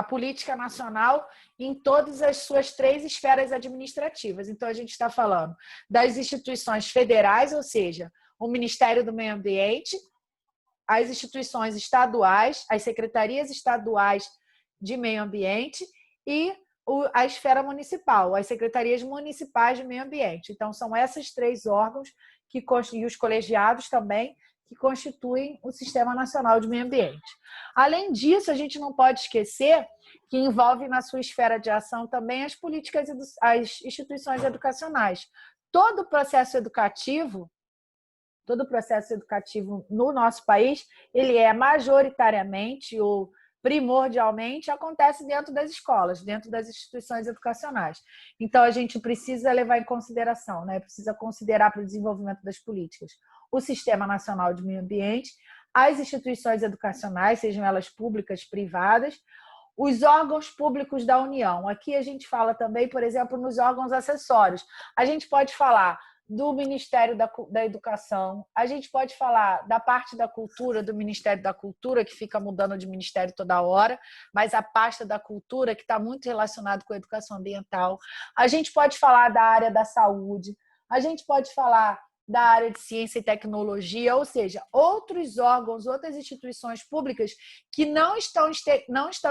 C: política nacional em todas as suas 3 esferas administrativas. Então, a gente está falando das instituições federais, ou seja, o Ministério do Meio Ambiente, as instituições estaduais, as secretarias estaduais de meio ambiente e a esfera municipal, as secretarias municipais de meio ambiente. Então, são esses 3 órgãos e os colegiados também que constituem o Sistema Nacional de Meio Ambiente. Além disso, a gente não pode esquecer que envolve na sua esfera de ação também as políticas, as instituições educacionais. Todo o processo educativo no nosso país, ele é majoritariamente ou primordialmente acontece dentro das escolas, dentro das instituições educacionais. Então, a gente precisa levar em consideração, né? Precisa considerar para o desenvolvimento das políticas o Sistema Nacional de Meio Ambiente, as instituições educacionais, sejam elas públicas, privadas, os órgãos públicos da União. Aqui a gente fala também, por exemplo, nos órgãos acessórios. A gente pode falar do Ministério da Educação, a gente pode falar da parte da cultura, do Ministério da Cultura, que fica mudando de ministério toda hora, mas a pasta da cultura, que está muito relacionada com a educação ambiental. A gente pode falar da área da saúde, a gente pode falar da área de ciência e tecnologia, ou seja, outros órgãos, outras instituições públicas que não estão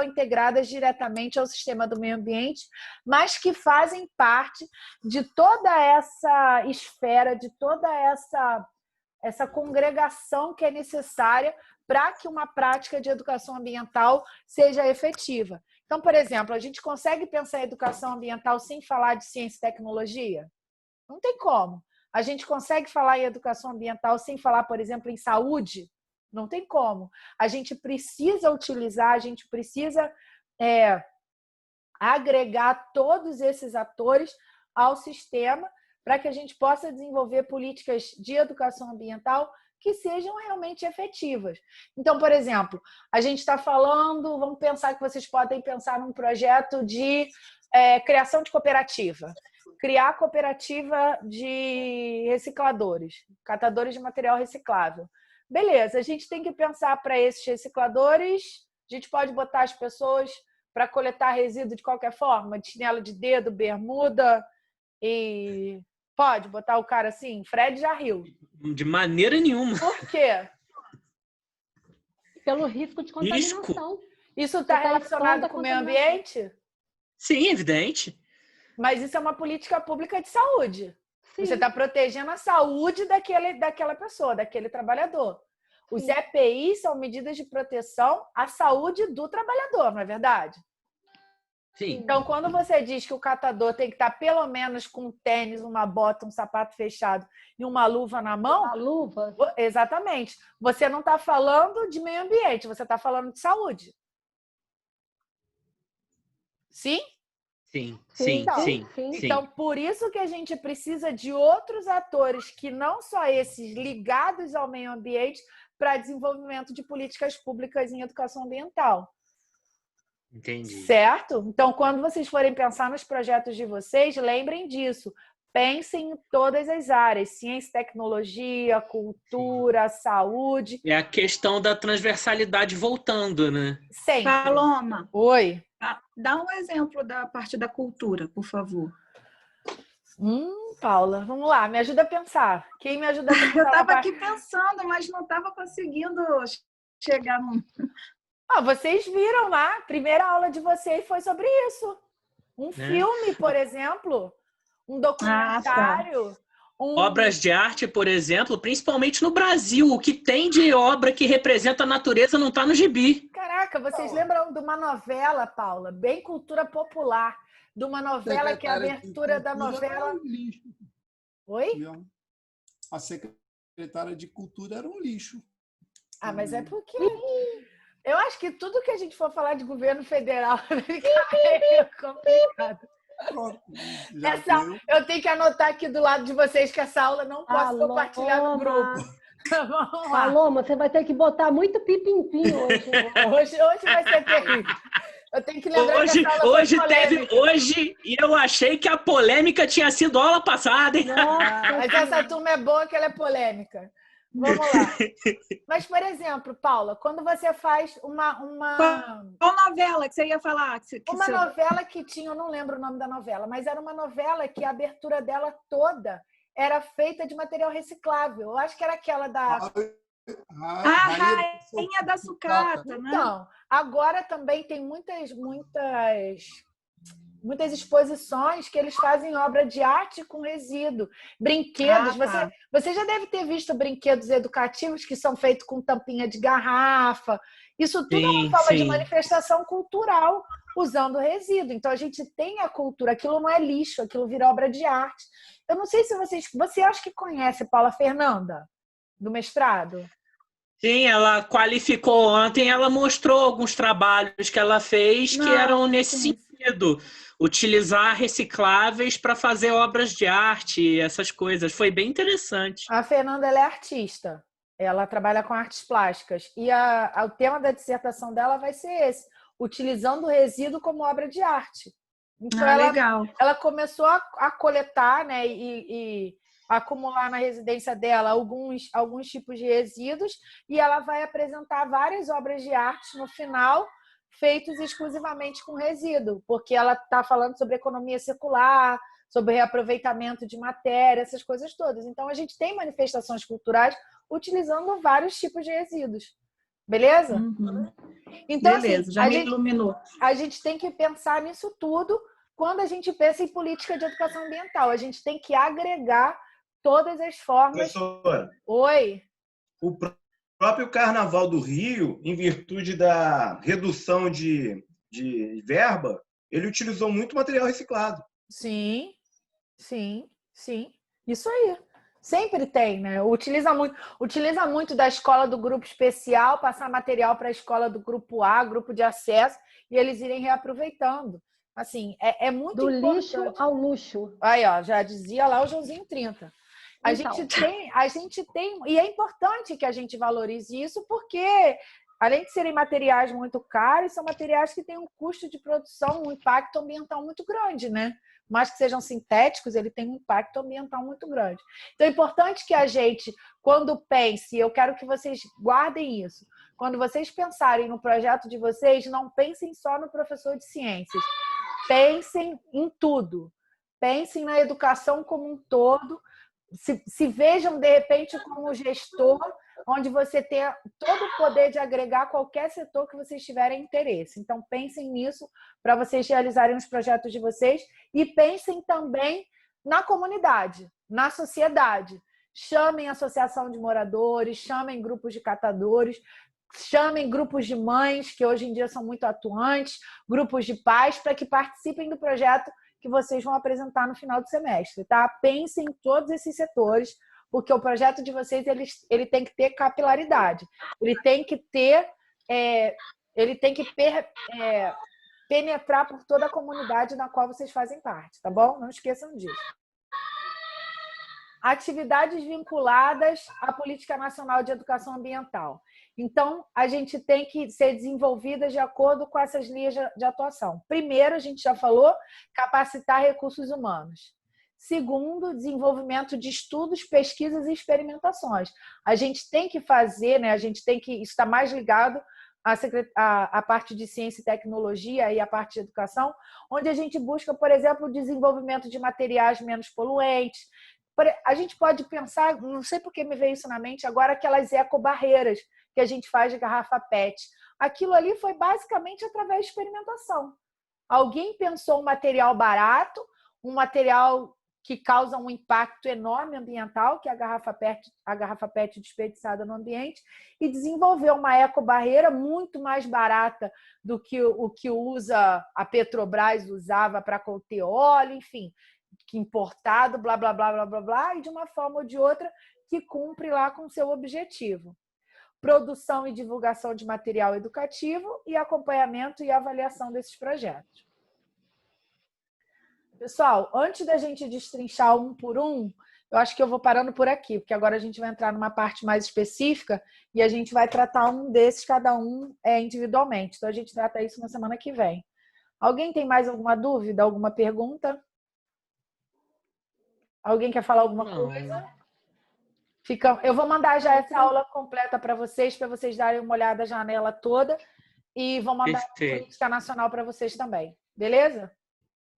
C: integradas diretamente ao sistema do meio ambiente, mas que fazem parte de toda essa esfera, de toda essa congregação que é necessária para que uma prática de educação ambiental seja efetiva. Então, por exemplo, a gente consegue pensar em educação ambiental sem falar de ciência e tecnologia? Não tem como. A gente consegue falar em educação ambiental sem falar, por exemplo, em saúde? Não tem como. A gente precisa utilizar, a gente precisa agregar todos esses atores ao sistema para que a gente possa desenvolver políticas de educação ambiental que sejam realmente efetivas. Então, por exemplo, a gente está falando, vamos pensar que vocês podem pensar num projeto de criação de cooperativa. Criar cooperativa de recicladores, catadores de material reciclável. Beleza, a gente tem que pensar para esses recicladores, a gente pode botar as pessoas para coletar resíduo de qualquer forma, de chinelo de dedo, bermuda, e pode botar o cara assim? Fred já riu.
A: De maneira nenhuma.
C: Por quê?
B: Pelo risco de contaminação.
C: Isso está relacionado com o meio ambiente?
A: Sim, evidente.
C: Mas isso é uma política pública de saúde. Sim. Você está protegendo a saúde daquela pessoa, daquele trabalhador. Os Sim. EPIs são medidas de proteção à saúde do trabalhador, não é verdade?
A: Sim.
C: Então, quando você diz que o catador tem que estar pelo menos com um tênis, uma bota, um sapato fechado e uma luva na mão...
B: Uma luva?
C: Exatamente. Você não está falando de meio ambiente, você está falando de saúde. Sim?
A: Sim.
C: Então, por isso que a gente precisa de outros atores que não só esses ligados ao meio ambiente para desenvolvimento de políticas públicas em educação ambiental.
A: Entendi.
C: Certo? Então, quando vocês forem pensar nos projetos de vocês, lembrem disso. Pensem em todas as áreas, ciência, tecnologia, cultura, saúde.
A: É a questão da transversalidade voltando, né?
C: Sempre.
H: Paloma.
C: Oi.
H: Dá um exemplo da parte da cultura, por favor.
C: Paula, vamos lá, me ajuda a pensar. Quem me ajuda a pensar?
H: Eu estava aqui pensando, mas não estava conseguindo chegar num...
C: Vocês viram lá, a primeira aula de vocês foi sobre isso. Um filme, por exemplo, um documentário.
A: Obras de arte, por exemplo, principalmente no Brasil. O que tem de obra que representa a natureza não está no gibi.
C: Caraca, vocês lembram de uma novela, Paula, bem cultura popular, de uma novela que é a abertura da novela... Oi?
F: A secretária de Cultura era um lixo.
C: Mas é porque... Eu acho que tudo que a gente for falar de governo federal é complicado. Eu tenho que anotar aqui do lado de vocês que essa aula não posso compartilhar no grupo. Vamos lá.
B: Paloma, você vai ter que botar muito pipimpim hoje.
C: Hoje vai ser terrível. Eu tenho que lembrar que essa aula
A: hoje eu achei que a polêmica tinha sido aula passada, hein?
C: Mas essa turma é boa que ela é polêmica. Vamos lá. Mas, por exemplo, Paula, quando você faz uma...
H: Qual novela que você ia falar?
C: Novela que tinha, eu não lembro o nome da novela, mas era uma novela que a abertura dela toda era feita de material reciclável. Eu acho que era aquela da...
H: Rainha da Sucata, né?
C: Então, agora também tem muitas exposições que eles fazem obra de arte com resíduo. Brinquedos. Você já deve ter visto brinquedos educativos que são feitos com tampinha de garrafa. Isso tudo é uma forma de manifestação cultural usando resíduo. Então, a gente tem a cultura. Aquilo não é lixo, aquilo vira obra de arte. Eu não sei se você acha que conhece Paula Fernanda, do mestrado?
A: Sim, ela qualificou ontem, ela mostrou alguns trabalhos que ela fez que eram nesse sentido. Utilizar recicláveis para fazer obras de arte, essas coisas. Foi bem interessante.
C: A Fernanda, ela é artista. Ela trabalha com artes plásticas. E o tema da dissertação dela vai ser esse. Utilizando o resíduo como obra de arte. Então,
H: legal.
C: Ela começou a coletar, né, e acumular na residência dela alguns tipos de resíduos. E ela vai apresentar várias obras de arte no final, feitos exclusivamente com resíduo, porque ela está falando sobre economia circular, sobre reaproveitamento de matéria, essas coisas todas. Então, a gente tem manifestações culturais utilizando vários tipos de resíduos. Beleza? Então,
H: beleza, já me iluminou.
C: A gente tem que pensar nisso tudo quando a gente pensa em política de educação ambiental. A gente tem que agregar todas as formas...
G: Professora,
C: Oi?
G: O próprio Carnaval do Rio, em virtude da redução de verba, ele utilizou muito material reciclado.
C: Sim. Isso aí. Sempre tem, né? Utiliza muito da escola do grupo especial, passar material para a escola do grupo A, grupo de acesso, e eles irem reaproveitando. Assim, é muito
B: do
C: importante.
B: Lixo ao luxo.
C: Aí, ó, já dizia lá o Joãozinho 30. A gente tem, e é importante que a gente valorize isso, porque além de serem materiais muito caros, são materiais que têm um custo de produção, um impacto ambiental muito grande, né? Mais que sejam sintéticos, ele tem um impacto ambiental muito grande. Então, é importante que a gente, quando pense, eu quero que vocês guardem isso, quando vocês pensarem no projeto de vocês, não pensem só no professor de ciências, pensem em tudo. Pensem na educação como um todo, se vejam, de repente, como gestor, onde você tem todo o poder de agregar qualquer setor que vocês tiverem interesse. Então, pensem nisso para vocês realizarem os projetos de vocês e pensem também na comunidade, na sociedade. Chamem associação de moradores, chamem grupos de catadores, chamem grupos de mães, que hoje em dia são muito atuantes, grupos de pais, para que participem do projeto que vocês vão apresentar no final do semestre, tá? Pensem em todos esses setores, porque o projeto de vocês ele tem que ter capilaridade, ele tem que ter penetrar por toda a comunidade na qual vocês fazem parte, tá bom? Não esqueçam disso. Atividades vinculadas à Política Nacional de Educação Ambiental. Então, a gente tem que ser desenvolvidas de acordo com essas linhas de atuação. Primeiro, a gente já falou, capacitar recursos humanos. Segundo, desenvolvimento de estudos, pesquisas e experimentações. A gente tem que fazer, né? Isso está mais ligado à parte de ciência e tecnologia e à parte de educação, onde a gente busca, por exemplo, o desenvolvimento de materiais menos poluentes. A gente pode pensar, não sei por que me veio isso na mente agora, aquelas ecobarreiras que a gente faz de garrafa PET. Aquilo ali foi basicamente através de experimentação. Alguém pensou um material barato, um material que causa um impacto enorme ambiental, que é a garrafa PET desperdiçada no ambiente, e desenvolveu uma ecobarreira muito mais barata do que o que a Petrobras usava para conter óleo, enfim, que importado, blá, blá, blá, blá, blá, blá, e de uma forma ou de outra que cumpre lá com o seu objetivo. Produção e divulgação de material educativo e acompanhamento e avaliação desses projetos. Pessoal, antes da gente destrinchar um por um, eu acho que eu vou parando por aqui, porque agora a gente vai entrar numa parte mais específica e a gente vai tratar um desses, cada um individualmente. Então, a gente trata isso na semana que vem. Alguém tem mais alguma dúvida, alguma pergunta? Alguém quer falar alguma coisa? Eu vou mandar já essa aula completa para vocês darem uma olhada na janela toda e vou mandar a política nacional para vocês também. Beleza?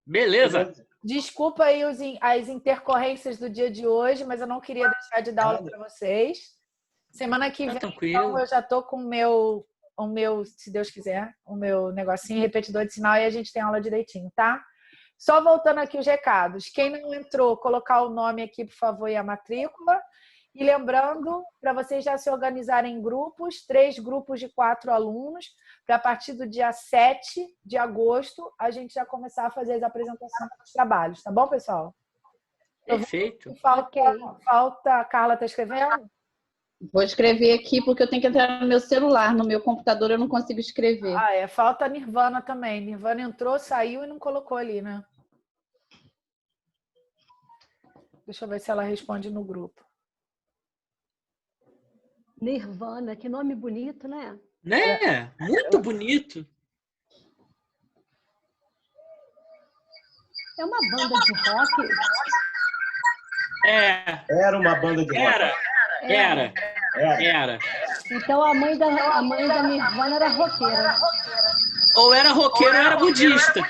A: Beleza.
C: Desculpa aí as intercorrências do dia de hoje, mas eu não queria deixar de dar aula para vocês. Semana que vem, então, eu já estou com o meu, se Deus quiser, o meu negocinho, repetidor de sinal, e a gente tem aula direitinho, tá? Só voltando aqui os recados. Quem não entrou, colocar o nome aqui, por favor, e a matrícula. E lembrando, para vocês já se organizarem em grupos, 3 grupos de 4 alunos, para a partir do dia 7 de agosto, a gente já começar a fazer as apresentações dos trabalhos. Tá bom, pessoal?
A: Perfeito.
C: Falta. A Carla está escrevendo?
I: Vou escrever aqui, porque eu tenho que entrar no meu celular. No meu computador eu não consigo escrever.
C: Falta a Nirvana também. Nirvana entrou, saiu e não colocou ali, né? Deixa eu ver se ela responde no grupo.
B: Nirvana, que nome bonito, né?
A: Né? Muito bonito.
B: É uma banda de rock?
G: Era uma banda de rock.
A: Era.
B: Então a mãe da Nirvana era roqueira.
A: Ou era roqueiro ou era budista.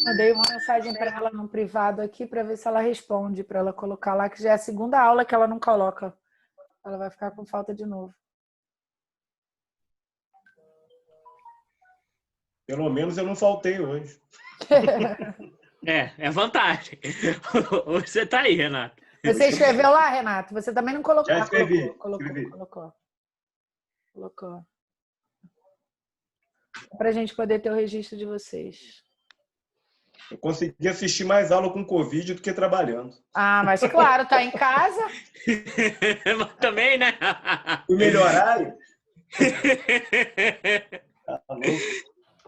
C: Mandei uma mensagem para ela no privado aqui para ver se ela responde, para ela colocar lá, que já é a segunda aula que ela não coloca. Ela vai ficar com falta de novo.
G: Pelo menos eu não faltei hoje.
A: É vantagem. Você tá aí, Renato.
C: Você escreveu lá, Renato? Você também não colocou?
G: Já escrevi.
C: Colocou. Para a gente poder ter o registro de vocês.
G: Eu consegui assistir mais aula com Covid do que trabalhando.
C: Mas claro, tá em casa.
A: Mas também, né?
G: O melhor horário?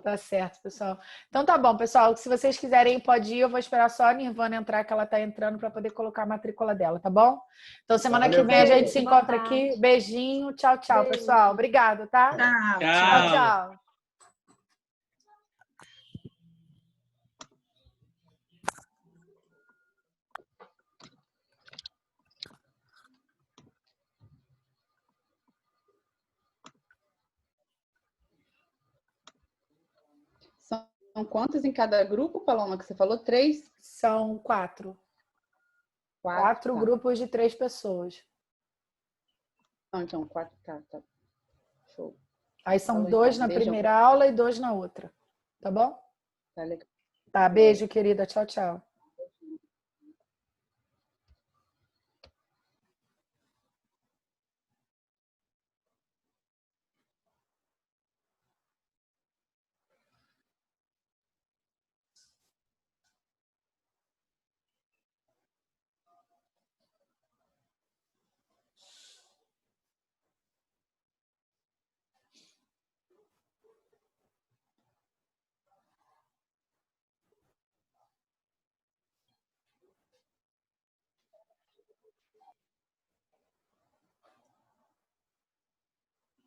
C: Tá certo, pessoal. Então tá bom, pessoal. Se vocês quiserem, pode ir. Eu vou esperar só a Nirvana entrar, que ela tá entrando, para poder colocar a matrícula dela, tá bom? Então semana que vem a gente se encontra aqui. Beijinho. Tchau, pessoal. Obrigado, tá? Tchau.
I: São quantos em cada grupo, Paloma, que você falou? 3?
C: São 4. 4 grupos de 3 pessoas.
I: Então, 4, tá. Show.
C: Aí são 2 na primeira aula e 2 na outra. Tá bom?
I: Tá legal.
C: Tá, beijo, querida. Tchau.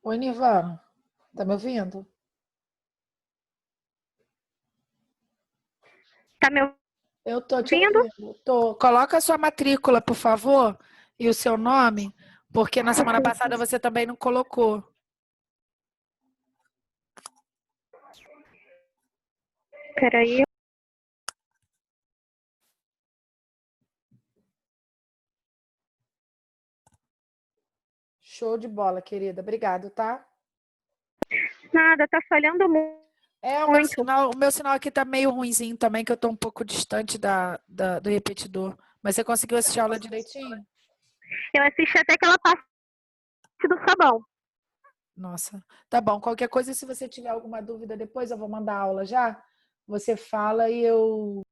C: Oi, Nirvana. Tá me ouvindo?
J: Tá me
C: Eu tô te
J: ouvindo?
C: ouvindo. Tô. Coloca a sua matrícula, por favor, e o seu nome, porque na semana passada você também não colocou.
J: Peraí.
C: Show de bola, querida. Obrigado, tá?
J: Nada, tá falhando muito.
C: O meu sinal aqui tá meio ruinzinho também, que eu tô um pouco distante do repetidor. Mas você conseguiu assistir a aula direitinho?
J: Eu assisti até aquela parte do sabão.
C: Nossa, tá bom. Qualquer coisa, se você tiver alguma dúvida depois, eu vou mandar a aula já. Você fala e eu